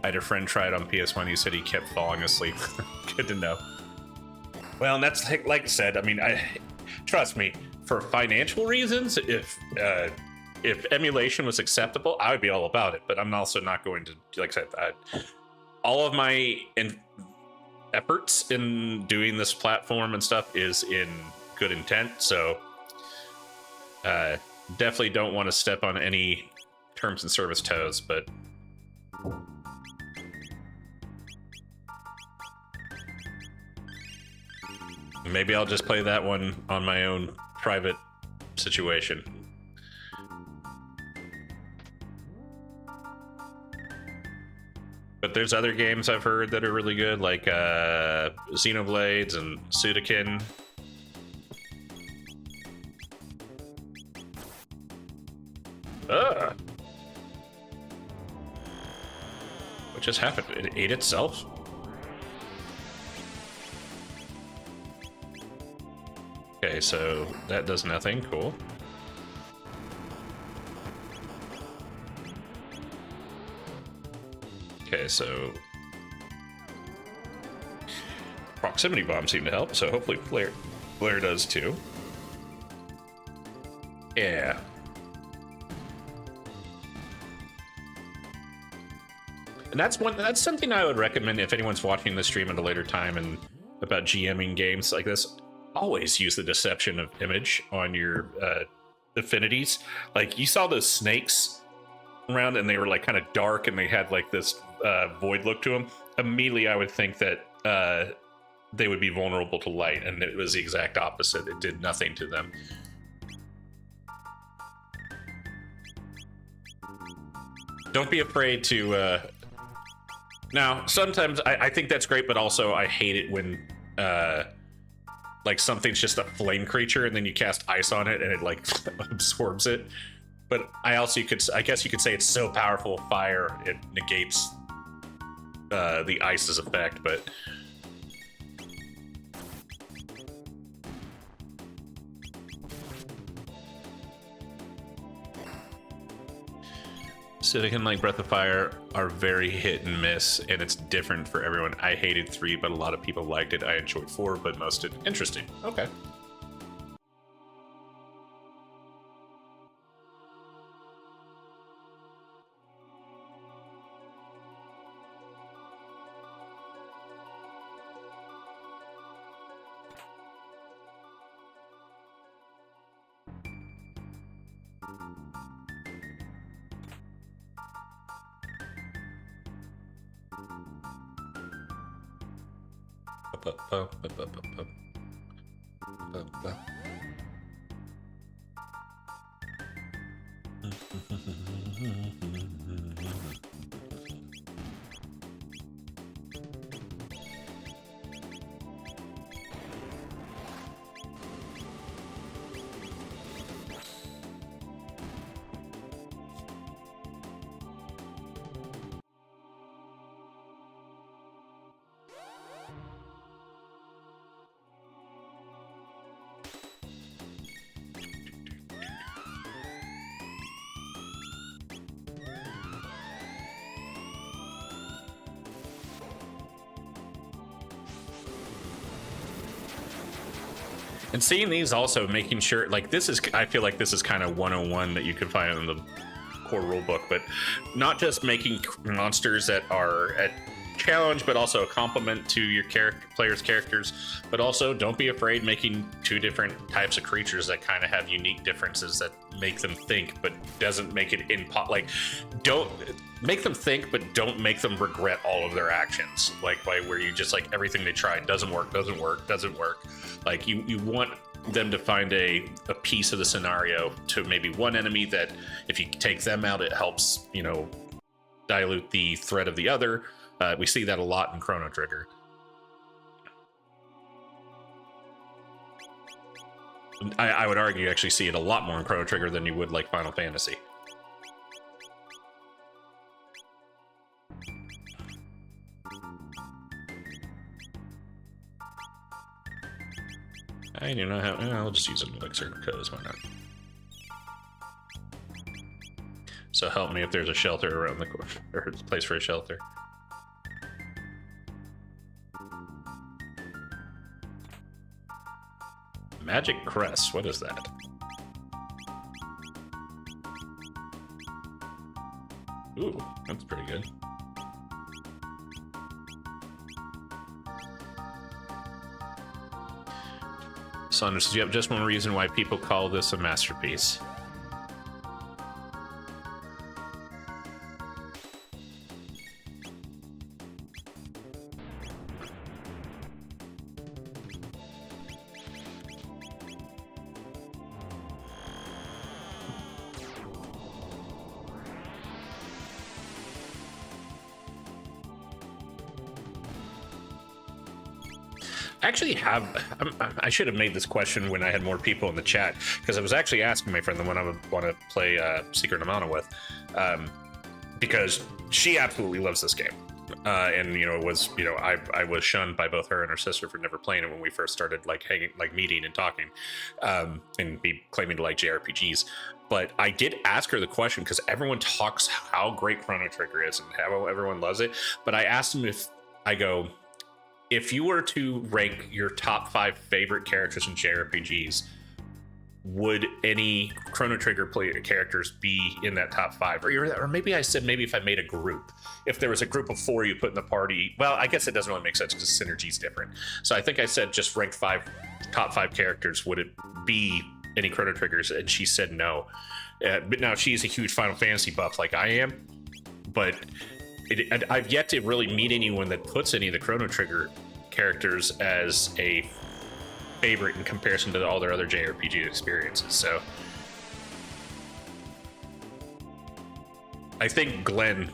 I had a friend try it on PS1. He said he kept falling asleep. Good to know. Well, and that's like I said. I mean, trust me. For financial reasons, if emulation was acceptable, I would be all about it. But I'm also not going to, like I said, all of my efforts in doing this platform and stuff is in good intent. So. Definitely don't want to step on any terms and service toes, but maybe I'll just play that one on my own private situation. But there's other games I've heard that are really good, like Xenoblades and Sudokin. What just happened? It ate itself? Okay, so that does nothing. Cool. Okay, so proximity bombs seem to help, so hopefully Flare does too. Yeah. And that's something I would recommend if anyone's watching the stream at a later time and about GMing games like this. Always use the deception of image on your affinities. Like, you saw those snakes around and they were like kind of dark and they had like this void look to them. Immediately I would think that they would be vulnerable to light, and it was the exact opposite. It did nothing to them. Don't be afraid to now, sometimes I think that's great, but also I hate it when like something's just a flame creature and then you cast ice on it and it like absorbs it. But I guess you could say it's so powerful fire it negates the ice's effect, but Sudoku like Breath of Fire are very hit and miss, and it's different for everyone. I hated 3, but a lot of people liked it. I enjoyed 4, but most did. Interesting. Okay. And seeing these also making sure, like, this is, I feel like this is kind of 101 that you can find in the core rulebook, but not just making monsters that are a challenge, but also a complement to your players' characters, but also don't be afraid making two different types of creatures that kind of have unique differences that make them think, but doesn't make it like, don't make them think, but don't make them regret all of their actions. Like, by where you just, like, everything they tried doesn't work. Like, you want them to find a piece of the scenario to maybe one enemy that if you take them out, it helps, you know, dilute the threat of the other. We see that a lot in Chrono Trigger. I would argue you actually see it a lot more in Chrono Trigger than you would like Final Fantasy. I do not have. I'll just use an elixir because why not? So help me if there's a shelter around the corner, or a place for a shelter. Magic Crest, what is that? Ooh, that's pretty good. Saunders, do you have just one reason why people call this a masterpiece? Actually I should have made this question when I had more people in the chat, because I was actually asking my friend the one I would want to play Secret of Mana with, because she absolutely loves this game, and you know, it was, you know, I was shunned by both her and her sister for never playing it when we first started like hanging, like meeting and talking, and me claiming to like JRPGs. But I did ask her the question because everyone talks how great Chrono Trigger is and how everyone loves it, but I asked him if you were to rank your top 5 favorite characters in JRPGs, would any Chrono Trigger characters be in that top 5? Or maybe I said, maybe if I made a group, if there was a group of 4 you put in the party. Well, I guess it doesn't really make sense because synergy's different. So I think I said just rank top 5 characters. Would it be any Chrono Triggers? And she said no. But now she's a huge Final Fantasy buff like I am, but I've yet to really meet anyone that puts any of the Chrono Trigger characters as a favorite in comparison to all their other JRPG experiences. So I think Glenn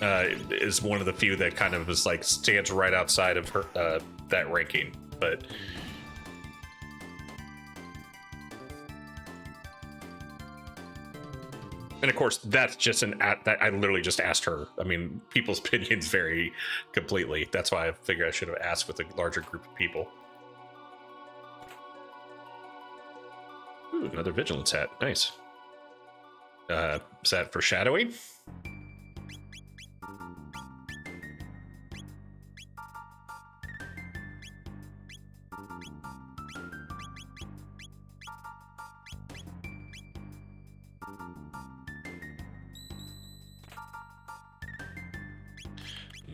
is one of the few that kind of is like stands right outside of her that ranking, but and of course, that's just that I literally just asked her. I mean, people's opinions vary completely. That's why I figured I should have asked with a larger group of people. Ooh, another Vigilance hat. Nice. Is that foreshadowing?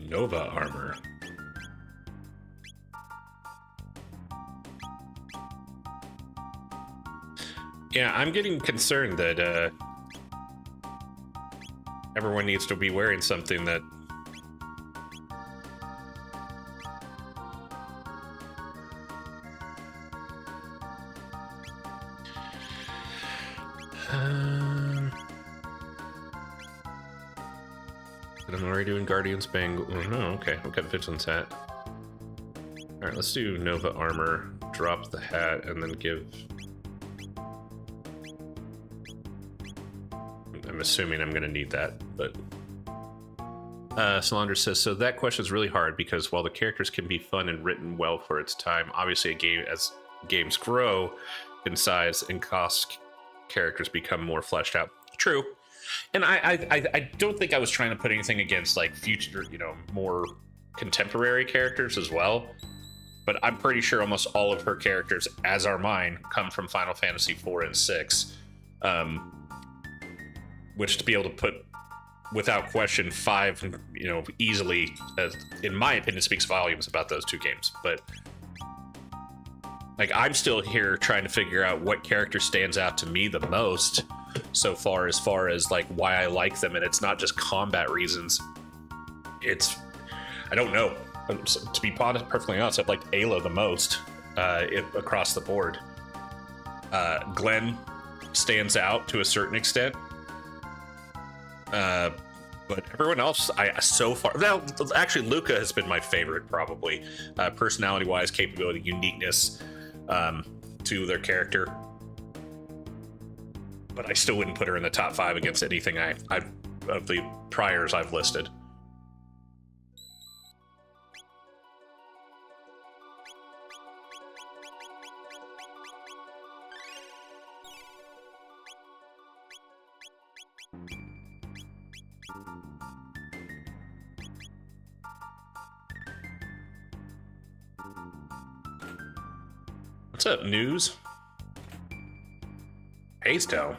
Nova armor. Yeah, I'm getting concerned that everyone needs to be wearing something that I'm already doing Guardian's Bangle. Oh, no, okay. I've got Vigilance Hat. Alright, let's do Nova Armor, drop the hat, and then give... I'm assuming I'm going to need that, but... Solandra says, so that question is really hard because while the characters can be fun and written well for its time, obviously as games grow in size and cost, characters become more fleshed out. True. And I don't think I was trying to put anything against like future, more contemporary characters as well. But I'm pretty sure almost all of her characters, as are mine, come from Final Fantasy 4 and 6. Which to be able to put without question 5, easily, in my opinion, speaks volumes about those two games. But like, I'm still here trying to figure out what character stands out to me the most so far as like why I like them, and it's not just combat reasons. I don't know. To be perfectly honest, I've liked Ayla the most across the board. Glenn stands out to a certain extent. But everyone else, so far... Well, actually, Luca has been my favorite, probably. Personality-wise, capability, uniqueness to their character. But I still wouldn't put her in the top 5 against anything of the priors I've listed. What's up, news? Haystone.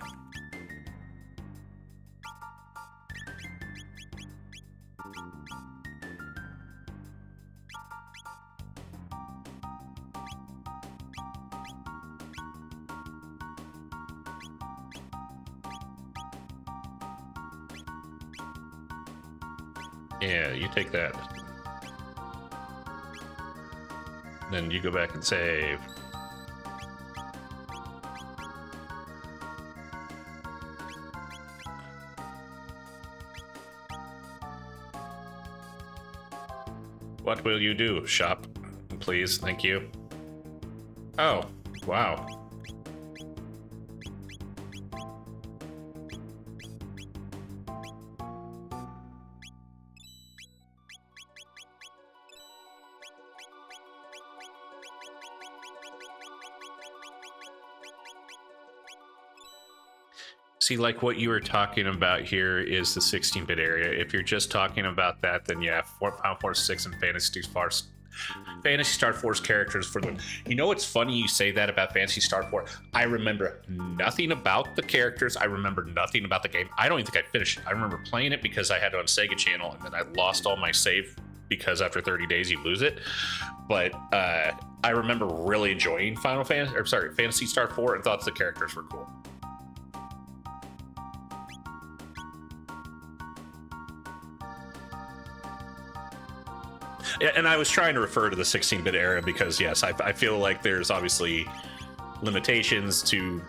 Yeah, you take that. Then you go back and save. What will you do? Shop, please. Thank you. Oh, wow. See, like what you were talking about here is the 16-bit area. If you're just talking about that, then yeah, Final Fantasy 6 and Phantasy Star 4's characters for them. You know what's funny you say that about Phantasy Star 4? I remember nothing about the characters. I remember nothing about the game. I don't even think I finished it. I remember playing it because I had it on Sega Channel, and then I lost all my save because after 30 days you lose it. But I remember really enjoying Phantasy Star 4 and thought the characters were cool. And I was trying to refer to the 16-bit era because, yes, I feel like there's obviously limitations to,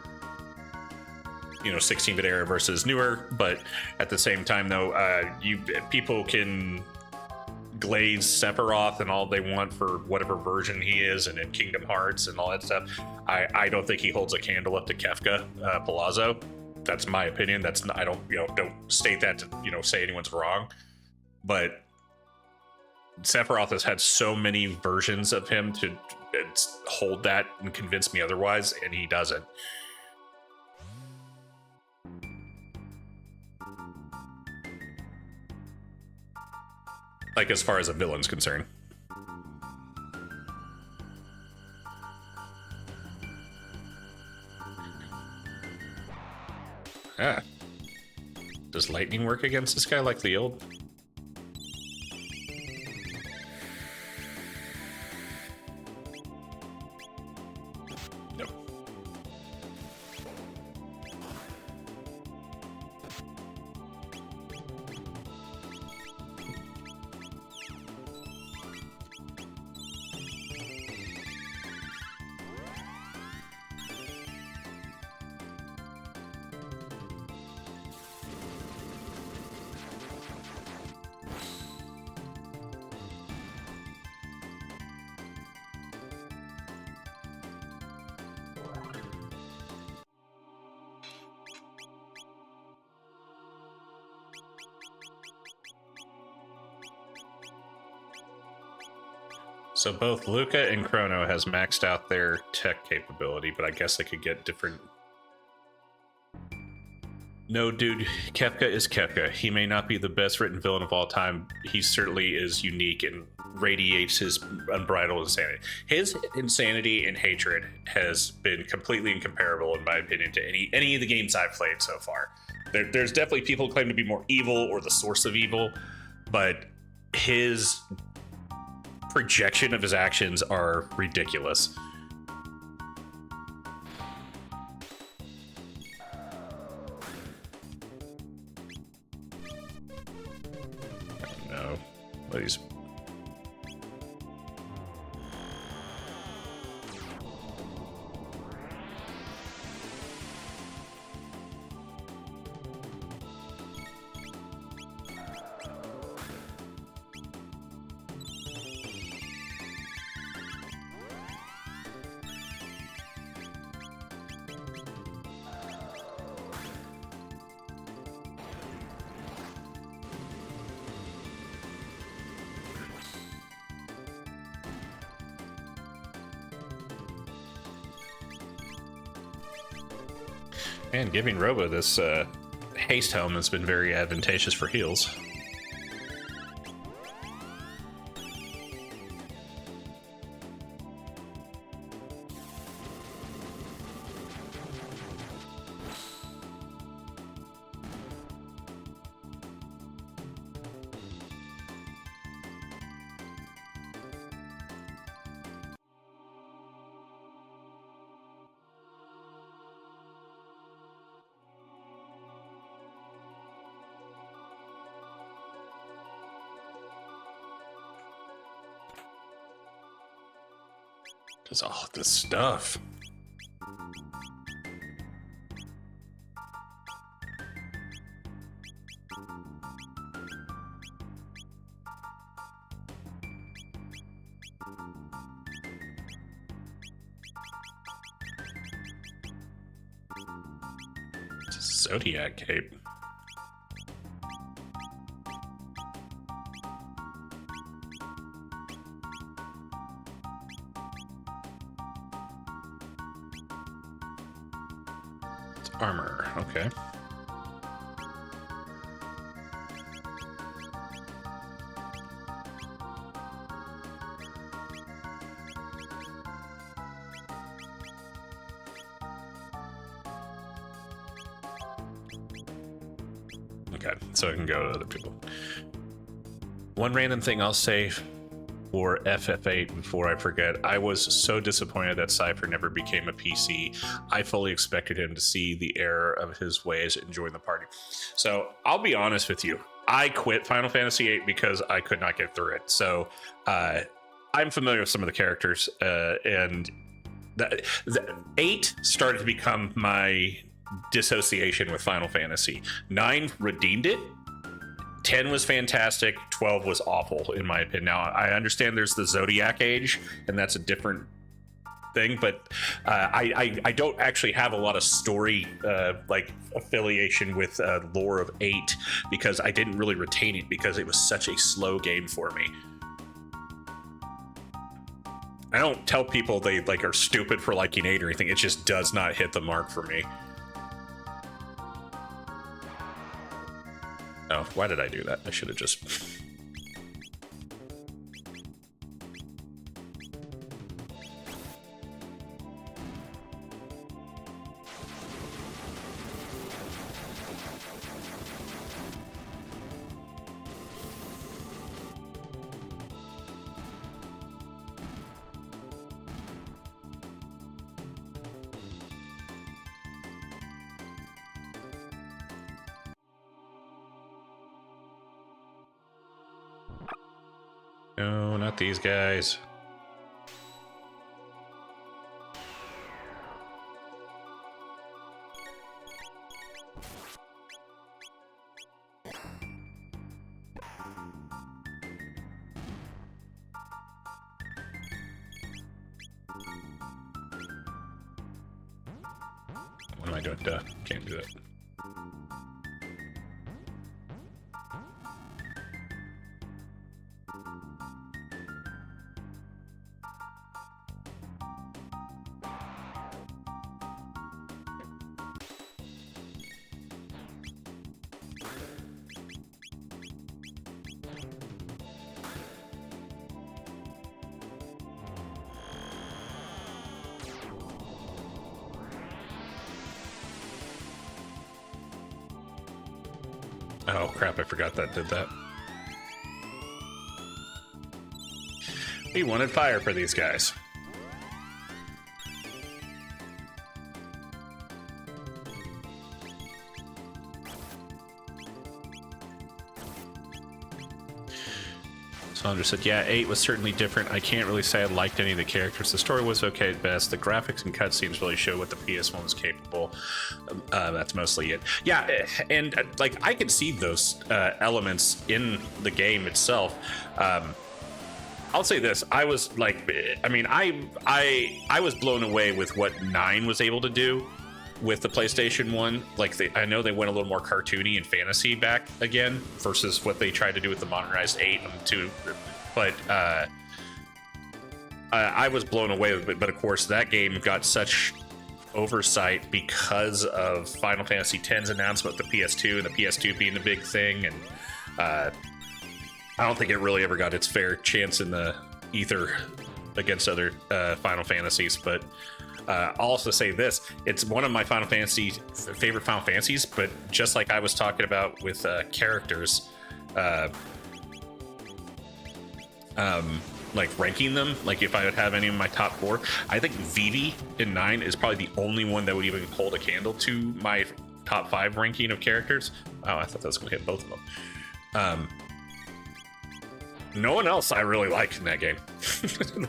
16-bit era versus newer. But at the same time, though, people can glaze Sephiroth and all they want for whatever version he is, and in Kingdom Hearts and all that stuff. I don't think he holds a candle up to Kefka Palazzo. That's my opinion. That's not, I don't state that to say anyone's wrong, but Sephiroth has had so many versions of him to hold that and convince me otherwise, and he doesn't. Like, as far as a villain's concerned. Ah. Does lightning work against this guy like the old? So both Luca and Chrono has maxed out their tech capability, but I guess they could get different. No, dude, Kefka is Kefka. He may not be the best written villain of all time. He certainly is unique and radiates his unbridled insanity. His insanity and hatred has been completely incomparable, in my opinion, to any of the games I've played so far. There's definitely people who claim to be more evil or the source of evil, but his projection of his actions are ridiculous. No, please. And giving Robo this haste helm has been very advantageous for heals. Just all this stuff. Zodiac cape. Armor, okay. Okay, so I can go to other people. One random thing I'll say for FF8 before I forget, I was so disappointed that Cypher never became a PC. I fully expected him to see the error of his ways and join the party. So I'll be honest with you, I quit Final Fantasy VIII because I could not get through it. So I'm familiar with some of the characters, and the 8 started to become my dissociation with Final Fantasy. 9 redeemed it. 10 was fantastic. 12 was awful, in my opinion. Now, I understand there's the Zodiac Age, and that's a different thing, but I don't actually have a lot of story like affiliation with lore of 8 because I didn't really retain it because it was such a slow game for me. I don't tell people they like are stupid for liking 8 or anything. It just does not hit the mark for me. Oh, why did I do that? I should have just... No, not these guys. What am I doing? Duh, can't do that. Oh crap, I forgot that did that. We wanted fire for these guys. Sandra said, yeah, 8 was certainly different. I can't really say I liked any of the characters. The story was okay at best. The graphics and cutscenes really show what the PS1 was capable. That's mostly it. Yeah, and like I could see those elements in the game itself. I'll say this: I was like, I mean, I was blown away with what 9 was able to do with the PlayStation 1. Like, I know they went a little more cartoony and fantasy back again versus what they tried to do with the modernized 8 and 2. But I was blown away with it. But of course, that game got such oversight because of Final Fantasy X's announcement with the PS2 and the PS2 being the big thing. And I don't think it really ever got its fair chance in the ether against other Final Fantasies. But I'll also say this: it's one of my favorite Final Fantasies. But just like I was talking about with characters, like ranking them, like if I would have any of my top 4, I think Vivi in 9 is probably the only one that would even hold a candle to my top 5 ranking of characters. Oh, I thought that was going to hit both of them. No one else I really like in that game,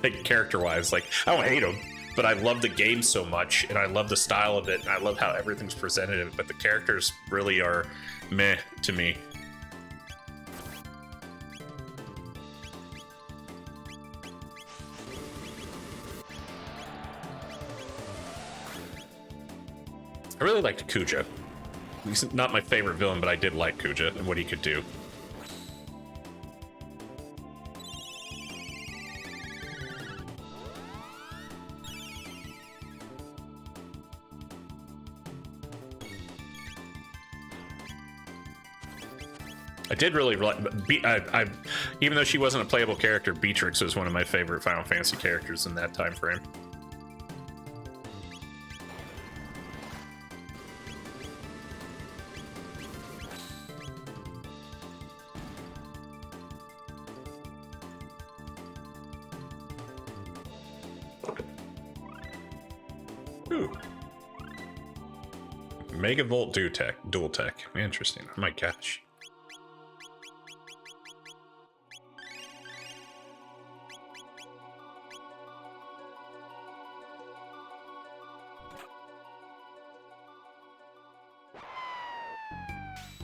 like character-wise. Like, I don't hate them, but I love the game so much, and I love the style of it, and I love how everything's presented in it, but the characters really are meh to me. I really liked Kuja. He's not my favorite villain, but I did like Kuja and what he could do. I did really like, even though she wasn't a playable character, Beatrix was one of my favorite Final Fantasy characters in that time frame. Ooh. Megavolt dual tech. Interesting. Oh my gosh.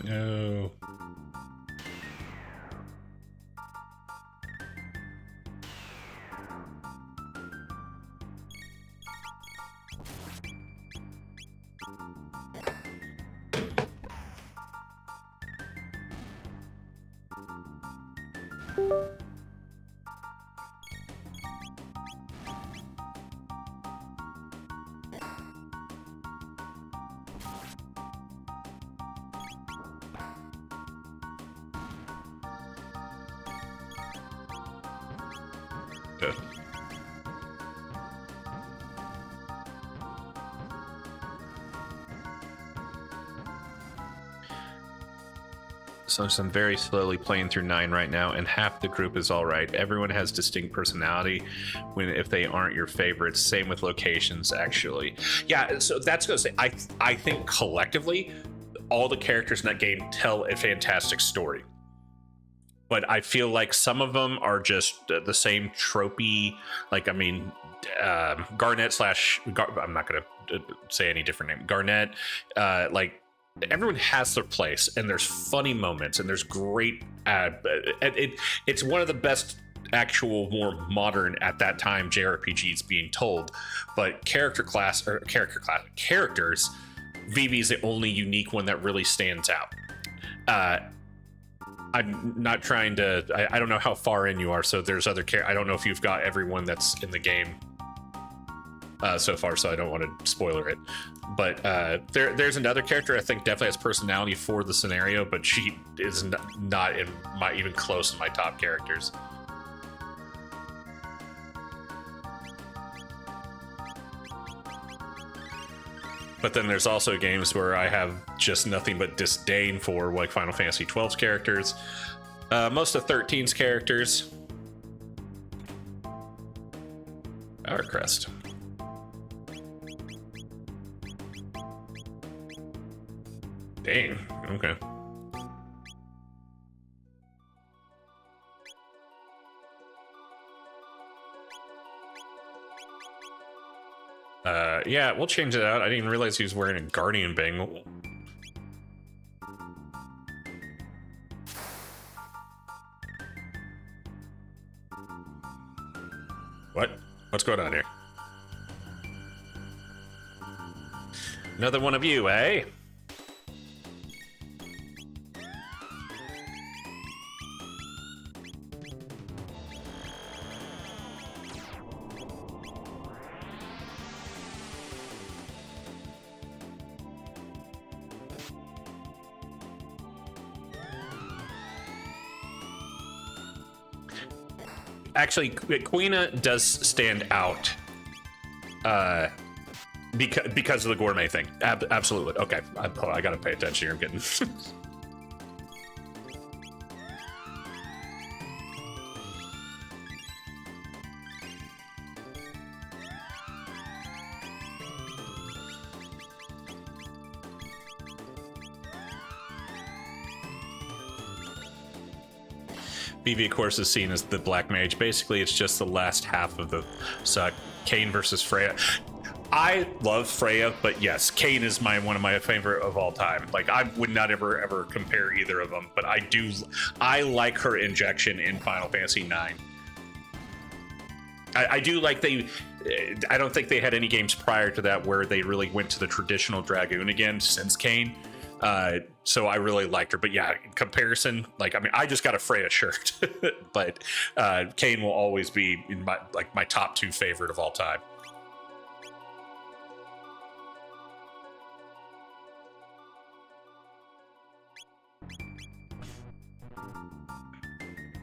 No. Good. So I'm very slowly playing through 9 right now, and half the group is all right. Everyone has distinct personality if they aren't your favorites. Same with locations, actually. Yeah, so that's gonna say I think collectively all the characters in that game tell a fantastic story. But I feel like some of them are just the same tropey. Like, I mean, Garnet I'm not going to say any different name. Garnet, like, everyone has their place, and there's funny moments, and there's great. It's one of the best actual, more modern at that time JRPGs being told. But characters, Vivi's the only unique one that really stands out. I'm not trying to. I don't know how far in you are. So there's other I don't know if you've got everyone that's in the game so far. So I don't want to spoiler it. But there's another character I think definitely has personality for the scenario, but she is not in my even close to my top characters. But then there's also games where I have just nothing but disdain for, like Final Fantasy XII's characters, most of 13's characters. Our crest. Dang. Okay. Yeah, we'll change it out. I didn't even realize he was wearing a Guardian bangle. What? What's going on here? Another one of you, eh? Actually, Quina does stand out because of the gourmet thing. Absolutely. Okay, I gotta pay attention here. I'm getting... Vivi, of course, is seen as the Black Mage. Basically, it's just the last half of the Kain versus Freya. I love Freya, but yes, Kain is one of my favorite of all time. Like, I would not ever compare either of them, but I like her injection in Final Fantasy IX. I do like I don't think they had any games prior to that where they really went to the traditional Dragoon again since Kain. So I really liked her, but yeah, in comparison, like, I mean, I just got a Freya shirt, but Kain will always be in my top 2 favorite of all time.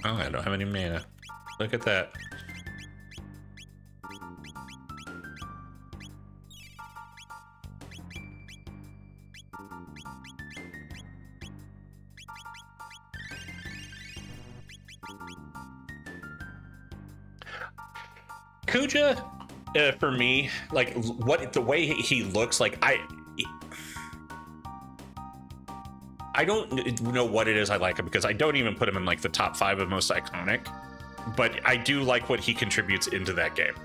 Oh, I don't have any mana. Look at that. Kuja, for me, like, the way he looks, like, I don't know what it is I like him, because I don't even put him in like the top 5 of most iconic, but I do like what he contributes into that game.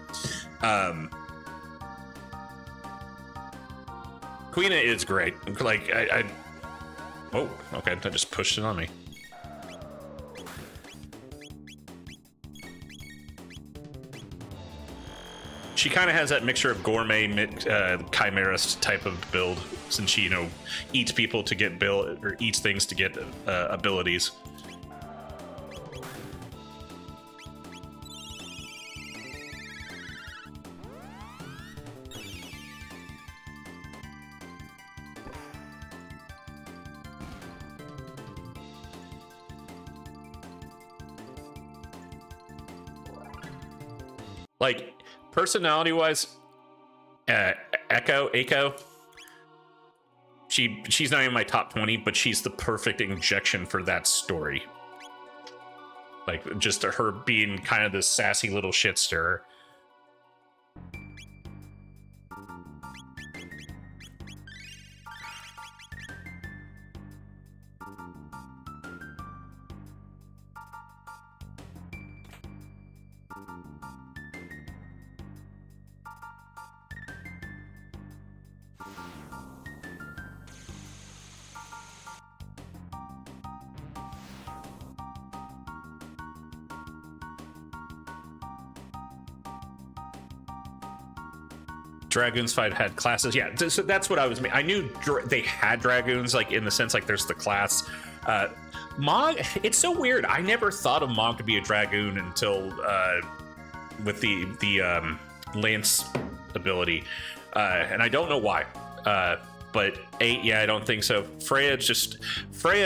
Quina is great. Like, oh, okay, that just pushed it on me. She kind of has that mixture of gourmet, chimerist type of build, since she, eats people to get or eats things to get abilities. Like, personality-wise, Echo, she's not even my top 20, but she's the perfect injection for that story. Like, just her being kind of this sassy little shit stirrer. Dragoons fight had classes. Yeah, so that's what I was. I knew they had dragoons, like, in the sense, like, there's the class. Mog, it's so weird. I never thought of Mog to be a dragoon until with the lance ability, and I don't know why. But 8, yeah, I don't think so. Freya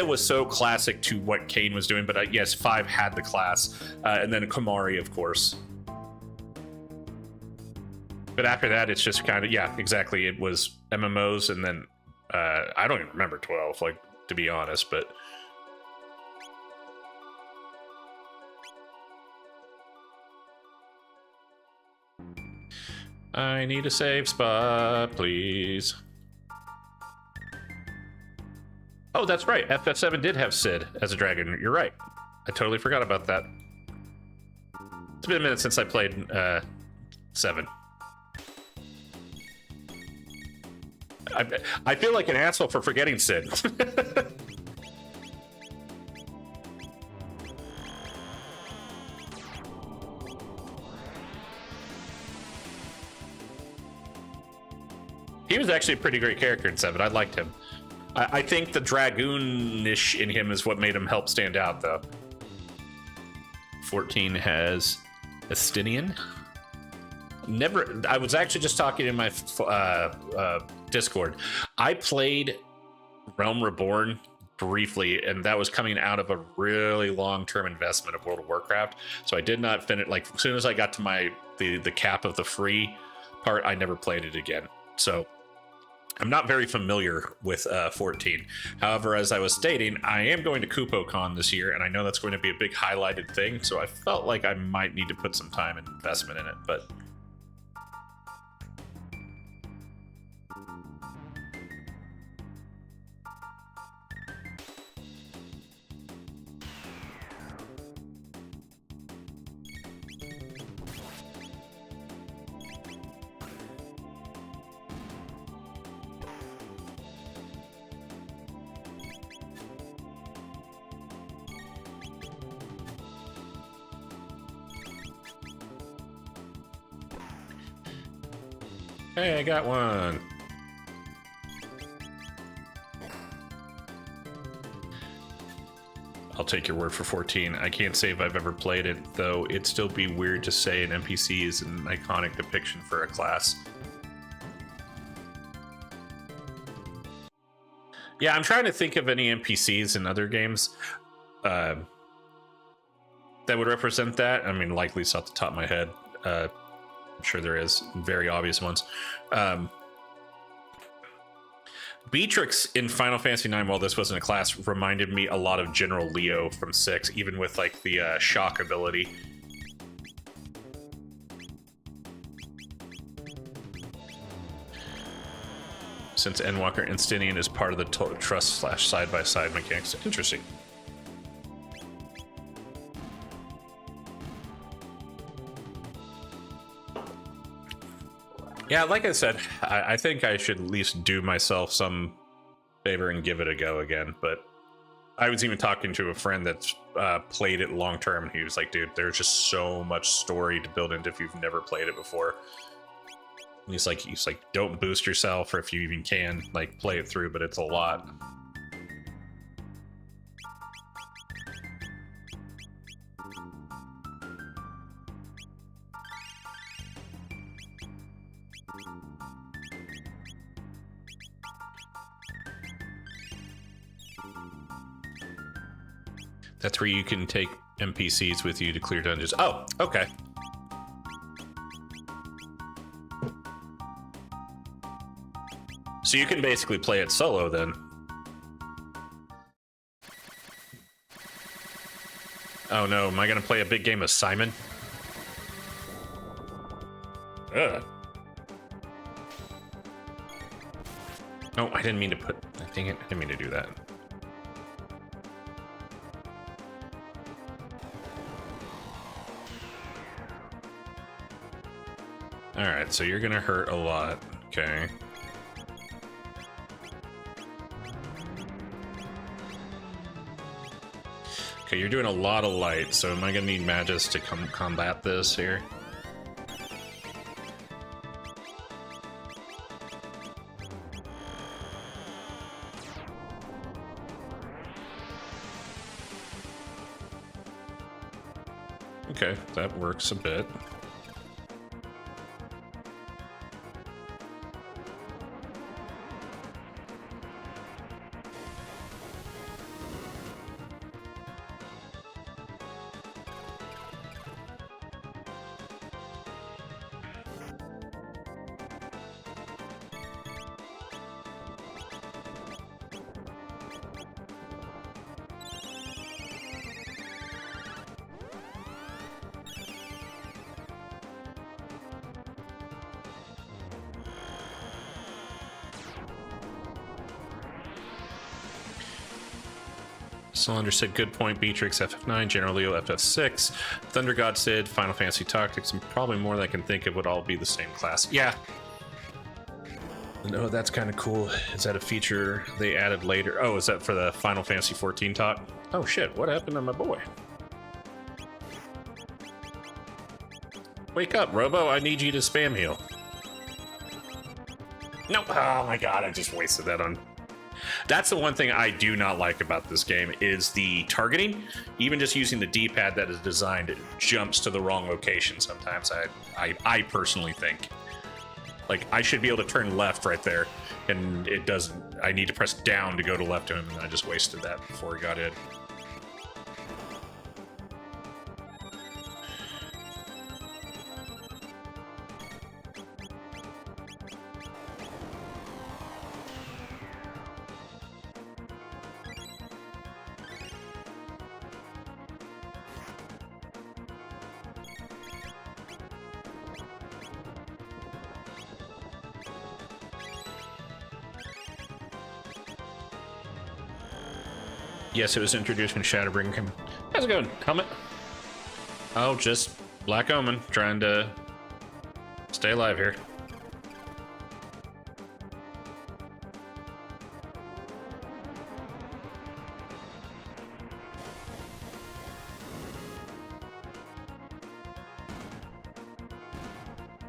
was so classic to what Kain was doing, but yes, 5 had the class, and then Kamari, of course. But after that, it's just kind of, yeah, exactly. It was MMOs, and then I don't even remember 12, like, to be honest, but I need a save spot, please. Oh, that's right. FF7 did have Sid as a dragon. You're right. I totally forgot about that. It's been a minute since I played 7. I feel like an asshole for forgetting Sid. He was actually a pretty great character in 7. I liked him. I think the dragoonish in him is what made him help stand out, though. 14 has Estinian. Never. I was actually just talking in my Discord. I played Realm Reborn briefly, and that was coming out of a really long-term investment of World of Warcraft. So I did not finish. Like, as soon as I got to the cap of the free part, I never played it again. So I'm not very familiar with 14. However, as I was stating, I am going to KupoCon this year, and I know that's going to be a big highlighted thing, so I felt like I might need to put some time and investment in it, but hey, I got one. I'll take your word for 14. I can't say if I've ever played it, though it'd still be weird to say an NPC is an iconic depiction for a class. Yeah, I'm trying to think of any NPCs in other games that would represent that. I mean, likely it's off the top of my head. I'm sure there is very obvious ones. Beatrix in Final Fantasy IX, while this wasn't a class, reminded me a lot of General Leo from 6, even with like the shock ability. Since Endwalker Instanian is part of the Total Trust / side-by-side mechanics. Interesting. Yeah, like I said, I think I should at least do myself some favor and give it a go again. But I was even talking to a friend that's played it long term, and he was like, dude, there's just so much story to build into if you've never played it before. And he's like, don't boost yourself, or if you even can, like, play it through, but it's a lot. That's where you can take NPCs with you to clear dungeons. Oh, okay. So you can basically play it solo then. Oh no, am I gonna play a big game of Simon? Ugh. No, I didn't mean to put... Dang it, I didn't mean to do that. Alright, so you're gonna hurt a lot. Okay. Okay, you're doing a lot of light, so am I gonna need Magus to combat this here? Okay, that works a bit. Cylinder said, good point. Beatrix, FF9, General Leo, FF6, Thunder God Sid, Final Fantasy Tactics, and probably more than I can think of would all be the same class. Yeah. No, that's kind of cool. Is that a feature they added later? Oh, is that for the Final Fantasy 14 talk? Oh shit, what happened to my boy? Wake up, Robo, I need you to spam heal. Nope. Oh my god, I just wasted that on... That's the one thing I do not like about this game is the targeting. Even just using the D-pad that is designed, it jumps to the wrong location sometimes, I personally think. Like, I should be able to turn left right there, and it doesn't. I need to press down to go to left to him, and I just wasted that before he got in. Yes, it was introduced when Shadowbring came. How's it going, Helmet? Oh, just Black Omen, trying to stay alive here.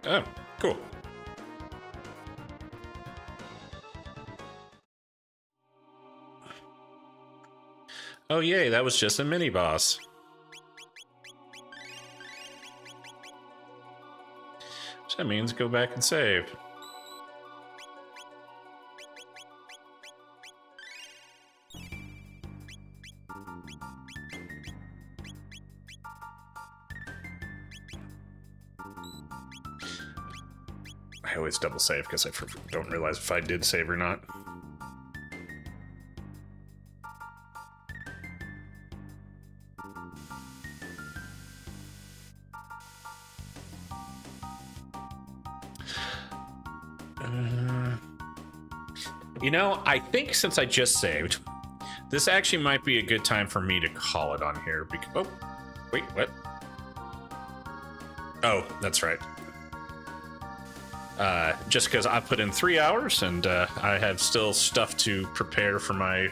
Oh, cool. Oh yay, that was just a mini boss. So that means go back and save. I always double save because I don't realize if I did save or not. You know, I think since I just saved, this actually might be a good time for me to call it on here. Because, oh, wait, what? Oh, that's right. Just because I put in 3 hours and I have still stuff to prepare for my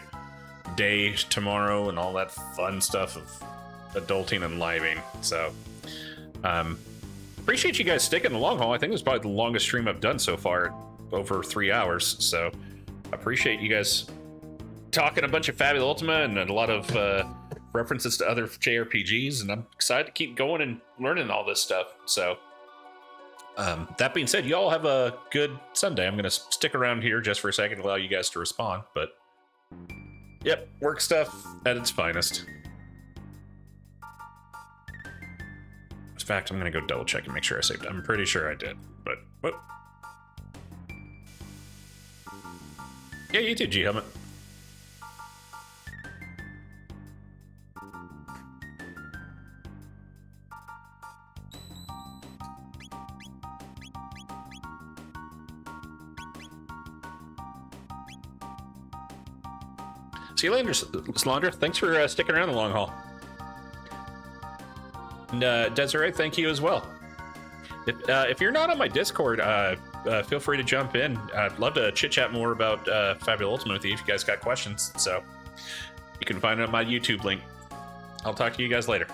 day tomorrow and all that fun stuff of adulting and living. So, appreciate you guys sticking the long haul. I think it was probably the longest stream I've done so far, over 3 hours. So, appreciate you guys talking a bunch of Fabula Ultima and a lot of references to other JRPGs, and I'm excited to keep going and learning all this stuff. So, that being said, you all have a good Sunday. I'm going to stick around here just for a second to allow you guys to respond, but yep, work stuff at its finest. In fact, I'm going to go double check and make sure I saved it. I'm pretty sure I did, but whoop. Yeah, you too, G-Helmet. See you later, Slandra. Thanks for sticking around the long haul. And Desiree, thank you as well. If you're not on my Discord, feel free to jump in. I'd love to chit-chat more about Fabula Ultima with you if you guys got questions. So you can find it on my YouTube link. I'll talk to you guys later.